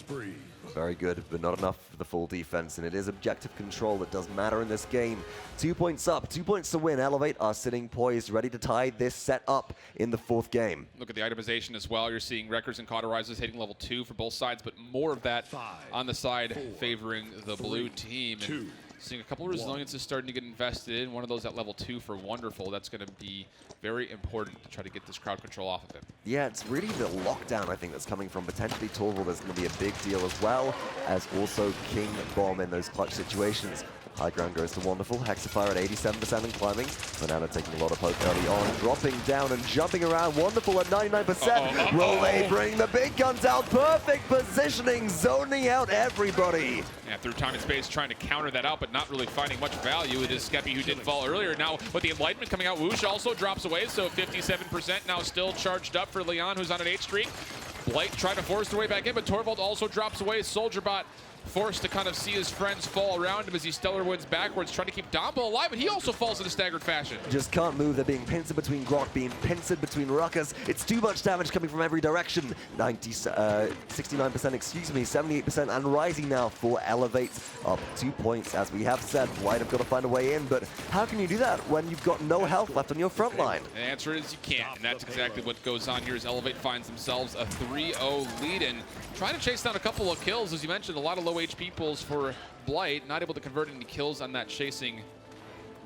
Very good, but not enough for the full defense, and it is objective control that does matter in this game. 2 points up, 2 points to win. Elevate are sitting poised, ready to tie this set up in the 4th game.
Look at the itemization as well. You're seeing Wreckers and Cauterizers hitting level 2 for both sides, but more of that on the side favoring the blue team. And seeing a couple of resiliences starting to get invested in. One of those at level 2 for Wxnderful. That's going to be very important to try to get this crowd control off of him.
Yeah, it's really the lockdown, I think, that's coming from potentially Torvald. That's going to be a big deal as well, as also King Bomb in those clutch situations. High ground goes to Wxnderful. Hexafire at 87% and climbing. Fernando taking a lot of poke early on, dropping down and jumping around. Wxnderful at 99%. Rolay bring the big guns out. Perfect positioning, zoning out everybody.
Yeah, through time and space trying to counter that out, but not really finding much value. It is Skeppi who did fall earlier. Now with the Enlightenment coming out, Whoosh also drops away, so 57% now still charged up for Leon, who's on an 8 streak. Blight trying to force their way back in, but Torvald also drops away. SoldierBot forced to kind of see his friends fall around him as he stellar wins backwards, trying to keep Dombo alive, but he also falls in a staggered fashion.
Just can't move. They're being pincered between Grok, being pincered between Ruckus. It's too much damage coming from every direction. 69%, excuse me, 78% and rising now for Elevate, up 2 points. As we have said, Blight have got to find a way in, but how can you do that when you've got no health left on your front line?
The answer is you can't, and that's exactly what goes on here as Elevate finds themselves a 3-0 lead and trying to chase down a couple of kills. As you mentioned, a lot of low HP pulls for Blight, not able to convert any kills on that chasing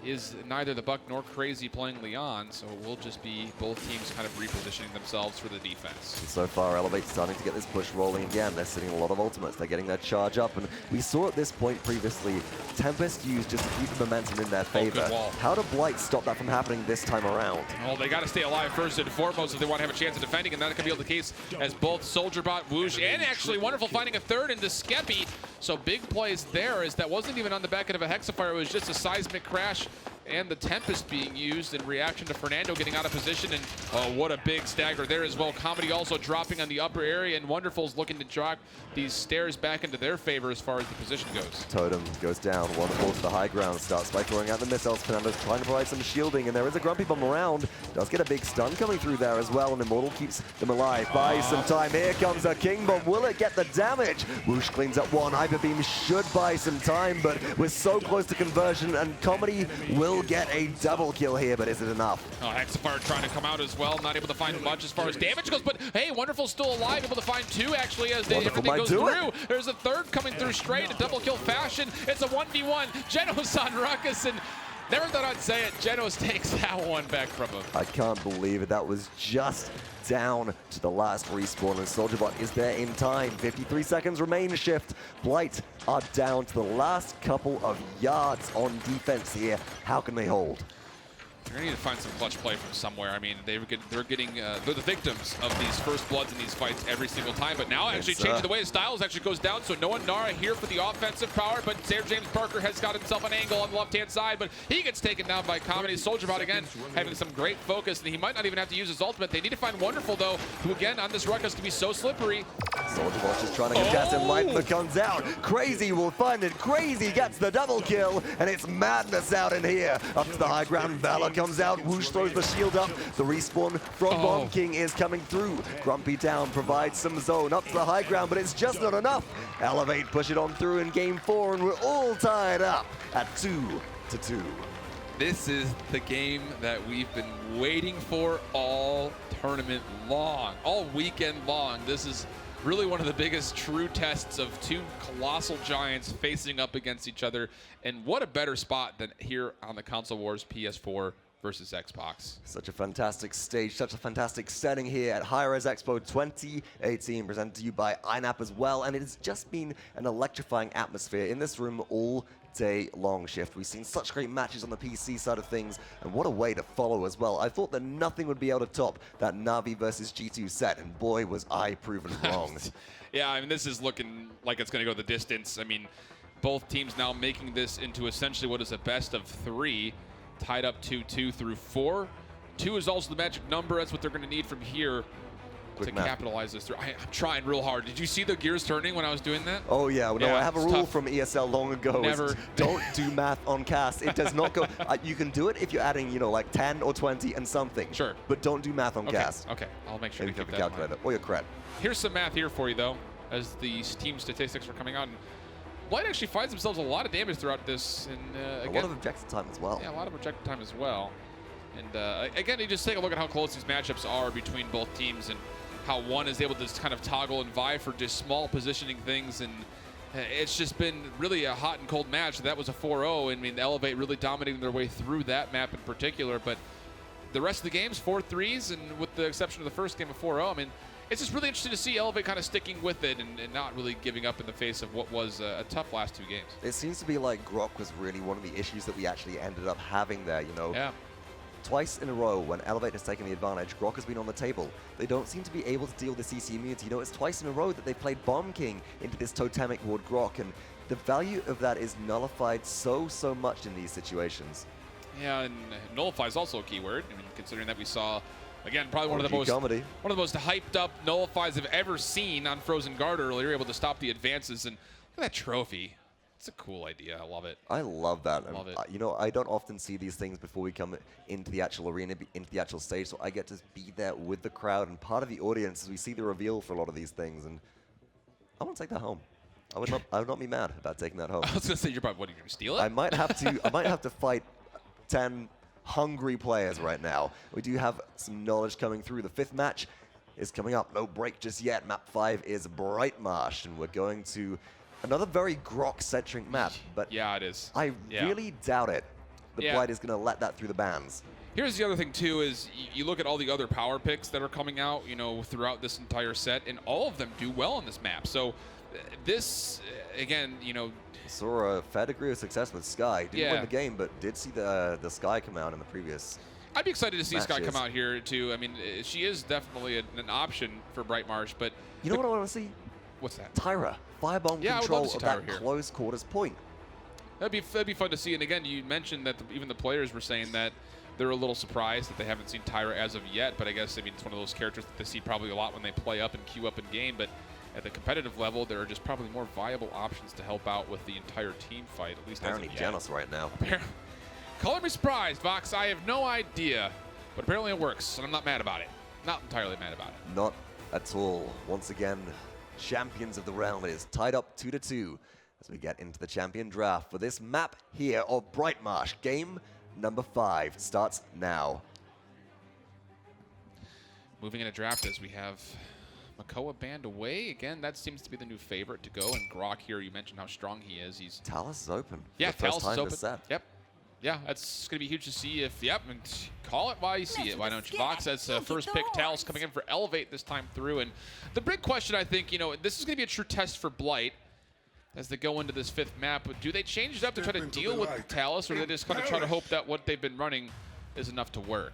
is neither the Buck nor KRAZYy playing Leon, so it will just be both teams kind of repositioning themselves for the defense.
And so far, Elevate starting to get this push rolling again. They're sitting a lot of ultimates. They're getting their charge up, and we saw at this point previously, Tempest used just to keep the momentum in their favor. How do Blight stop that from happening this time around?
Well, they got to stay alive first and foremost if they want to have a chance of defending, and that could be the case as both SoldierBot, Whoosh, and actually Wxnderful finding a third into Skeppi. So big plays there, as that wasn't even on the back end of a Hexafire. It was just a seismic crash and the Tempest being used in reaction to Fernando getting out of position. And oh, what a big stagger there as well. Comedy also dropping on the upper area, and Wxnderful's looking to drop these stairs back into their favor as far as the position goes.
Totem goes down. Wxnderful to the high ground. Starts by throwing out the missiles. Fernando's trying to provide some shielding, and there is a Grumpy Bomb around. Does get a big stun coming through there as well, and Immortal keeps them alive. Buys some time. Here comes a King Bomb. Will it get the damage? Whoosh cleans up one. Hyper Beam should buy some time, but we're so close to conversion, and Comedy will get a double kill here, but is it enough?
Oh, Hexafire trying to come out as well, not able to find much as far as damage goes, but hey, Wxnderful's still alive, able to find two actually as everything goes through. There's a third coming through straight, a double kill fashion. It's a 1v1. Genos on Ruckus, and never thought I'd say it, Genos takes that one back from him.
I can't believe it. That was just down to the last respawn, and SoldierBot is there in time. 53 seconds remain. Shift. Blight are down to the last couple of yards on defense here. How can they hold?
They're going to need to find some clutch play from somewhere. I mean, they're the victims of these first bloods in these fights every single time. But now actually changing the way StiLes actually goes down. So Noah Nara here for the offensive power. But SirJamesParker has got himself an angle on the left-hand side. But he gets taken down by Comedy. SoldierBot again having some great focus. And he might not even have to use his ultimate. They need to find Wxnderful though, who again on this Ruckus can be so slippery.
SoldierBot just trying to contest and Lightning comes out. KRAZYy will find it. KRAZYy gets the double kill. And it's madness out in here. Up to the high ground. Valor comes out. Whoosh throws the shield up. The respawn from Bomb King is coming through. Grumpy down, provides some zone up to the high ground, but it's just not enough. Elevate, push it on through in game 4, and we're all tied up at 2-2.
This is the game that we've been waiting for all tournament long, all weekend long. This is really one of the biggest true tests of two colossal giants facing up against each other. And what a better spot than here on the Console Wars PS4 versus Xbox.
Such a fantastic stage, such a fantastic setting here at Hi-Rez Expo 2018, presented to you by INAP as well, and it has just been an electrifying atmosphere in this room all day long. Shift. We've seen such great matches on the PC side of things, and what a way to follow as well. I thought that nothing would be able to top that Na'Vi versus G2 set, and boy was I proven wrong.
Yeah, I mean, this is looking like it's going to go the distance. I mean, both teams now making this into essentially what is a best of 3. Tied up 2-2 through 4. 2 is also the magic number. That's what they're going to need from here to capitalize this through. I'm trying real hard. Did you see the gears turning when I was doing that?
Oh yeah, no, I have a rule tough. From ESL long ago.
Never.
Don't do math on cast. It does not go. You can do it if you're adding, like 10 or 20 and something.
Sure.
But don't do math on cast.
Okay, I'll make sure
Maybe
to keep
you
that
have a calculator or your cred.
Here's some math here for you though, as the team statistics are coming out. And Blight actually finds themselves a lot of damage throughout this. And
again, a lot of objective time as well.
Yeah, a lot of objective time as well. And again, you just take a look at how close these matchups are between both teams and how one is able to kind of toggle and vie for just small positioning things. And it's just been really a hot and cold match. That was a 4-0. I mean, Elevate really dominating their way through that map in particular. But the rest of the games, 4-3s, and with the exception of the first game of 4-0, I mean, it's just really interesting to see Elevate kind of sticking with it and not really giving up in the face of what was a tough last 2 games.
It seems to be like Grok was really one of the issues that we actually ended up having there,
Yeah.
Twice in a row, when Elevate has taken the advantage, Grok has been on the table. They don't seem to be able to deal with the CC immunity. It's twice in a row that they played Bomb King into this totemic ward Grok, and the value of that is nullified so much in these situations.
Yeah, and nullify is also a keyword. I mean, considering that we saw, again, probably one of the most hyped up nullifies I've ever seen on Frozen Guard earlier, able to stop the advances. And look at that trophy. It's a cool idea. I love it.
I love that.
I love it.
I don't often see these things before we come into the actual arena, into the actual stage, so I get to be there with the crowd and part of the audience as we see the reveal for a lot of these things. And I want to take that home. I would not be mad about taking that home.
I was gonna say, you're probably, what, are you gonna steal it?
I might have to fight 10 hungry players right now. We do have some knowledge coming through. The 5th match is coming up. No break just yet. Map 5 is Bright Marsh, and we're going to another very Grok-centric map. But
yeah, it is.
I really doubt it. The Blight is going to let that through the bans.
Here's the other thing too: is you look at all the other power picks that are coming out, throughout this entire set, and all of them do well on this map. So this, again,
saw a fair degree of success with Sky. Didn't win the game, but did see the Sky come out in the previous.
I'd be excited to see Sky come out here too. I mean, she is definitely an option for Bright Marsh, but
you know what I want to see?
What's that?
Tyra, Firebomb control of that close quarters point.
That'd be fun to see. And again, you mentioned that even the players were saying that they're a little surprised that they haven't seen Tyra as of yet. But I guess, I mean, it's one of those characters that they see probably a lot when they play up and queue up in game. But at the competitive level, there are just probably more viable options to help out with the entire team fight, at least
Apparently Janus right now.
Color me surprised, Vox. I have no idea, but apparently it works, and I'm not mad about it. Not entirely mad about it.
Not at all. Once again, champions of the realm. It is tied up 2-2 as we get into the champion draft for this map here of Bright Marsh. Game number 5 starts now.
Moving into draft as we have Makoa banned away. Again, that seems to be the new favorite to go. And Grok here, you mentioned how strong he is. He's
Talus is open.
Yeah,
for the first
Talus
time
is open.
this set.
Yep. Yeah, that's going to be huge to see if, yep, and call it while you see it. Why don't you? Vox as first pick, Talus coming in for Elevate this time through. And the big question, I think, you know, this is going to be a true test for Blight as they go into this 5th map. But do they change it up to try to deal with Talus, or do they just kind of try to hope that what they've been running is enough to work?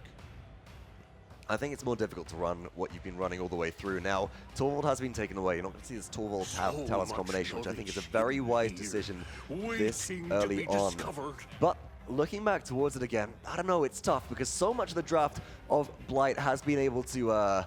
I think it's more difficult to run what you've been running all the way through. Now, Torvald has been taken away. You're not going to see this Torvald-Talus combination, which I think is a very wise decision this early on. But looking back towards it again, I don't know, it's tough because so much of the draft of Blight has been able to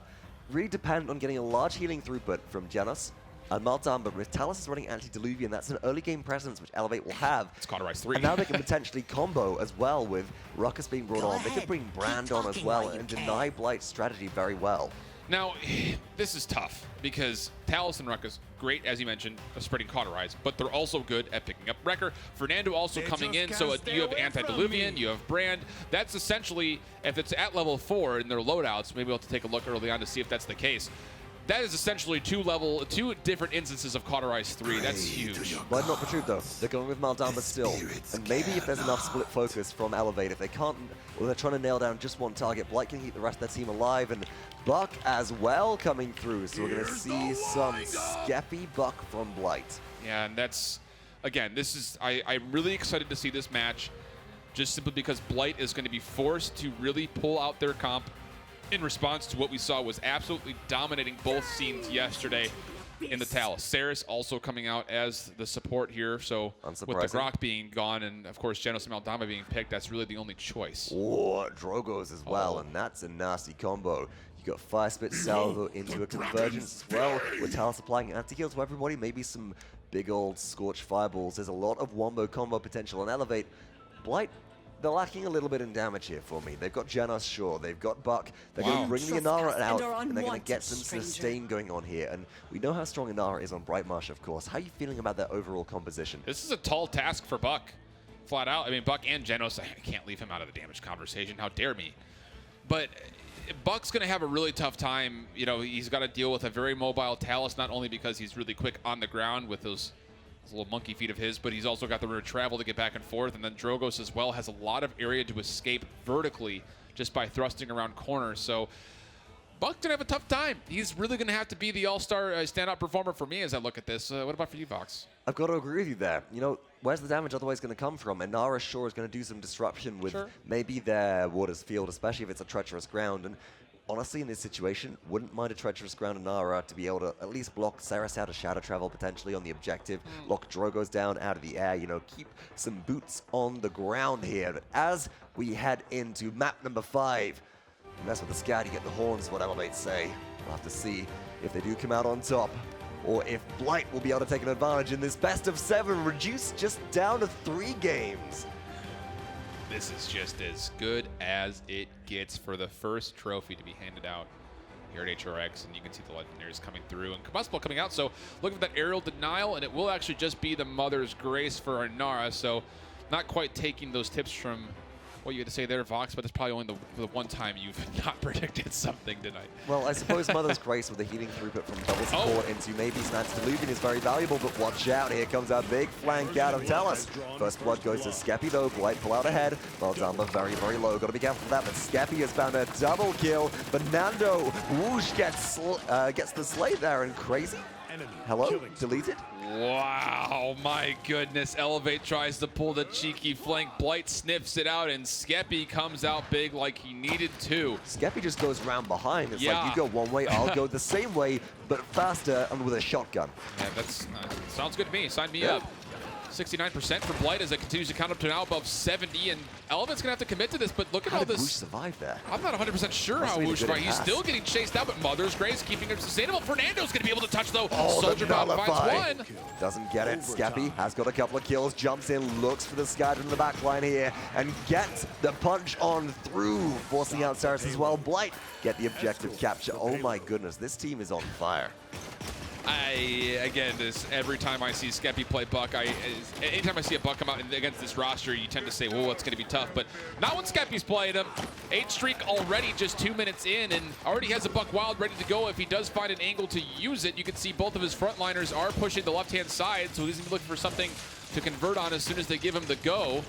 really depend on getting a large healing throughput from Janus and Maldamba. But if Talus is running Antediluvian, that's an early game presence which Elevate will have.
It's Cauterize 3.
And now they can potentially combo as well with Ruckus being brought on. They could bring Brand on as well and deny Blight's strategy very well.
Now, this is tough because Talus and Ruckus, great, as you mentioned, at spreading Cauterize, but they're also good at picking up Wrecker. Fernando also coming in, so you have Antediluvian, you have Brand. That's essentially, if it's at level 4 in their loadouts, maybe we'll have to take a look early on to see if that's the case. That is essentially two different instances of Cauterize 3. That's huge.
Might not be true though. They're going with Maldamba still. And maybe if there's enough split focus from Elevate, if they can't, or they're trying to nail down just one target, Blight can keep the rest of their team alive. And Buck as well coming through. So we're going to see some Skeppi Buck from Blight.
Yeah, and that's, again, this is, I'm really excited to see this match just simply because Blight is going to be forced to really pull out their comp in response to what we saw was absolutely dominating both scenes yesterday in the Talus. Saris also coming out as the support here, so with the Grok being gone and, of course, Janus and Maldamba being picked, that's really the only choice.
Oh, Drogo's as well, and that's a nasty combo. You got Fire Spit Salvo into a Convergence as well, with Talus applying anti-heal to everybody, maybe some big old Scorch Fireballs. There's a lot of Wombo combo potential on Elevate. Blight, they're lacking a little bit in damage here for me. They've got Janus, sure. They've got Buck. They're going to bring the Inara out, and they're going to get some sustain going on here. And we know how strong Inara is on Bright Marsh, of course. How are you feeling about their overall composition?
This is a tall task for Buck, flat out. I mean, Buck and Janus, I can't leave him out of the damage conversation. How dare me? But Buck's going to have a really tough time. You know, he's got to deal with a very mobile Talus, not only because he's really quick on the ground with those little monkey feet of his, but he's also got the room of travel to get back and forth. And then Drogos as well has a lot of area to escape vertically just by thrusting around corners. So Buck's going to have a tough time. He's really going to have to be the all-star standout performer for me as I look at this. What about for you, Vox?
I've got to agree with you there. You know, where's the damage otherwise going to come from? And Inara sure is going to do some disruption with maybe their Waters Field, especially if it's a treacherous ground. And honestly, in this situation, wouldn't mind a treacherous ground Inara to be able to at least block Saris out of shadow travel potentially on the objective, lock Drogos down out of the air, you know, keep some boots on the ground here. But as we head into map number 5, mess with the scout, you get the horns, what Elevate say. We'll have to see if they do come out on top, or if Blight will be able to take an advantage in this best of 7, reduced just down to 3 games.
This is just as good as it gets for the first trophy to be handed out here at HRX, and you can see the legendaries coming through and Combustible coming out. So looking for that aerial denial, and it will actually just be the Mother's Grace for Inara. So not quite taking those tips from what you had to say there, Vox, but it's probably only the one time you've not predicted something tonight.
Well, I suppose Mother's Grace with the healing throughput from double support into maybe Antediluvian is very valuable, but watch out, here comes our big flank out of Talus. First blood goes to Skeppi though, Blight pull out ahead, Maldamba very, very low, gotta be careful of that, but Skeppi has found a double kill, but Nando Whoosh gets the slay there, and KRAZYy, hello, deleted?
Wow, my goodness. Elevate tries to pull the cheeky flank. Blight sniffs it out, and Skeppi comes out big like he needed to.
Skeppi just goes round behind. It's like, you go one way, I'll go the same way, but faster and with a shotgun.
Yeah, that's sounds good to me. Sign me up. 69% for Blight as it continues to count up to now above 70, and Elevate's gonna have to commit to this, but look at
How
all
did
this.
Whoosh survive there?
I'm not 100% sure
Must
how
have been a
Whoosh
good
survived. He's
pass.
still getting chased out, but Mother's Grace keeping him sustainable. Fernando's gonna be able to touch though.
Oh, the
SoldierBot
nullify.
finds one.
Doesn't get it. Skeppi has got a couple of kills, jumps in, looks for the Skydron in the back line here, and gets the punch on through, forcing out Saris as well. Blight get the objective capture. Oh my goodness, this team is on fire.
Again, every time I see Skeppi play Buck, anytime I see a Buck come out against this roster, you tend to say, well, it's going to be tough. But not when Skeppi's playing him. 8 streak already, just 2 minutes in, and already has a Buck Wild ready to go. If he does find an angle to use it, you can see both of his frontliners are pushing the left-hand side, so he's going to be looking for something to convert on as soon as they give him the go.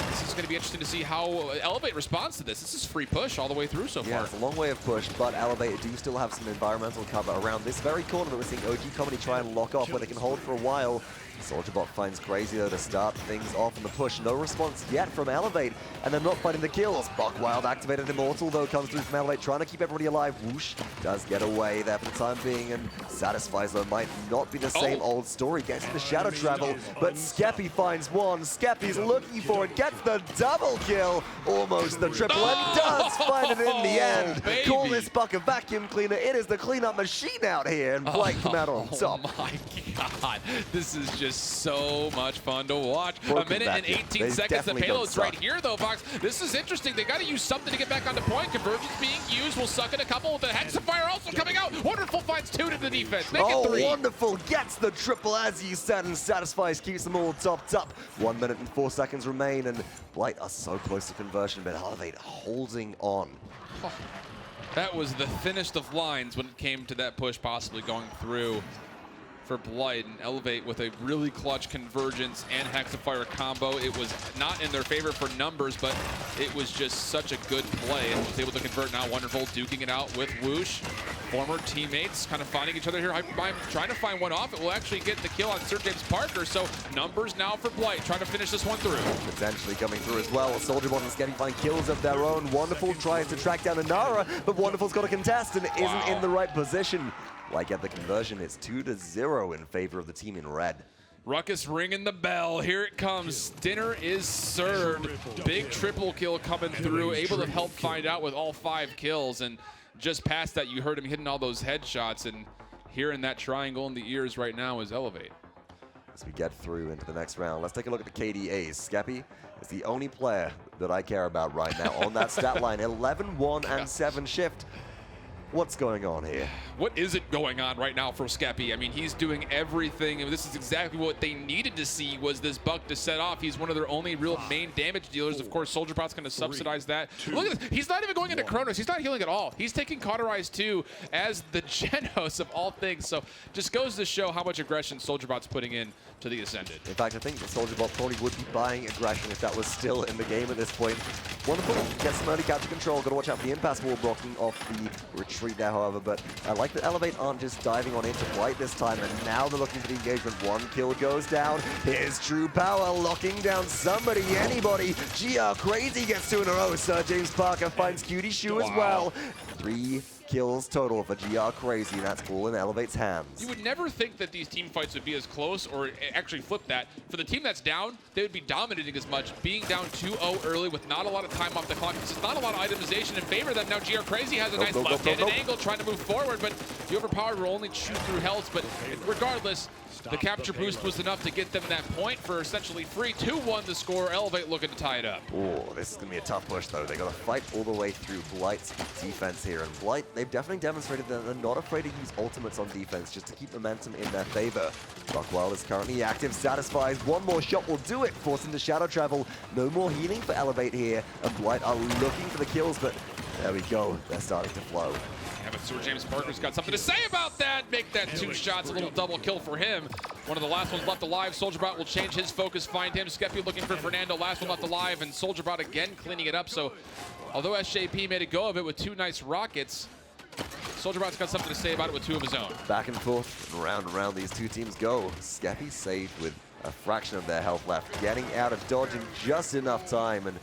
This is going to be interesting to see how Elevate responds to this. This is free push all the way through so far.
Yeah, it's a long way of push, but Elevate do still have some environmental cover around this very corner that we're seeing OG Comedy try and lock off where they can hold for a while. SoldierBot finds KRAZYy though to start things off in the push. No response yet from Elevate, and they're not finding the kills. Buck Wild activated Immortal though comes through from Elevate, trying to keep everybody alive. Whoosh does get away there for the time being, and Satisfies though might not be the same old story. Gets the shadow travel, but Skeppi finds one. Skeppi's looking for it, gets the double kill, almost the triple, and does find it in the end.
Baby.
Call this Buck a vacuum cleaner. It is the cleanup machine out here, and Blight come out on top.
Oh my God, this is just so much fun to watch.
Broken
A minute and
vacuum.
18
They've
seconds. The
definitely
payload's
don't
right
suck.
here though, Fox. This is interesting. They got to use something to get back onto point. Convergence being used. We'll suck in a couple with the Hexafire also coming out. Wonderful finds 2 to the defense. Make it 3.
Wonderful gets the triple as you said, and Satisfies keeps them all topped up. 1 minute and 4 seconds remain, and Blight are so close to conversion, but Elevate holding on.
That was the thinnest of lines when it came to that push possibly going through for Blight, and Elevate with a really clutch convergence and Hexafire combo. It was not in their favor for numbers, but it was just such a good play, and was able to convert now. Wonderful duking it out with Whoosh. Former teammates kind of finding each other here. I'm trying to find one off. It will actually get the kill on SirJamesParker, so numbers now for Blight, trying to finish this one through.
Potentially coming through as well. SoldierBot and Skeppi find kills of their own. Wonderful tries to track down Inara, but Wonderful's got a contest and isn't in the right position. Like at the conversion, it's 2-0 in favor of the team in red.
Ruckus ringing the bell. Here it comes. Dinner is served. Big triple kill coming through. Able to help find out with all 5 kills. And just past that, you heard him hitting all those headshots. And hearing that triangle in the ears right now is Elevate.
As we get through into the next round, let's take a look at the KDAs. Skeppi is the only player that I care about right now on that stat line. 11, 1, and 7 shift. What's going on here?
What is it going on right now for Skeppi? I mean, he's doing everything, and this is exactly what they needed to see was this Buck to set off. He's one of their only real main damage dealers. Of course, SoldierBot's going to subsidize that. Look at this. He's not even going into Chronos. He's not healing at all. He's taking Cauterize too as the Genos of all things. So just goes to show how much aggression SoldierBot's putting in to the Ascended.
In fact, I think that SoldierBot probably would be buying aggression if that was still in the game at this point. Wonderful, gets some early capture control. Got to watch out for the impasse wall blocking off the retreat there, however. But I like that Elevate aren't just diving on into Blight this time, and now they're looking for the engagement. 1 kill goes down. Here's true power, locking down somebody, anybody. KRAZYy gets 2 in a row. SirJamesParker finds qtshoo as well. 3 kills total for KRAZYy, and that's all in Elevate's hands.
You would never think that these team fights would be as close, or actually flip that. For the team that's down, they would be dominating as much. Being down 2-0 early with not a lot of time off the clock, there's not a lot of itemization in favor of them. Now KRAZYy has a nice left-handed angle trying to move forward, but the Overpowered will only shoot through health. But regardless, the capture boost was enough to get them that point for essentially free. 2-1 the score. Elevate looking to tie it up.
Oh, this is going to be a tough push, though. They got to fight all the way through Blight's defense here. And Blight, they've definitely demonstrated that they're not afraid to use ultimates on defense just to keep momentum in their favor. Buck Wild is currently active. Satisfies. One more shot will do it. Forced into shadow travel. No more healing for Elevate here. And Blight are looking for the kills, but there we go. They're starting to flow.
Yeah, but SirJamesParker's got something to say about that. Make that 2 shots, a little double kill for him. One of the last ones left alive. SoldierBot will change his focus, find him. Skeppi looking for Fernando, last one left alive, and SoldierBot again cleaning it up. So although SJP made a go of it with 2 nice rockets, SoldierBot's got something to say about it with 2 of his own.
Back and forth, and round these 2 teams go. Skeppi saved with a fraction of their health left, getting out of dodge in just enough time, and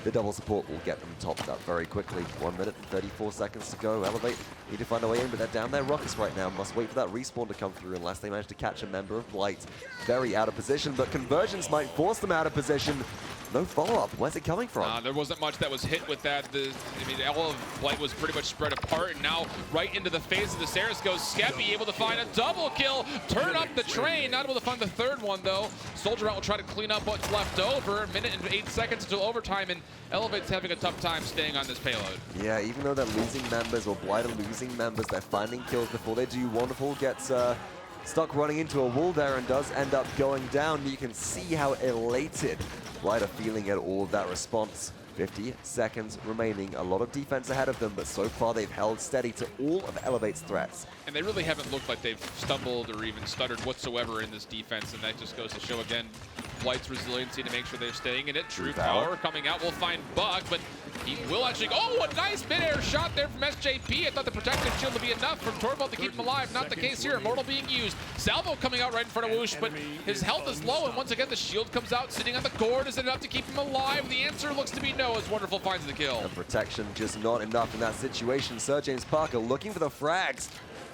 the double support will get them topped up very quickly. 1 minute and 34 seconds to go. Elevate need to find a way in, but they're down their rockets right now. Must wait for that respawn to come through unless they manage to catch a member of Blight. Very out of position, but conversions might force them out of position. No follow-up. Where's it coming from?
There wasn't much that was hit with that. I mean, all of Blight was pretty much spread apart, and now right into the face of the Saris goes Skeppi, able to find a double kill, turn up the train, not able to find the third one though. SoldierBot will try to clean up what's left over. A minute and 8 seconds until overtime, and Elevate's having a tough time staying on this payload.
Yeah, even though they're losing members, or Blight are losing members, they're finding kills before they do. Wxnderful gets stuck running into a wall there and does end up going down. You can see how elated Blight are feeling at all of that response. 50 seconds remaining, a lot of defense ahead of them, but so far they've held steady to all of Elevate's threats.
And they really haven't looked like they've stumbled or even stuttered whatsoever in this defense, and that just goes to show again Blight's resiliency to make sure they're staying in it. True power coming out will find Buck, but he will actually, oh, a nice mid-air shot there from SJP. I thought the protective shield would be enough from Torvald to keep him alive. Not the case here. Immortal being used. Salvo coming out right in front of Whoosh, but his health is low, and once again the shield comes out, sitting on the gourd. Is it enough to keep him alive? The answer looks to be no, as Wxnderful finds the kill.
And protection just not enough in that situation. SirJamesParker looking for the frags.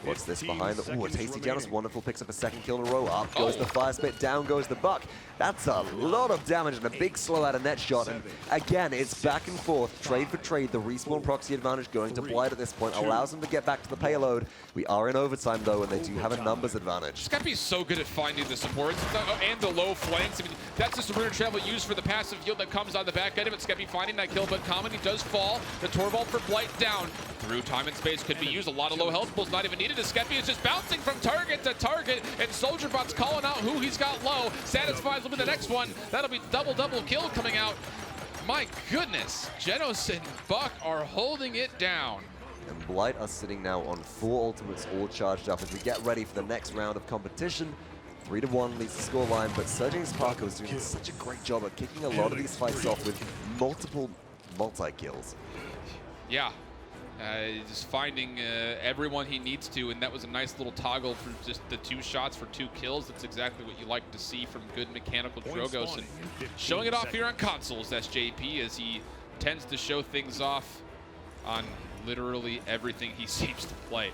What's this behind the... Ooh, a tasty Janus. Wxnderful picks up a second kill in a row. Up goes the fire spit, down goes the Buck. That's a lot of damage and a big slow out of net shot. And again, it's back and forth, trade for trade. The respawn proxy advantage going to Blight at this point allows them to get back to the payload. We are in overtime though, and they do have a numbers advantage.
Skeppi's so good at finding the supports and the low flanks. I mean, that's just a runner travel used for the passive yield that comes on the back end of it. Skeppi finding that kill, but Comedy does fall. The Torvald for Blight down. Through time and space could be used. A lot of low health pulls not even needed. Skeppi is just bouncing from target to target, and SoldierBot's calling out who he's got low. Satisfies will be the next one. That'll be double kill coming out. My goodness, Genos and Buck are holding it down.
And Blight are sitting now on 4 ultimates all charged up as we get ready for the next round of competition. 3-1 leads the scoreline, but SirJamesParker was doing such a great job at kicking a lot of these fights off with multiple multi-kills.
Yeah. Just finding everyone he needs to, and that was a nice little toggle for just the 2 shots for 2 kills. That's exactly what you like to see from good mechanical Drogoz, and showing it off here on consoles, SJP, as he tends to show things off on literally everything he seems to play.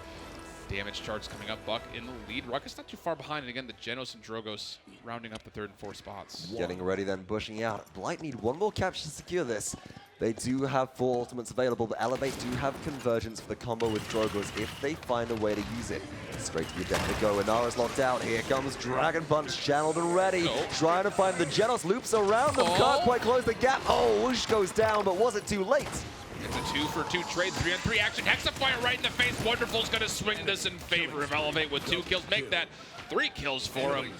Damage charts coming up, Buck in the lead. Ruckus not too far behind, and again, the Genos and Drogoz rounding up the 3rd and 4th spots.
Getting ready then, pushing out. Blight need 1 more capture to secure this. They do have 4 ultimates available, but Elevate do have convergence for the combo with Drogoz if they find a way to use it. Straight to the deck they go. Inara's locked out. Here comes Dragon Punch, channeled and ready. Trying to find the Genos, loops around them. Can't quite close the gap. Oh, Whoosh goes down, but was it too late?
It's a 2-for-2 trade, 3-on-3 action. Hexafire right in the face. Wxnderful's going to swing this in favor of Elevate with 2 kills. Make that 3 kills for him.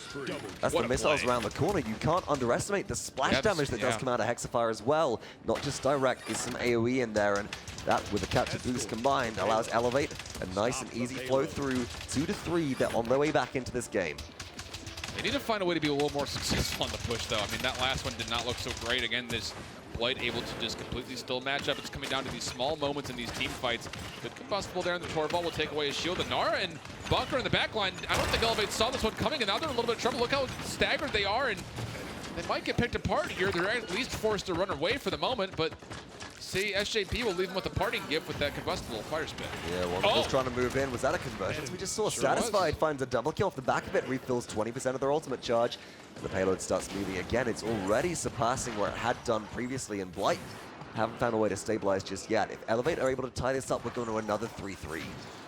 That's the missiles around the corner. You can't underestimate the splash damage that does come out of Hexafire as well. Not just direct, there's some AoE in there, and that with the capture boost combined allows Elevate a nice and easy flow through. 2-3, they're on their way back into this game.
They need to find a way to be a little more successful on the push, though. I mean, that last one did not look so great. Again, this Blight able to just completely still match up. It's coming down to these small moments in these team fights. Good combustible there, and the Torvald will take away his shield. And Nara and Bunker in the back line, I don't think Elevate saw this one coming, and now they're in a little bit of trouble. Look how staggered they are, and they might get picked apart here. They're at least forced to run away for the moment, but see, SJP will leave them with a parting gift with that combustible fire spin.
Yeah, one was trying to move in. Was that a conversion? We just saw Satisfied finds a double kill off the back of it, refills 20% of their ultimate charge. The payload starts moving again. It's already surpassing where it had done previously, and Blight haven't found a way to stabilize just yet. If Elevate are able to tie this up, we're going to another 3-3.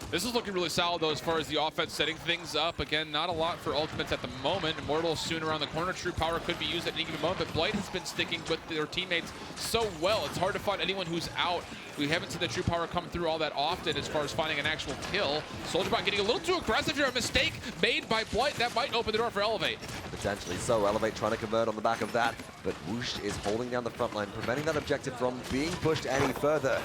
This is looking really solid, though, as far as the offense setting things up. Again, not a lot for ultimates at the moment. Immortal soon around the corner. True power could be used at any given moment, but Blight has been sticking with their teammates so well. It's hard to find anyone who's out. We haven't seen the true power come through all that often as far as finding an actual kill. SoldierBot getting a little too aggressive here. A mistake made by Blight. That might open the door for Elevate.
Potentially so. Elevate trying to convert on the back of that, but Whoosh is holding down the front line, preventing that objective from being pushed any further.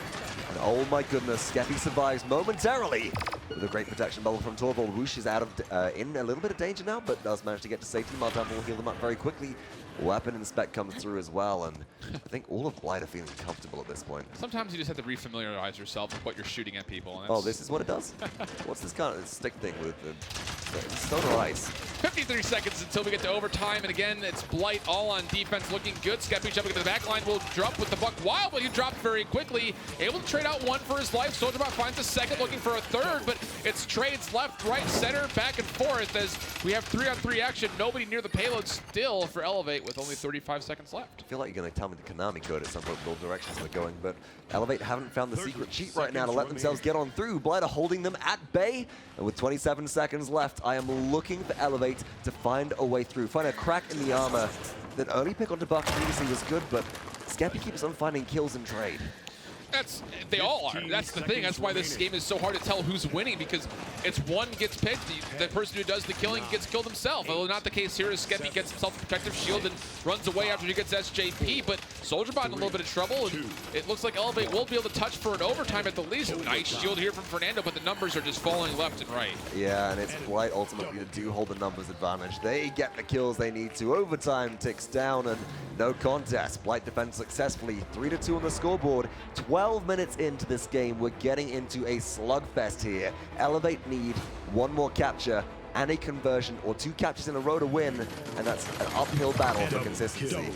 And oh my goodness, Skeppi survives momentarily with a great protection bubble from Torvald. Whoosh is out of in a little bit of danger now, but does manage to get to safety. Martin will heal them up very quickly. Weapon inspect comes through as well, and I think all of Blight are feeling comfortable at this point.
Sometimes you just have to refamiliarize yourself with what you're shooting at people. And
oh, this is what it does? What's this kind of stick thing with the stone or ice?
53 seconds until we get to overtime, and again, it's Blight all on defense, looking good. Skeppi jumping to the back line will drop with the buck wild, but he dropped very quickly. Able to trade out one for his life. SoldierBot finds a second, looking for a third, but it's trades left, right, center, back and forth as we have 3-on-3 action. Nobody near the payload still for Elevate with only 35 seconds left.
I feel like you're going to tell me the Konami code at some point with all directions they're going, but Elevate haven't found the secret cheat right now to let themselves get on through. Blight are holding them at bay, and with 27 seconds left, I am looking for Elevate to find a way through, find a crack in the armor. That early pick onto Buck previously was good, but Skeppi keeps on finding kills in trade.
They all are. That's the thing. That's why this game is so hard to tell who's winning, because it's one gets picked, the person who does the killing gets killed himself. Although not the case here, as Skeppi gets himself a protective shield and runs away after he gets SJP, but SoldierBot in a little bit of trouble, and it looks like Elevate will be able to touch for an overtime at the least. Nice shield here from Fernando, but the numbers are just falling left and right.
Yeah, and it's Blight ultimately that do hold the numbers advantage. They get the kills they need to. Overtime ticks down, and no contest. Blight defends successfully, 3-2 on the scoreboard. 12 minutes into this game, we're getting into a slugfest here. Elevate need one more capture and a conversion, or 2 captures in a row to win, and that's an uphill battle for consistency.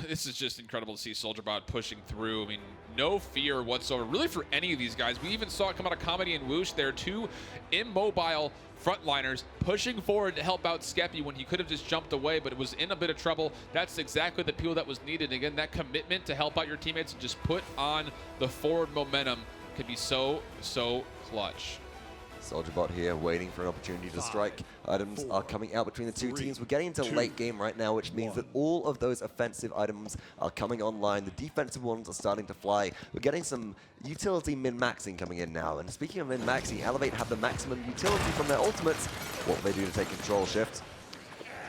This is just incredible to see SoldierBot pushing through. I mean, no fear whatsoever, really, for any of these guys. We even saw it come out of Comedy and Whoosh. They're 2 immobile frontliners pushing forward to help out Skeppi when he could have just jumped away, but it was in a bit of trouble. That's exactly the peel that was needed. Again, that commitment to help out your teammates and just put on the forward momentum can be so, so clutch.
SoldierBot here waiting for an opportunity to strike. Items are coming out between the two teams. We're getting into late game right now, which means that all of those offensive items are coming online. The defensive ones are starting to fly. We're getting some utility min-maxing coming in now. And speaking of min-maxing, Elevate have the maximum utility from their ultimates. What will they do to take control shift?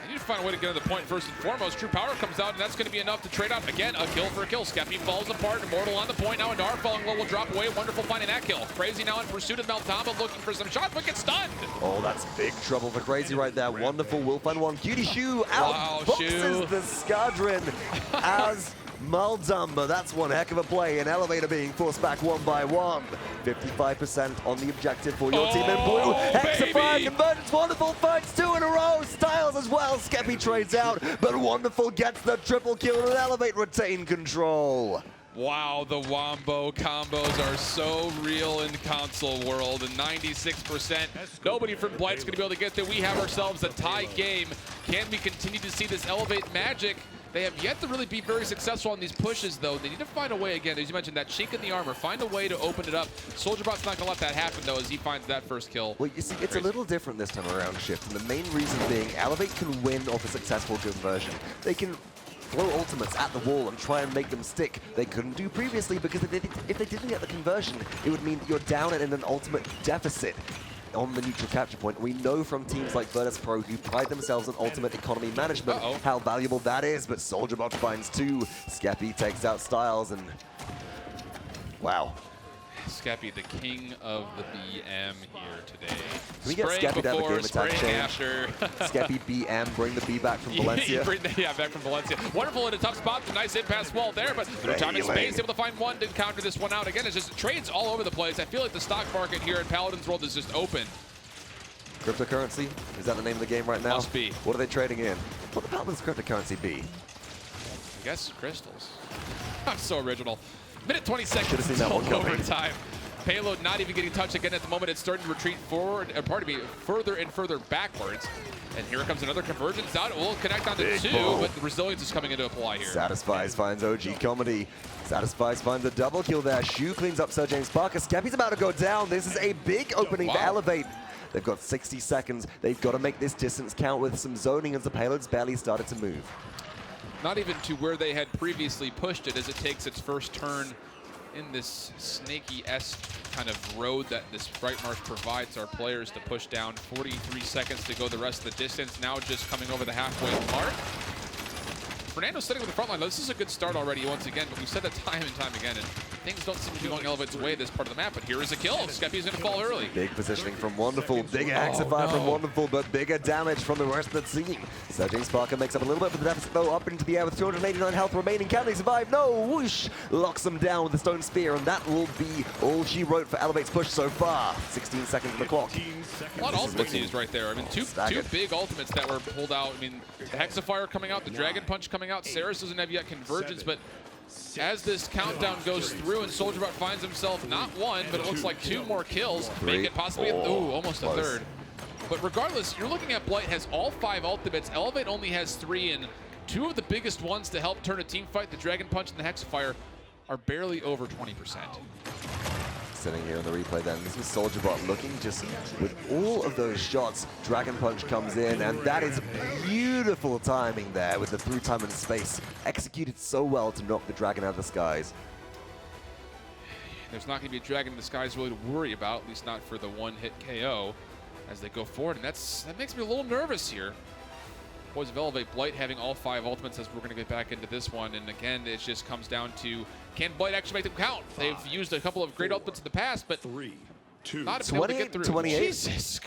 They need to find a way to get to the point first and foremost. True Power comes out, and that's going to be enough to trade out. Again, a kill for a kill. Skeppi falls apart. Immortal on the point. Now Adar falling low will drop away. Wxnderful finding that kill. KRAZYy now in pursuit of Meltama, looking for some shots, but gets stunned.
Oh, that's big trouble for KRAZYy right there. Wxnderful will find one. qtshoo outboxes the Skadron as Maldumba. That's one heck of a play. An Elevator being forced back 1 by 1. 55% on the objective for your team in blue. Hexafire convergence. Wxnderful finds 2 in a row. StiLes as well. Skeppi trades out, but Wxnderful gets the triple kill and Elevate retain control.
Wow, the Wombo combos are so real in console world, and 96%. Nobody from Blight's going to be able to get there. We have ourselves a tie game. Can we continue to see this Elevate magic? They have yet to really be very successful on these pushes, though. They need to find a way, again, as you mentioned, that chink in the armor. Find a way to open it up. SoldierBot's not going to let that happen, though, as he finds that first kill.
Well, you see, it's a little different this time around, Shift, and the main reason being Elevate can win off a successful conversion. They can throw ultimates at the wall and try and make them stick. They couldn't do previously because if they didn't get the conversion, it would mean you're down in an ultimate deficit on the neutral capture point. We know from teams like Virtus.pro who pride themselves on ultimate economy management how valuable that is, but SoldierBot finds 2. Skeppi takes out StiLes, and wow.
Skeppi, the king of the BM here today.
Can we get Skeppi down the game attack change?
After.
Skeppi BM, bring the B back from Valencia.
Back from Valencia. Wxnderful in a tough spot, the nice in-pass wall there, but through time and space, able to find one to counter this one out. Again, it's just trades all over the place. I feel like the stock market here in Paladins world is just open.
Cryptocurrency? Is that the name of the game right now?
Must be.
What are they trading in? What the Paladins cryptocurrency be?
I guess crystals. I'm so original. Minute 20 seconds
seen that one
until
coming.
overtime. Payload not even getting touched again at the moment. It's starting to retreat forward, further and further backwards. And here comes another convergence out. It will connect on to 2, but the resilience is coming into apply here.
SSatisfies finds OG Comedy. SSatisfies finds a double kill there. Shoo cleans up SirJamesParker. Skeppi's about to go down. This is a big opening for Elevate. They've got 60 seconds. They've got to make this distance count with some zoning as the payload's barely started to move.
Not even to where they had previously pushed it, as it takes its first turn in this snaky-esque kind of road that this Bright Marsh provides our players to push down. 43 seconds to go the rest of the distance. Now just coming over the halfway mark. Fernando's sitting with the front line. This is a good start already once again, but we've said that time and time again. And things don't seem to be going Elevate's way this part of the map, but here is a kill. Skeppi's going to fall early.
Big positioning from Wxnderful, bigger Hexify from Wxnderful, but bigger damage from the rest of the team. SirJamesParker makes up a little bit of the deficit though, up into the air with 289 health remaining. Can they survive? No! Whoosh! Locks them down with the Stone Spear, and that will be all she wrote for Elevate's push so far. 16 seconds on the clock.
A lot of ultimates used right there. I mean, two big ultimates that were pulled out. I mean, the Hexafire coming out, the Dragon Punch coming out. Saris doesn't have yet Convergence, but as this countdown goes through and SoldierBot finds himself not one, but it looks like 2 more kills, make it possibly almost a third. But regardless, you're looking at Blight has all 5 ultimates. Elevate only has 3, and 2 of the biggest ones to help turn a team fight, the Dragon Punch and the Hexafire, are barely over 20%.
Sitting here in the replay then, this is SoldierBot looking just with all of those shots. Dragon Punch comes in, and that is beautiful timing there with the through time and space. Executed so well to knock the dragon out of the skies.
There's not going to be a dragon in the skies really to worry about, at least not for the one-hit KO as they go forward, and that makes me a little nervous here. Boys of Elevate, Blight having all 5 ultimates as we're going to get back into this one, and again, it just comes down to, can Blight actually make them count? They've used a couple of great ultimates in the past, but not been able to get through.
28.
Jesus.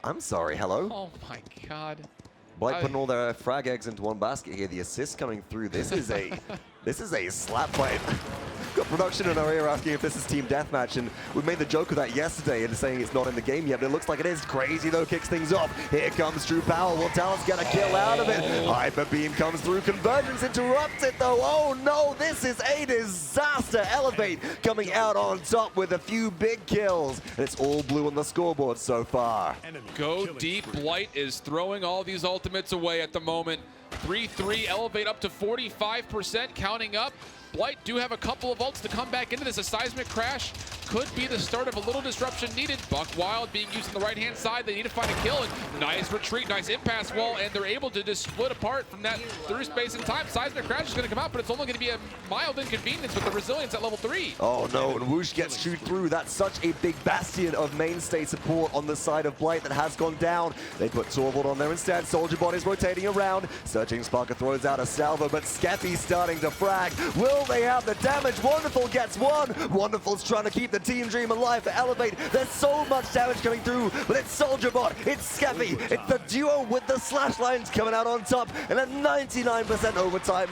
I'm sorry, hello?
Oh my God.
Blight putting all their frag eggs into one basket here. The assist coming through. This is a slap fight. Got production in our ear asking if this is team deathmatch, and we made the joke of that yesterday and saying it's not in the game yet, but it looks like it is. KRAZYy though kicks things off. Here comes True Power. Will Talus get a kill out of it? Hyper Beam comes through. Convergence interrupts it though. Oh no, this is a disaster. Elevate coming out on top with a few big kills. And it's all blue on the scoreboard so far.
Go deep. Blight is throwing all these ultimates away at the moment. 3-3, Elevate up to 45%, counting up. Blight do have a couple of ults to come back into this. A seismic crash could be the start of a little disruption needed. Buck Wild being used on the right-hand side. They need to find a kill, and nice retreat, nice impasse wall, and they're able to just split apart from that through space and time. Seismic crash is going to come out, but it's only going to be a mild inconvenience with the resilience at level 3.
Oh no, and Whoosh gets chewed through. That's such a big bastion of mainstay support on the side of Blight that has gone down. They put Torvald on there instead. SoldierBot is rotating around. SirJamesParker throws out a salvo, but Skeppi's starting to frag. Will they have the damage? Wxnderful gets one. Wxnderful's trying to keep the team dream alive for Elevate. There's so much damage coming through, but it's SoldierBot, it's Skeppi, it's the duo with the slash lines coming out on top, and at 99% overtime,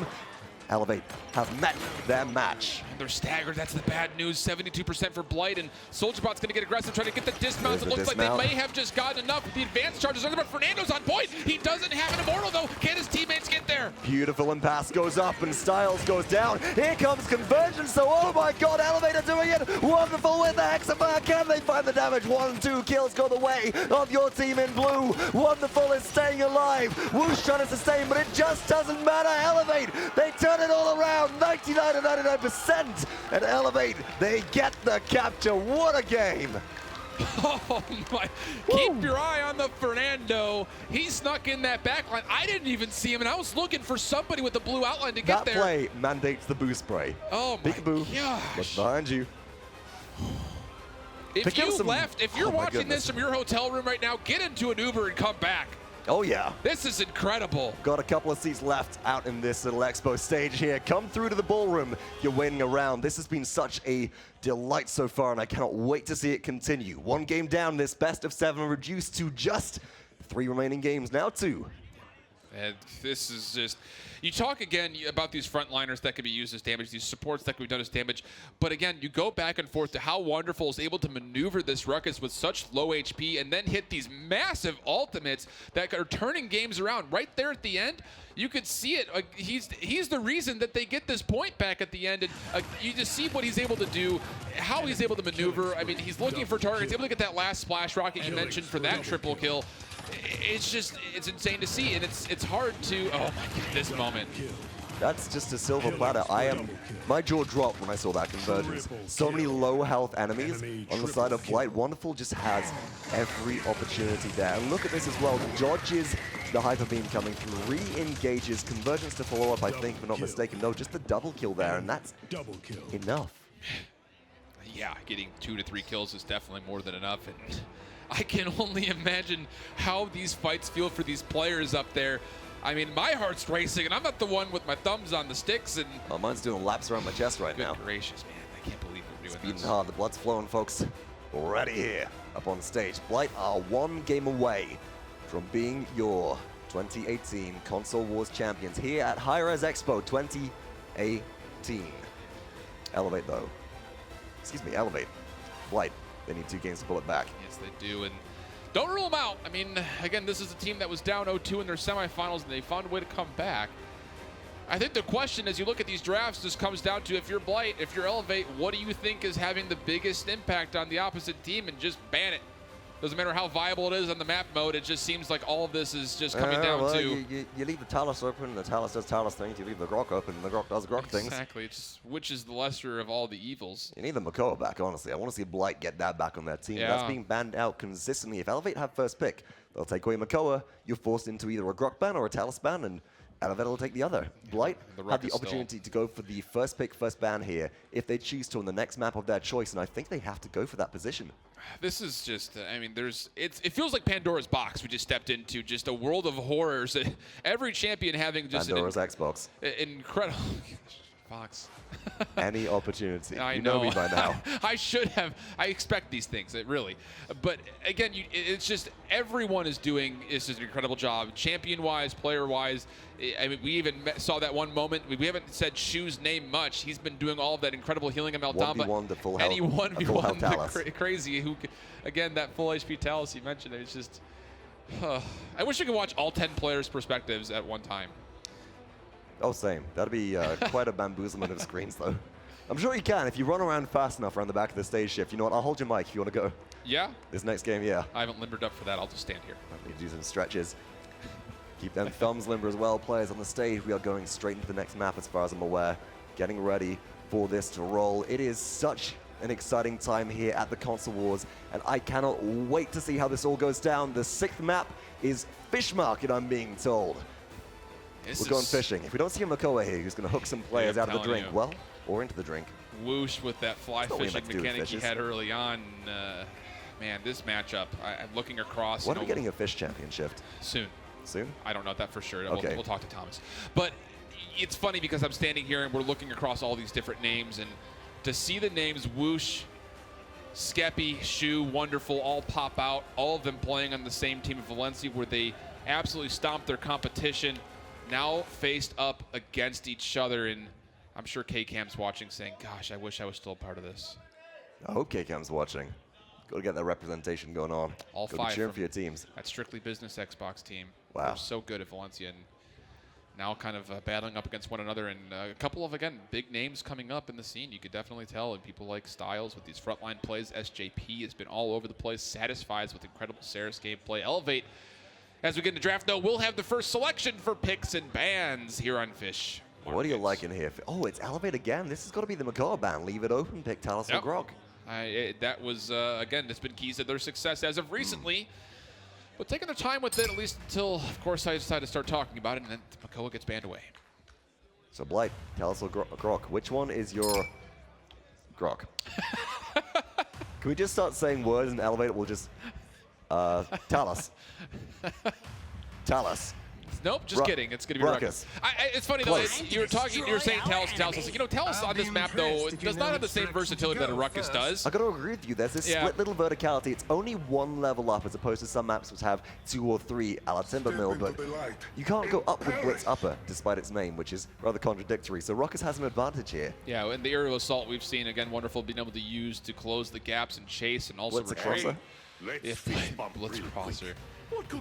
Elevate have met their match.
They're staggered. That's the bad news. 72% for Blight, and SoldierBot's going to get aggressive, trying to get the dismounts. It looks like they may have just gotten enough. The advanced charges are there, but Fernando's on point. He doesn't have an Immortal, though. Can his teammates get there?
Beautiful impasse goes up, and StiLes goes down. Here comes Convergence, so oh my God, Elevate are doing it. Wxnderful with the Hexafire. Can they find the damage? 1, 2 kills go the way of your team in blue. Wxnderful is staying alive. Whoosh trying to sustain, but it just doesn't matter. Elevate, they turn it all around. 99 to 99%. And Elevate, they get the capture. What a game.
Oh my. Keep your eye on the Fernando. He snuck in that backline. I didn't even see him, and I was looking for somebody with the blue outline to get there.
That play mandates the boost spray.
Oh my
Peekaboo.
gosh.
Look behind you.
If you're watching this from your hotel room right now, get into an Uber and come back.
Oh yeah.
This is incredible.
Got a couple of seats left out in this little expo stage here. Come through to the ballroom. You're waiting around. This has been such a delight so far, and I cannot wait to see it continue. 1 game down, this best of 7 reduced to just 3 remaining games. Now 2.
And this is just, you talk again about these frontliners that can be used as damage, these supports that can be done as damage, but again, you go back and forth to how Wxnderful is able to maneuver this ruckus with such low HP and then hit these massive ultimates that are turning games around. Right there at the end, you could see it. He's the reason that they get this point back at the end, and you just see what he's able to do, how he's able to maneuver. I mean, he's looking for targets, able to get that last splash rocket you mentioned for that triple kill. It's insane to see, and it's hard to, oh my God, this moment.
That's just a silver platter. My jaw dropped when I saw that Convergence. So many low health enemies on the side of Blight. Wxnderful just has every opportunity there. And look at this as well. Dodges the Hyper Beam coming through, re-engages, Convergence to follow up, I think, if I'm not mistaken. No, just the double kill there, and that's enough.
Yeah, getting 2 to 3 kills is definitely more than enough. And I can only imagine how these fights feel for these players up there. I mean, my heart's racing, and I'm not the one with my thumbs on the sticks. And
oh, mine's doing laps around my chest right now.
Good gracious, man. I can't believe doing
Beating
this.
hard, the blood's flowing, folks. Already here, up on stage. Blight are one game away from being your 2018 Console Wars champions here at Hi-Rez Expo 2018. Elevate, though. Excuse me, Elevate. Blight, they need 2 games to pull it back.
Yes, they do, and don't rule them out. I mean, again, this is a team that was down 0-2 in their semifinals, and they found a way to come back. I think the question as you look at these drafts just comes down to, if you're Blight, if you're Elevate, what do you think is having the biggest impact on the opposite team, and just ban it. Doesn't matter how viable it is on the map mode, it just seems like all of this is just coming down
well,
to...
You leave the Talus open, and the Talus does Talus things. You leave the Grok open, and the Grok does Grok things.
Exactly. It's which is the lesser of all the evils.
You need the Makoa back, honestly. I want to see Blight get that back on their team.
Yeah.
That's being banned out consistently. If Elevate have first pick, they'll take away Makoa. You're forced into either a Grok ban or a Talus ban, and Elevate will take the other. Blight had the opportunity to go for the first pick, first ban here if they choose to on the next map of their choice, and I think they have to go for that position.
This is just, I mean, it feels like Pandora's box we just stepped into, just a world of horrors. Every champion having just
Pandora's Xbox.
Incredible. Fox.
Any opportunity.
I
you know me by now.
I should have. I expect these things, really. But again, it's just everyone is doing just an incredible job, champion-wise, player-wise. I mean, we even saw that one moment. We haven't said Shoo's name much. He's been doing all of that incredible healing on Maldamba.
1v1 to full
and he
health.
1v1 the KRAZYy, who, again, that full HP Talus you mentioned. It's just. I wish I could watch all 10 players' perspectives at one time.
Oh, same. That'd be quite a bamboozlement of screens, though. I'm sure you can. If you run around fast enough around the back of the stage shift, you know what? I'll hold your mic if you want to go.
Yeah?
This next game, yeah.
I haven't limbered up for that. I'll just stand here.
I need to do some stretches. Keep them thumbs limber as well, players on the stage. We are going straight into the next map as far as I'm aware. Getting ready for this to roll. It is such an exciting time here at the Console Wars, and I cannot wait to see how this all goes down. The 6th map is Fish Market, I'm being told. We're going fishing. If we don't see a Makoa here who's going to hook some players out of the drink, well, or into the drink.
Whoosh with that fly fishing mechanic he had early on. Man, this matchup, I'm looking across.
When are we getting a fish championship?
Soon.
Soon?
I don't know that for sure.
Okay.
We'll talk to Thomas. But it's funny because I'm standing here and we're looking across all these different names, and to see the names Whoosh, Skeppi, qtshoo, Wxnderful all pop out, all of them playing on the same team in Valencia where they absolutely stomped their competition, now faced up against each other, and I'm sure K-Cam's watching saying, gosh, I wish I was still a part of this.
I hope K-Cam's watching. Got to get that representation going on.
All
Got to
5
be cheering for your teams.
That Strictly Business Xbox team.
Wow.
They're so good at Valencia, and now kind of battling up against one another, and a couple of, again, big names coming up in the scene. You could definitely tell, and people like StiLes with these frontline plays. SJP has been all over the place. sSatisfies with incredible Saris gameplay. Elevate, as we get into draft, though, we'll have the first selection for picks and bans here on Fish Markets.
What do you like in here? Oh, it's Elevate again. This has got to be the Makoa ban. Leave it open, pick Talus or Grok.
That was, again, it's been keys to their success as of recently. But taking their time with it, at least until, of course, I decided to start talking about it, and then Makoa gets banned away.
So, Blight, Talus or Grok? Which one is your Grok? Can we just start saying words and Elevate it? We'll just... Talus. Talus.
Nope, just kidding. It's going to be Ruckus. It's funny, though. You were saying Talus. I was like, Talus on this map, though, does not have the same versatility that a Ruckus does.
I got to agree with you. There's this split little verticality. It's only one level up as opposed to some maps which have 2 or 3 a la Timbermill, but you can't go up with Blitz Upper, despite its name, which is rather contradictory. So Ruckus has an advantage here.
Yeah, and the aerial assault we've seen, again, Wxnderful being able to use to close the gaps and chase and also retreat. Blitz Crosser.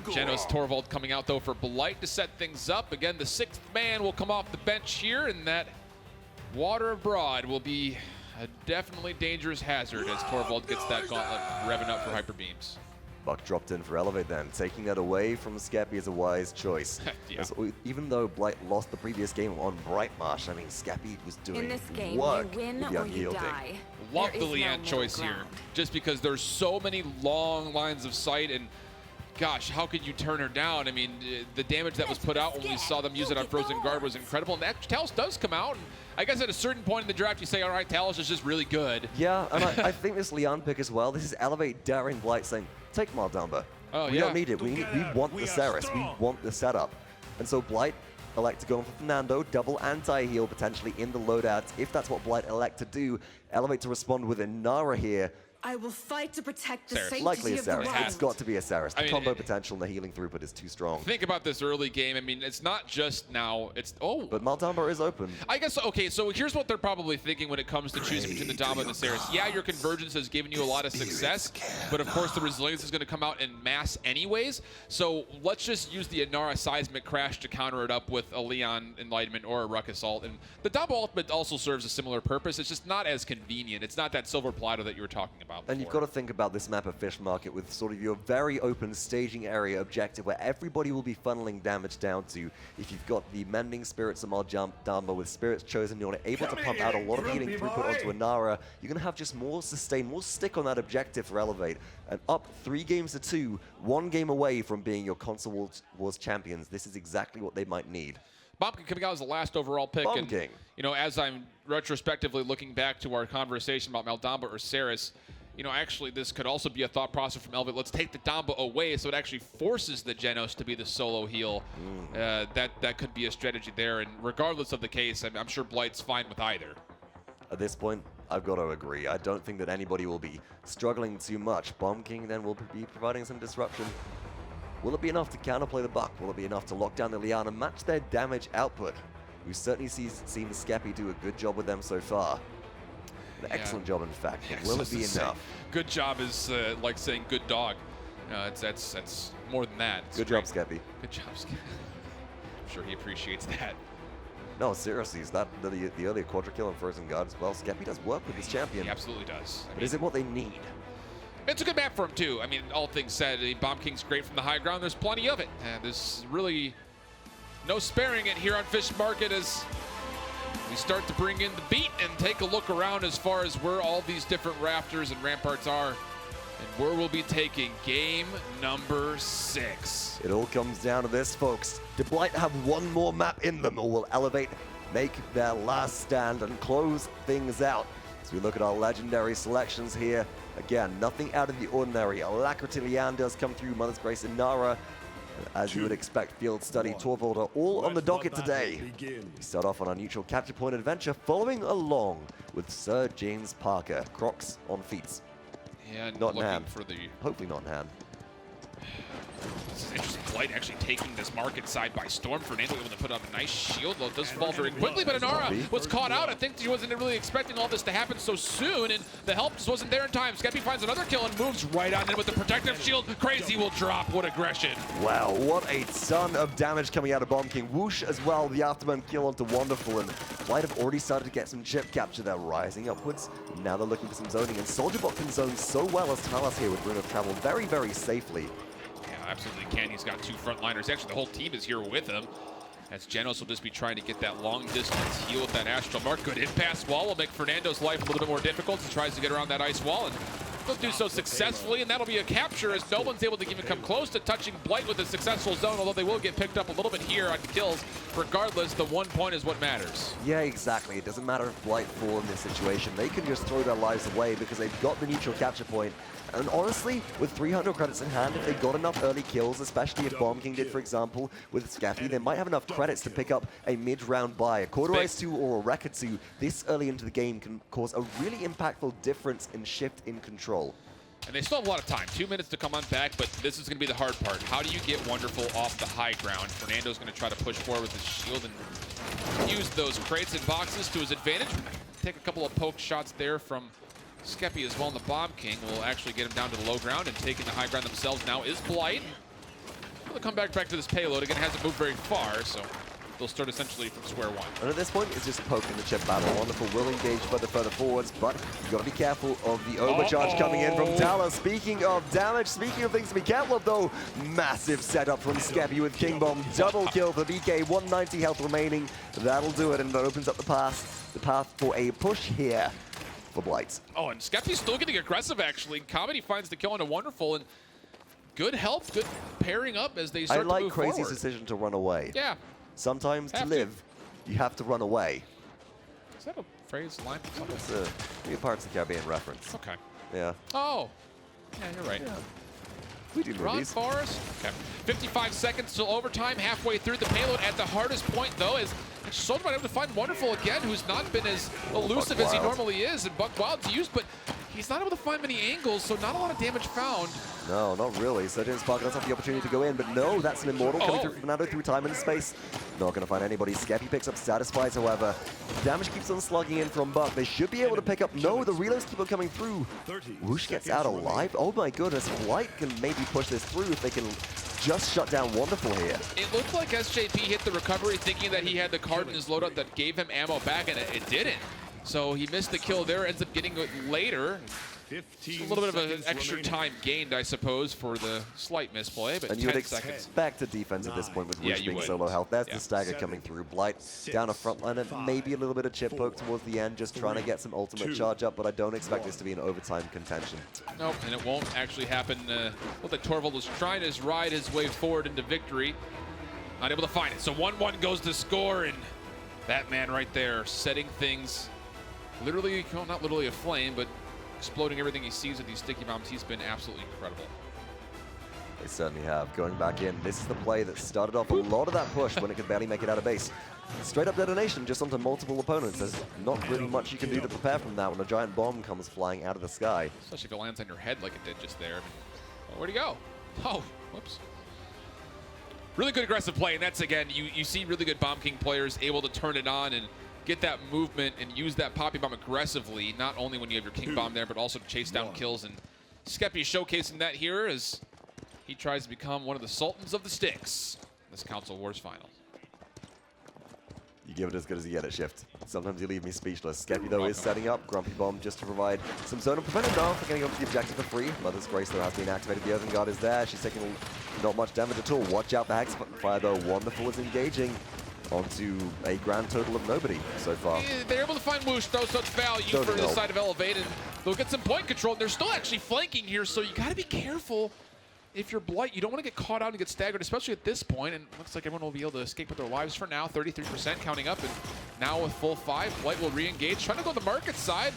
Genos Torvald coming out, though, for Blight to set things up. Again, the 6th man will come off the bench here, and that Water Abroad will be a definitely dangerous hazard as Torvald gets that gauntlet revving up for hyper beams.
Buck dropped in for Elevate then. Taking that away from Skeppi is a wise choice.
Yeah.
Even though Blight lost the previous game on Bright Marsh, I mean, Skeppi was doing
In this game,
work
you win
with the
or you
unyielding.
die.
Love
There
the
is no
Leanne
middle
choice here,
ground.
just because there's so many long lines of sight, and gosh, how could you turn her down? I mean, the damage that was put out when we saw them use it on Frozen Guard was incredible, and that Talus does come out, and I guess at a certain point in the draft you say, all right, Talus is just really good.
Yeah, and I think this Leanne pick as well, this is Elevate daring Blight saying, take Maldamba.
Oh,
we don't need it. We want the Saris. We want the setup. And so Blight elect to go for Fernando. Double anti-heal potentially in the loadout. If that's what Blight elect to do, Elevate to respond with Inara here.
I will fight to protect the
Ceres.
sanctity
Likely a
of the
Ceres.
realm.
It's got to be a Ceres. The
I mean,
combo potential and the healing throughput is too strong.
Think about this early game. I mean, it's not just now. It's
But Maldamba is open.
I guess, okay, so here's what they're probably thinking when it comes to choosing between the Dama and the Ceres. Yeah, your convergence has given you a lot of success, but of course the resilience is going to come out in mass anyways. So let's just use the Inara Seismic Crash to counter it up with a Leon Enlightenment or a Ruck Assault. And the Dama Ultimate also serves a similar purpose. It's just not as convenient. It's not that silver platter that you were talking about before.
And you've got to think about this map of Fish Market with sort of your very open staging area objective where everybody will be funneling damage down to. If you've got the Mending Spirits of Maldamba with Spirits chosen, you're able to pump out a lot of healing throughput onto Inara. You're going to have just more sustain, more stick on that objective for Elevate. And up 3 games to 2, 1 game away from being your console wars champions. This is exactly what they might need.
Bombking coming out as the last overall pick.
Bomb
and,
King.
you know, as I'm retrospectively looking back to our conversation about Maldamba or Ceres, you know, actually this could also be a thought process from Elevate. Let's take the Damba away so it actually forces the Genos to be the solo heal. That could be a strategy there. And regardless of the case, I'm sure Blight's fine with either.
At this point, I've got to agree. I don't think that anybody will be struggling too much. Bomb King then will be providing some disruption. Will it be enough to counterplay the Buck? Will it be enough to lock down the Liana and match their damage output? We've certainly seen Skeppi do a good job with them so far. An excellent job, in fact.
Yeah,
Will it be enough?
Good job is like saying good dog. That's more than that. It's
Good
great.
job, Skeppi.
Good job, Skeppi. I'm sure he appreciates that.
No, seriously, is that the earlier Quadra kill and Frozen Guard as well? Skeppi does work with this champion.
He absolutely does.
But is it what they need?
It's a good map for him, too. I mean, all things said, Bomb King's great from the high ground. There's plenty of it. And there's really no sparing it here on Fish Market as we start to bring in the beat and take a look around as far as where all these different rafters and ramparts are and where we'll be taking game number 6.
It all comes down to this, folks. Do Blight have one more map in them, or will Elevate make their last stand and close things out? As we look at our legendary selections here, again, nothing out of the ordinary. Alacrity Lian does come through, Mother's Grace Inara. As you would expect, Field Study, Torvald are all on the docket today. We start off on our neutral capture point adventure, following along with SirJamesParker. Crocs on feet.
Yeah, and
Not in
looking
hand.
for the...
Hopefully not in hand.
This is interesting. Blight actually taking this market side by storm. Fernando able to put up a nice shield. Though it does fall very quickly, but Inara was caught out. I think she wasn't really expecting all this to happen so soon, and the help just wasn't there in time. Skeppi finds another kill and moves right on in with the protective shield. KRAZYy will drop. What aggression.
Wow, what a ton of damage coming out of Bomb King. Whoosh as well, the afterburn kill onto Wxnderful, and Blight have already started to get some chip capture. They're rising upwards. Now they're looking for some zoning, and SoldierBot can zone so well as StiLes here with Rune of Travel very, very safely.
Yeah, absolutely can. He's got 2 frontliners. Actually, the whole team is here with him. As Genos will just be trying to get that long distance heal with that Astral Mark. Good impasse wall will make Fernando's life a little bit more difficult as he tries to get around that ice wall. And he'll do so successfully, and that'll be a capture as no one's able to even come close to touching Blight with a successful zone, although they will get picked up a little bit here on kills. Regardless, the 1 point is what matters.
Yeah, exactly. It doesn't matter if Blight fall in this situation. They can just throw their lives away because they've got the neutral capture point. And honestly, with 300 credits in hand, if they got enough early kills, especially if Bomb King did, for example, with Skeppi, they might have enough credits to pick up a mid-round buy. A Cauterize 2 or a Wrecker 2 this early into the game can cause a really impactful difference in shift in control.
And they still have a lot of time. 2 minutes to come on back, but this is going to be the hard part. How do you get Wxnderful off the high ground? Fernando's going to try to push forward with his shield and use those crates and boxes to his advantage. Take a couple of poke shots there from Skeppi as well, and the Bomb King will actually get him down to the low ground, and taking the high ground themselves now is Blight. They'll come back to this payload. Again, hasn't moved very far, so they'll start essentially from square one.
And at this point, it's just a poke in the chip battle. Wxnderful will engage further forwards, but you've got to be careful of the overcharge coming in from Dallas. Speaking of damage, speaking of things to be careful of, though, massive setup from Skeppi with King Bomb. Double kill for BK, 190 health remaining. That'll do it, and that opens up the path for a push here for Blight.
Oh, and Skeppi's still getting aggressive, actually. Comedy finds the kill on a Wxnderful, and good help, good pairing up as they start to move forward.
I like KRAZY's decision to run away.
Yeah.
Sometimes to live, you have to run away.
Is that a phrase, line?
It's a Pirates of the Caribbean reference.
Okay.
Yeah.
Oh. Yeah, you're right.
Yeah. We do
Run,
movies.
Forrest. Okay. 55 seconds till overtime. Halfway through the payload. At the hardest point, though, is SoldierBot able to find Wxnderful again, who's not been as elusive as he normally is, and Buck Wild's used, but he's not able to find many angles, so not a lot of damage found.
No, not really. SirJamesParker does have the opportunity to go in, but no, that's an Immortal coming through Fernando through time and space. Not going to find anybody. Skeppi picks up sSatisfies, however. Damage keeps on slugging in from Buck. They should be able to pick up. No, the reloads keep on coming through. Whoosh gets out alive. Oh my goodness. Blight can maybe push this through if they can just shut down Wxnderful here.
It looked like SJP hit the recovery thinking that he had the card in his loadout that gave him ammo back, and it didn't. So he missed the kill there, ends up getting it later. Just a little bit of an extra time gained, I suppose, for the slight misplay, but
And you
10
would
seconds.
expect a defense at this point with
Yeah,
Whoosh
you
being
would.
so low health. There's
Yeah.
the stagger coming through. Blight down a front line and maybe a little bit of chip poke towards the end, just trying to get some ultimate charge up, but I don't expect this to be an overtime contention.
Nope, and it won't actually happen. Looked like Torvald was trying to ride his way forward into victory. Not able to find it. So 1-1 goes to score, and that man right there setting things literally, well, not literally aflame, but exploding everything he sees with these sticky bombs. He's been absolutely incredible.
They certainly have. Going back in, this is the play that started off a lot of that push when it could barely make it out of base. Straight up detonation just onto multiple opponents. There's not really much you can do to prepare from that when a giant bomb comes flying out of the sky.
Especially if it lands on your head like it did just there. Oh, where'd he go? Oh, whoops. Really good aggressive play, and that's, again, you see really good Bomb King players able to turn it on and get that movement and use that Poppy Bomb aggressively, not only when you have your King Bomb there, but also to chase down kills. And Skeppi is showcasing that here as he tries to become one of the Sultans of the Sticks in this Council Wars final.
You give it as good as you get it, Shift. Sometimes you leave me speechless. Skeppi, though, is setting up Grumpy Bomb just to provide some zone of preventive. No, for getting over to the objective for free. Mother's Grace, though, has been activated. The Earthen Guard is there. She's taking not much damage at all. Watch out for Hexfire, though. Wxnderful is engaging onto a grand total of nobody so far.
Yeah, they're able to find Whoosh, throw such value for the side of Elevate, and they'll get some point control. They're still actually flanking here, so you got to be careful. If you're Blight, you don't want to get caught out and get staggered, especially at this point, and looks like everyone will be able to escape with their lives for now. 33% counting up, and now with full 5, Blight will re-engage, trying to go to the market side.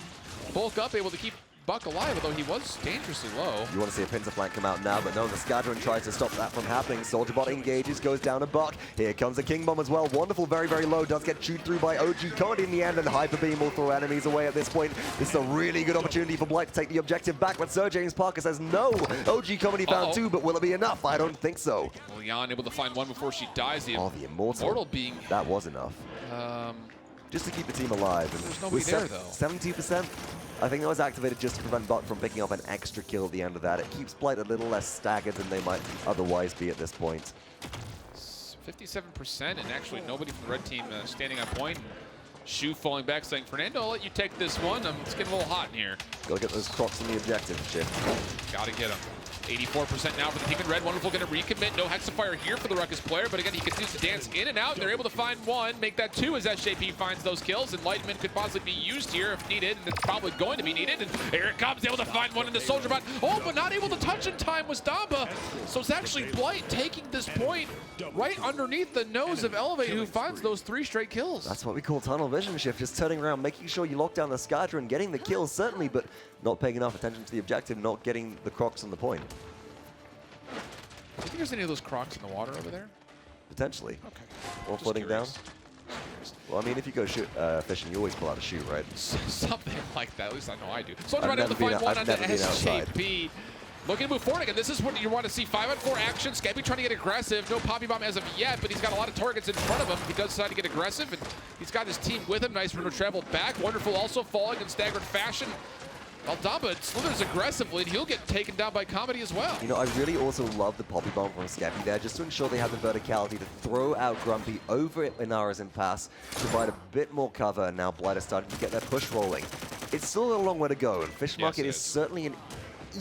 Bulk up, able to keep Buck alive, although he was dangerously low.
You want to see a pincer flank come out now, but no, the Squadron tries to stop that from happening. SoldierBot engages, goes down a Buck. Here comes the King Bomb as well. Wxnderful, very, very low, does get chewed through by OG Code in the end, and Hyper Beam will throw enemies away at this point. This is a really good opportunity for Blight to take the objective back, but SirJamesParker says no. OG Comedy found 2, but will it be enough? I don't think so.
Well, Jan able to find 1 before she dies.
Oh, the Immortal.
Being...
That was enough. Just to keep the team alive. And
there's nobody there, though.
72%. I think that was activated just to prevent Buck from picking up an extra kill at the end of that. It keeps Blight a little less staggered than they might otherwise be at this point.
57%, and actually nobody from the red team standing on point. Shoo falling back saying, Fernando, I'll let you take this one. It's getting a little hot in here.
Gotta get those crocs on the objective, Shift.
Gotta get him. 84% now for the team in red. Wxnderful going to recommit. No Hexafire here for the Ruckus player, but again, he continues to dance in and out, and they're able to find 1, make that 2 as SJP finds those kills, and Lightman could possibly be used here if needed, and it's probably going to be needed, and here it comes, able to find 1 into SoldierBot. Oh, but not able to touch in time was Damba, so it's actually Blight taking this point right underneath the nose of Elevate, who finds those 3 straight kills.
That's what we call tunnel vision, Shift, just turning around, making sure you lock down the Squadron, getting the kills, certainly, but not paying enough attention to the objective, not getting the crocs on the point.
Do you think there's any of those crocs in the water over there?
Potentially.
Okay.
Or
Just
floating down.
curious.
Well, I mean, if you go fishing, you always pull out a shoe, right?
Something like that. At least I know I do. So I'm
I've
able to
never
find
been-
1
I've
onto
never been outside.
SJP. Looking to move forward again. This is what you want to see. 5-on-4 action. Skeppi trying to get aggressive. No Poppy Bomb as of yet, but he's got a lot of targets in front of him. He does decide to get aggressive, and he's got his team with him. Nice for him to travel back. Wxnderful also falling in staggered fashion. Aldaba slithers aggressively, and he'll get taken down by Comedy as well.
You know, I really also love the Poppy Bomb from Skeppi there, just to ensure they have the verticality to throw out Grumpy over Inara's Impasse, provide a bit more cover, and now Blight is starting to get their push rolling. It's still a long way to go, and Fish Market is certainly an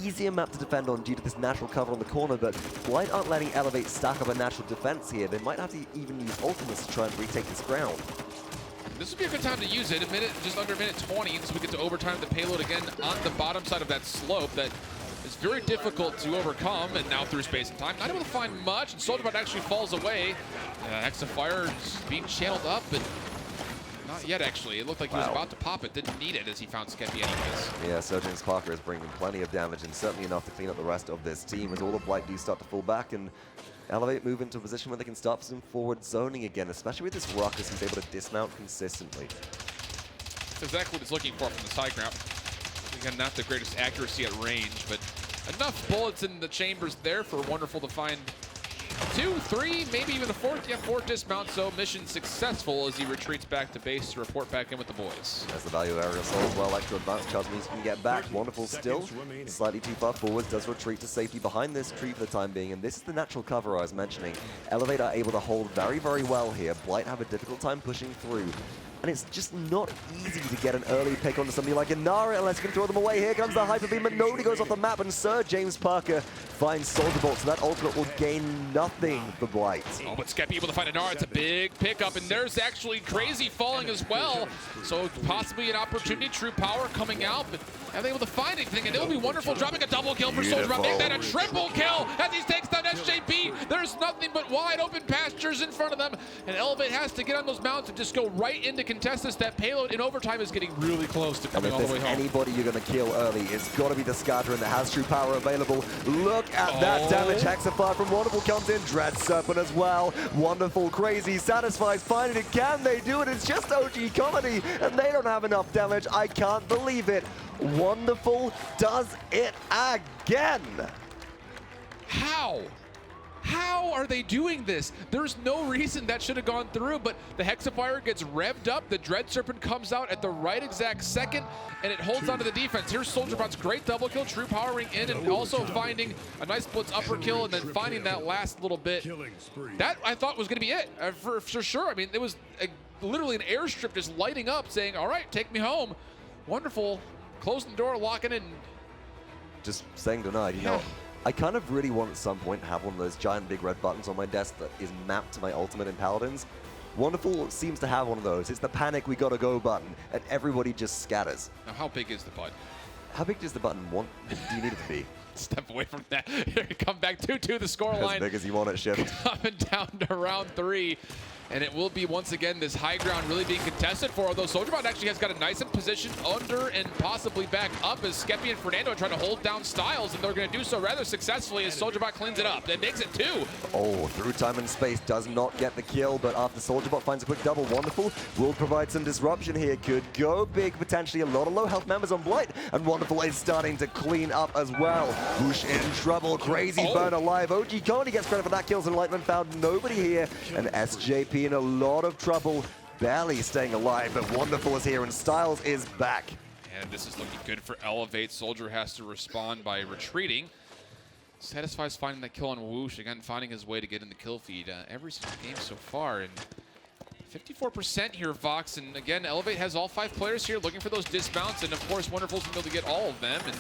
easier map to defend on due to this natural cover on the corner, but Blight aren't letting Elevate stack up a natural defense here. They might have to even use ultimates to try and retake this ground.
This would be a good time to use it. Just under a minute 20, so we get to overtime the payload again on the bottom side of that slope that is very difficult to overcome, and now through space and time. Not able to find much, and SoldierBot actually falls away. Hexafire is being channeled up, but Not yet, actually. It looked like he was about to pop it. Didn't need it as he found Skeppi anyways.
Yeah, SirJamesParker is bringing plenty of damage and certainly enough to clean up the rest of this team as all the Blight do start to fall back and Elevate move into a position where they can start some forward zoning again, especially with this Ruckus who's able to dismount consistently.
That's exactly what he's looking for from the side ground. Again, not the greatest accuracy at range, but enough bullets in the chambers there for Wxnderful to find 2, 3, maybe even a 4th. Yeah, 4 dismounts, so mission successful as he retreats back to base to report back in with the boys.
As the value area sold as well, extra advanced charge means you can get back. Wxnderful still slightly too far forwards, does retreat to safety behind this tree for the time being, and this is the natural cover I was mentioning. Elevate are able to hold very, very well here. Blight have a difficult time pushing through. And it's just not easy to get an early pick onto somebody like Inara unless you can throw them away. Here comes the Hyper Beam, but nobody goes off the map, and SirJamesParker finds SoldierBot, so that ultimate will gain nothing for Blight.
Oh, but Skeppi able to find Inara. It's a big pickup, and there's actually KRAZYy falling as well. So possibly an opportunity, true power coming out, but are they able to find anything? And it'll be Wxnderful dropping a double kill for SoldierBot. Make that a triple kill as he takes down SJP. There's nothing but wide open pastures in front of them, and Elevate has to get on those mounts and just go right into contest this. That payload in overtime is getting really close to coming all the way home.
Anybody you're going to kill early, it's got to be the Scatterer that has true power available. Look at that damage. Hexafire from Wxnderful comes in. Dread Serpent as well. Wxnderful, KRAZYy, sSatisfies, finding it. Can they do it? It's just OG Comedy, and they don't have enough damage. I can't believe it. Wxnderful does it again.
How? How are they doing this? There's no reason that should have gone through, but the Hexafire gets revved up, the Dread Serpent comes out at the right exact second, and it holds onto the defense. Here's SoldierBot's great double kill, true powering in, and also finding a nice blitz upper kill, and then finding that last little bit. That, I thought, was going to be it, for sure. I mean, it was literally an airstrip just lighting up, saying, all right, take me home. Wxnderful, closing the door, locking in.
Just saying tonight, you know, I kind of really want at some point to have one of those giant big red buttons on my desk that is mapped to my ultimate in Paladins. Wxnderful seems to have one of those. It's the panic we gotta go button, and everybody just scatters.
Now, how big is the button?
How big does the button want? Do you need it to be?
Step away from that. Here we come back 2-2 the scoreline.
As big as you want it, Shift.
Coming down to round 3. And it will be, once again, this high ground really being contested for, although SoldierBot actually has got a nice in position under and possibly back up as Skeppi and Fernando are trying to hold down StiLes, and they're going to do so rather successfully as SoldierBot cleans it up. That makes it 2.
Oh, through time and space, does not get the kill, but after SoldierBot finds a quick double, Wxnderful will provide some disruption here. Could go big, potentially a lot of low health members on Blight, and Wxnderful is starting to clean up as well. Whoosh in trouble, KRAZYy burn alive. OG Coney gets credit for that kills, Enlightenment found nobody here, and SJP in a lot of trouble, barely staying alive, but Wxnderful is here and StiLes is back.
And this is looking good for Elevate. Soldier has to respond by retreating. STiLes finding that kill on xWOOOSH, again finding his way to get in the kill feed every single game so far. And 54% here, Vox, and again, Elevate has all 5 players here looking for those dismounts, and of course Wxnderful's going to be able to get all of them. And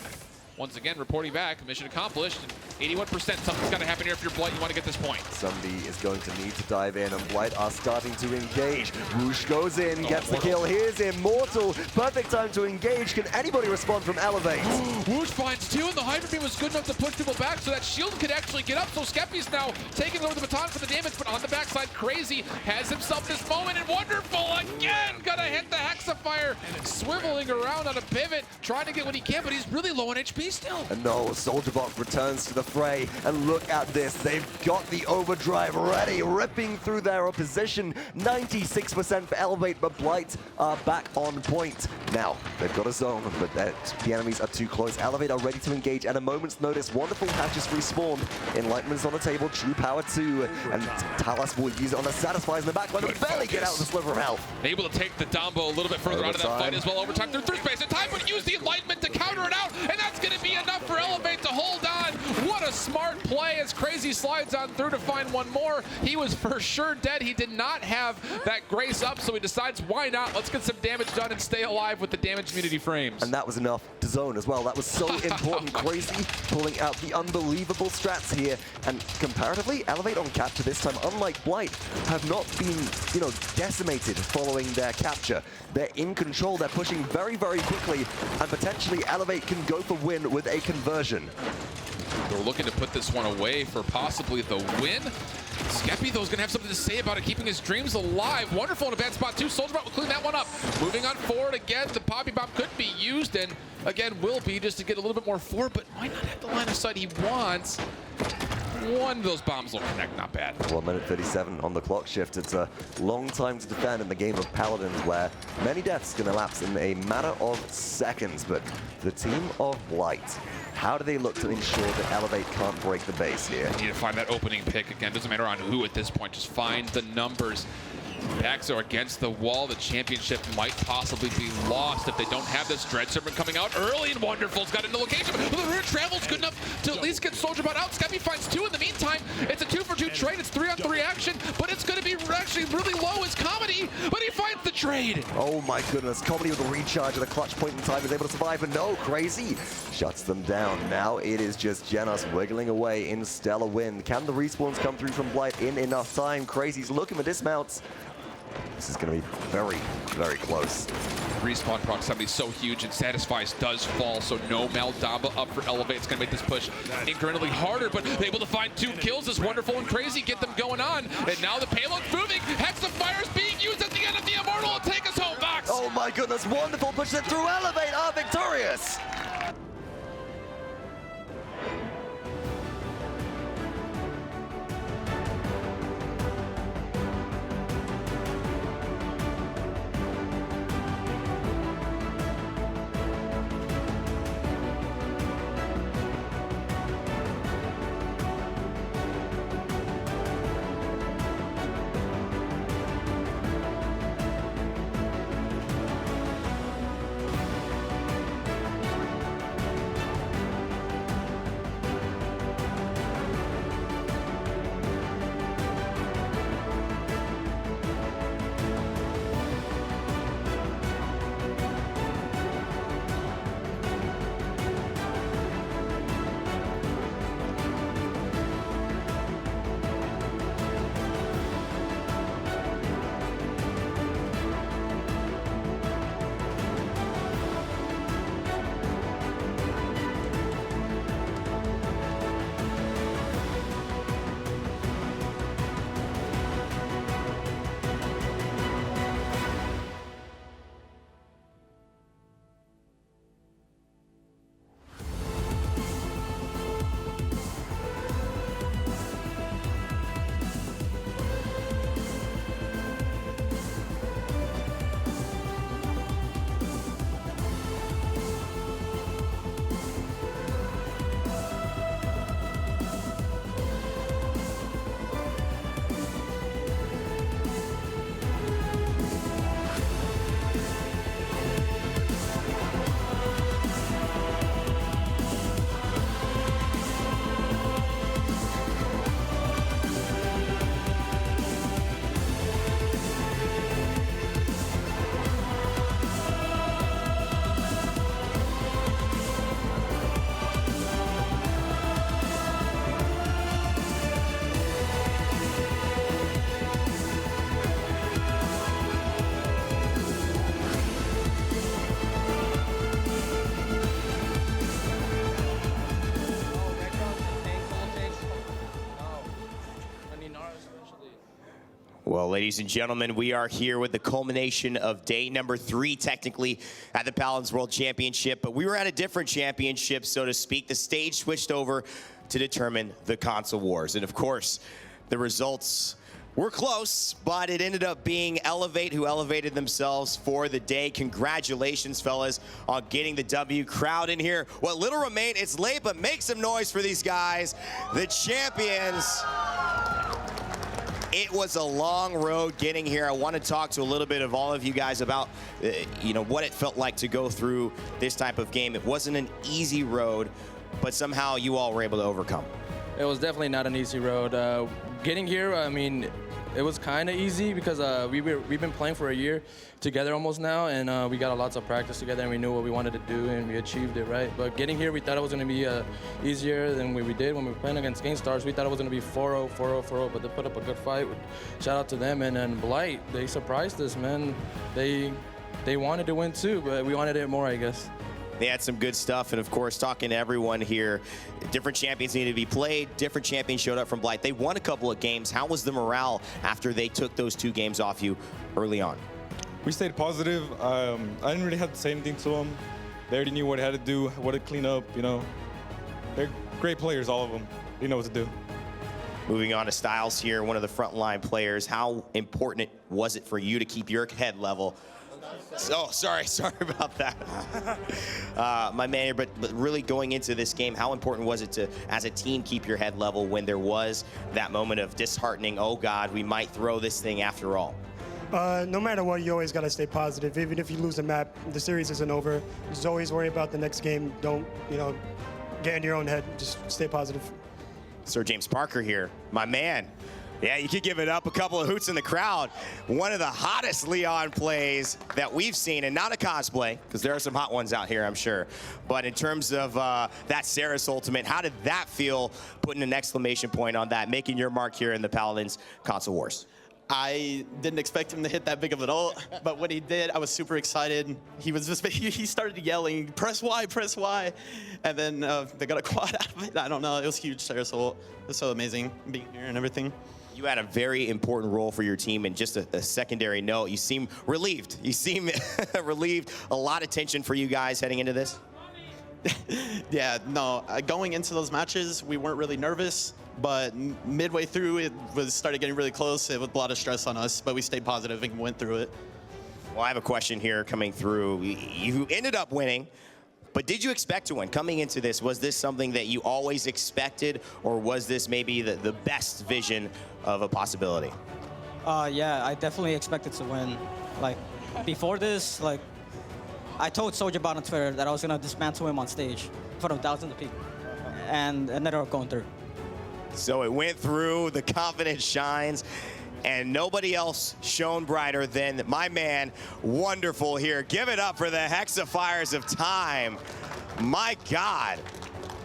once again, reporting back, mission accomplished. And 81%, something's got to happen here if you're Blight, you want to get this point.
Somebody is going to need to dive in, and Blight are starting to engage. xWOOOSH goes in, gets the kill. Here's Immortal. Perfect time to engage. Can anybody respond from Elevate?
xWOOOSH finds 2, and the Hyper Beam was good enough to push people back, so that shield could actually get up. So Skeppi's now taking over the baton for the damage, but on the backside, KRAZYy has himself this moment, and Wxnderful again gonna hit the Hexafire, swiveling around on a pivot, trying to get what he can, but he's really low on HP still.
And no, SoldierBot returns to the fray, and look at this. They've got the overdrive ready, ripping through their opposition. 96% for Elevate, but Blight are back on point. Now, they've got a zone, but the enemies are too close. Elevate are ready to engage at a moment's notice. Wxnderful has just respawned. Enlightenment's on the table, true power 2, and Talas will use it on the sSatisfies in the back, but they barely get out of the sliver of health.
Able to take the Dombo a little bit further out of that fight as well. Overtime through space, and time would use the Enlightenment to counter it out, and that's going to be enough for Elevate to hold on. What a smart play as KRAZYy slides on through to find one more. He was for sure dead. He did not have that grace up, so he decides, why not? Let's get some damage done and stay alive with the damage immunity frames.
And that was enough to zone as well. That was so important. KRAZYy pulling out the unbelievable strats here. And comparatively, Elevate on capture this time, unlike Blight, have not been, you know, decimated following their capture. They're in control. They're pushing very, very quickly. And potentially Elevate can go for win with a conversion.
They're looking to put this one away for possibly the win. Skeppi, though, is going to have something to say about it, keeping his dreams alive. Wxnderful in a bad spot, too. SoldierBot will clean that one up. Moving on forward again. The Poppy Bomb could be used, and again, will be just to get a little bit more forward, but might not have the line of sight he wants. One of those bombs will connect, not bad.
1 minute 37 on the clock shift. It's a long time to defend in the game of Paladins, where many deaths can elapse in a matter of seconds. But the team of Blight, how do they look to ensure that Elevate can't break the base here?
Need to find that opening pick again. Doesn't matter on who at this point. Just find the numbers. Backs are against the wall. The championship might possibly be lost if they don't have this Dread Serpent coming out early, and Wxnderful's got into location. But the Rune Travel's good enough to at least get SoldierBot out. Skeppi finds 2 in the meantime. It's a 2-for-2 trade. It's 3-on-3 action, but it's going to be actually really low as Comedy, but he finds the trade.
Oh my goodness, Comedy with a recharge at a clutch point in time is able to survive, but no, KRAZYy shuts them down. Now it is just Genos wiggling away in stellar wind. Can the respawns come through from Blight in enough time? KRAZY's looking for dismounts. This is going to be very, very close.
Respawn proximity so huge, and sSatisfies does fall, so no Maldamba up for Elevate. It's going to make this push incrementally harder, but able to find 2 kills as Wxnderful and KRAZYy get them going on. And now the payload's moving. Hex of Fire is being used at the end of the Immortal and take us home, Vox.
Oh my goodness, Wxnderful pushes it through. Elevate are victorious.
Well, ladies and gentlemen, we are here with the culmination of day number 3, technically, at the Paladins World Championship. But we were at a different championship, so to speak. The stage switched over to determine the console wars. And of course, the results were close, but it ended up being Elevate who elevated themselves for the day. Congratulations, fellas, on getting the W. Crowd in here. What little remained, it's late, but make some noise for these guys. The champions. It was a long road getting here. I want to talk to a little bit of all of you guys about, what it felt like to go through this type of game. It wasn't an easy road, but somehow you all were able to overcome.
It was definitely not an easy road. Getting here, I mean, it was kind of easy because we've been playing for a year together almost now, and we got lots of practice together, and we knew what we wanted to do, and we achieved it, right? But getting here, we thought it was going to be easier than we did when we were playing against GameStars. We thought it was going to be 4-0, 4-0, 4-0, but they put up a good fight. Shout out to them, and then Blight, they surprised us, man. They wanted to win too, but we wanted it more, I guess.
They had some good stuff, and of course, talking to everyone here, different champions needed to be played, different champions showed up from Blight. They won a couple of games. How was the morale after they took those 2 games off you early on?
We stayed positive. I didn't really have to say anything to them. They already knew what they had to do, what to clean up, you know. They're great players, all of them. They know what to do.
Moving on to StiLes here, one of the frontline players. How important was it for you to keep your head level? Oh, sorry about that. My man here, but really going into this game, how important was it to, as a team, keep your head level when there was that moment of disheartening, oh God, we might throw this thing after all?
No matter what, you always got to stay positive. Even if you lose a map, the series isn't over. Just always worry about the next game. Don't, get in your own head. Just stay positive.
SirJamesParker here, my man. Yeah, you could give it up. A couple of hoots in the crowd. One of the hottest Leon plays that we've seen, and not a cosplay, because there are some hot ones out here, I'm sure. But in terms of that Saris ultimate, how did that feel, putting an exclamation point on that, making your mark here in the Paladins console wars?
I didn't expect him to hit that big of an ult, but when he did, I was super excited. He was just, he started yelling, press Y, press Y. And then they got a quad out of it. I don't know, it was huge, Saris ult. It was so amazing being here and everything.
You had a very important role for your team, and just a secondary note, you seem relieved. You seem relieved. A lot of tension for you guys heading into this?
Yeah, no, going into those matches, we weren't really nervous, but midway through, it started getting really close. It was a lot of stress on us, but we stayed positive and went through it.
Well, I have a question here coming through. You ended up winning, but did you expect to win? Coming into this, was this something that you always expected, or was this maybe the best vision of a possibility?
Yeah, I definitely expected to win. Like, before this, like, I told SoldierBot on Twitter that I was gonna dismantle him on stage in front of thousands of people, and it ended up going through.
So it went through, the confidence shines, and nobody else shone brighter than my man, Wxnderful here. Give it up for the Hexafires of Time. My God.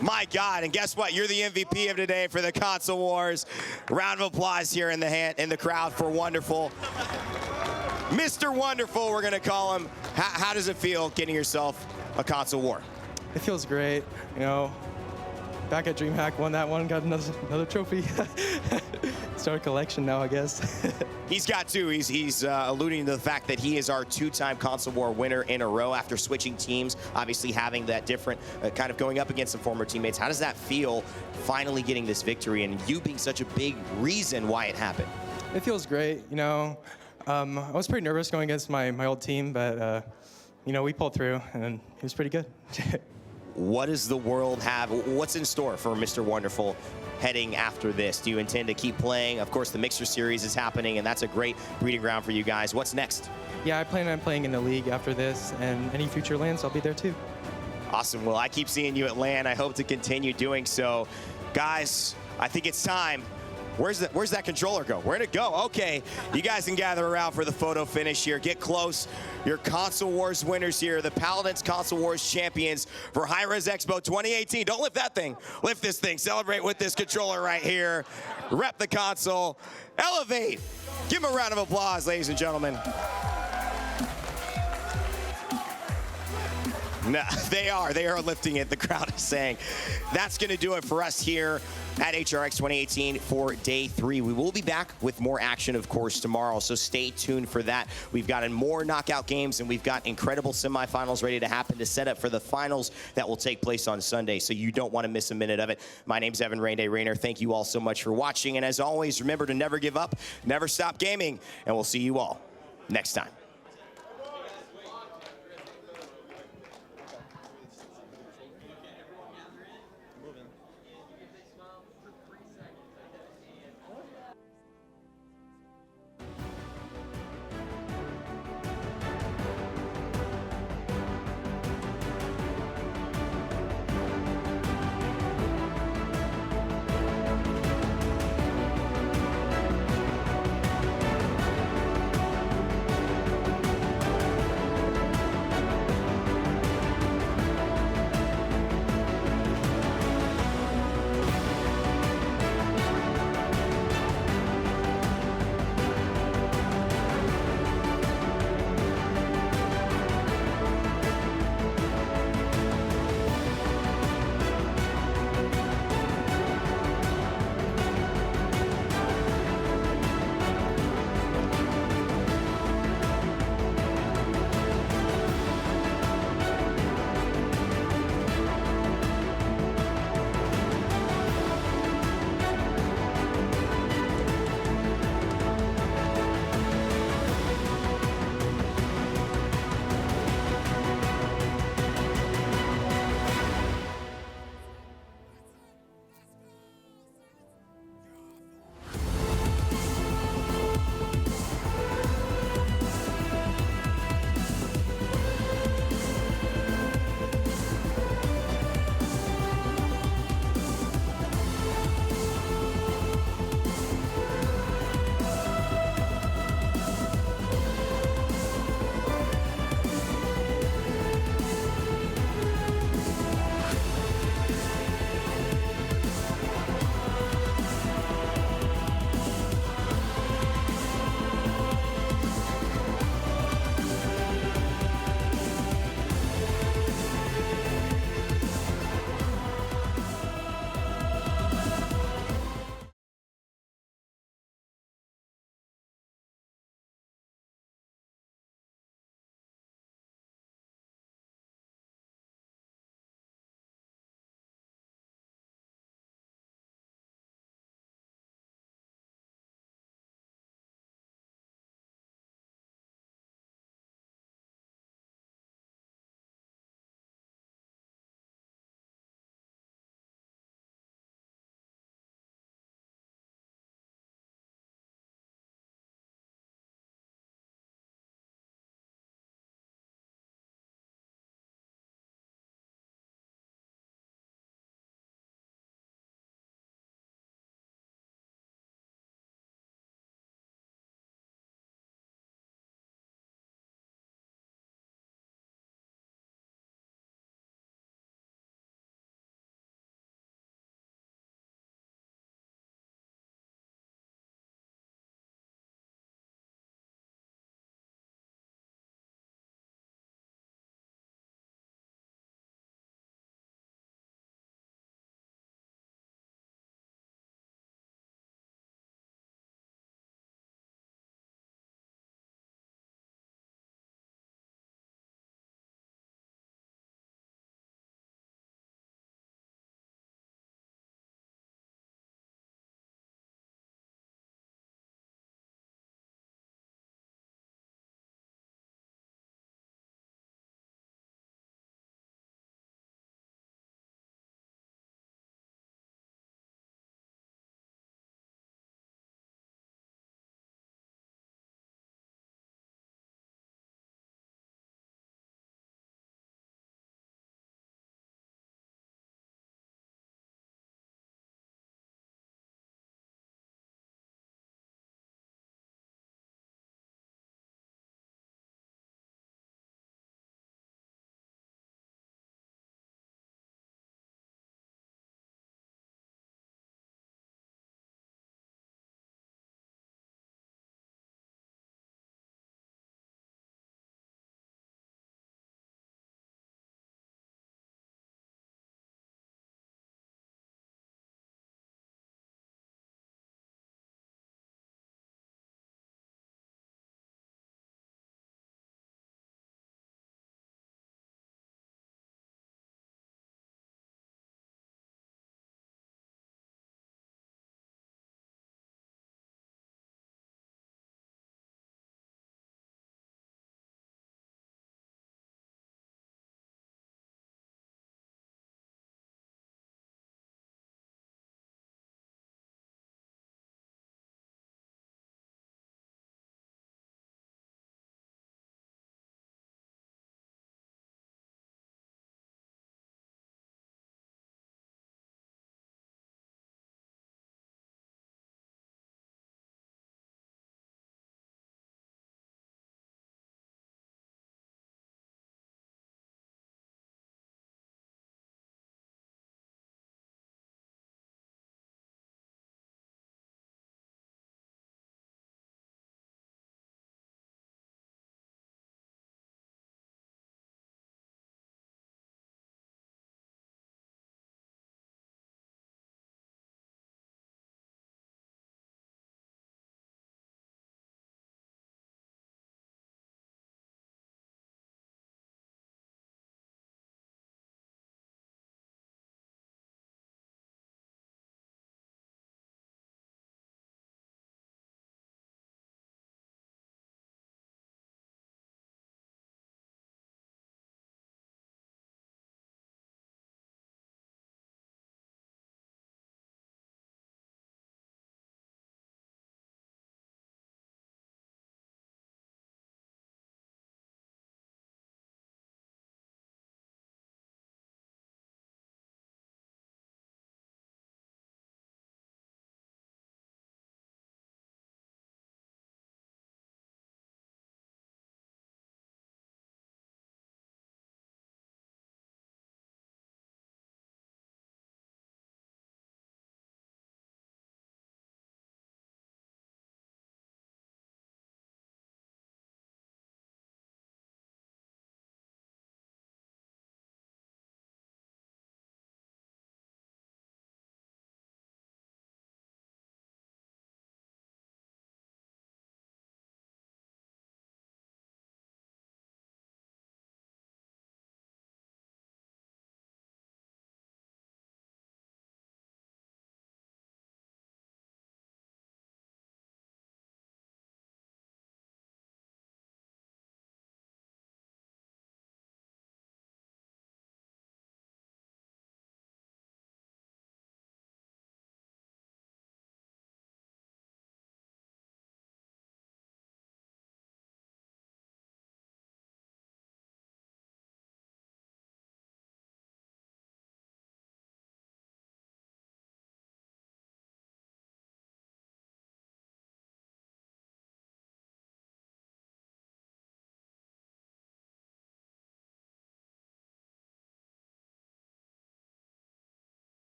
My God, and guess what? You're the MVP of today for the console wars. Round of applause here in the crowd for Wxnderful. Mr. Wxnderful, we're gonna call him. How does it feel getting yourself a console war?
It feels great, Back at DreamHack, won that one, got another trophy. Start a collection now, I guess.
He's got 2. He's alluding to the fact that he is our 2-time console war winner in a row after switching teams, obviously having that different, kind of going up against some former teammates. How does that feel, finally getting this victory, and you being such a big reason why it happened?
It feels great, I was pretty nervous going against my old team, but, we pulled through, and it was pretty good.
What does the world have? What's in store for Mr. Wxnderful heading after this? Do you intend to keep playing? Of course, the Mixer Series is happening, and that's a great breeding ground for you guys. What's next?
Yeah, I plan on playing in the league after this, and any future lands, I'll be there too.
Awesome. Well, I keep seeing you at LAN. I hope to continue doing so. Guys, I think it's time. Where's that controller go? Where'd it go? Okay, you guys can gather around for the photo finish here. Get close. Your Console Wars winners here, the Paladins Console Wars champions for Hi-Rez Expo 2018. Don't lift that thing. Lift this thing. Celebrate with this controller right here. Rep the console. Elevate. Give them a round of applause, ladies and gentlemen. No, they are lifting it, the crowd is saying. That's going to do it for us here at HRX 2018 for day 3. We will be back with more action, of course, tomorrow, so stay tuned for that. We've got more knockout games, and we've got incredible semifinals ready to happen to set up for the finals that will take place on Sunday, so you don't want to miss a minute of it. My name's Evan Rainday Rayner. Thank you all so much for watching, and as always, remember to never give up, never stop gaming, and we'll see you all next time.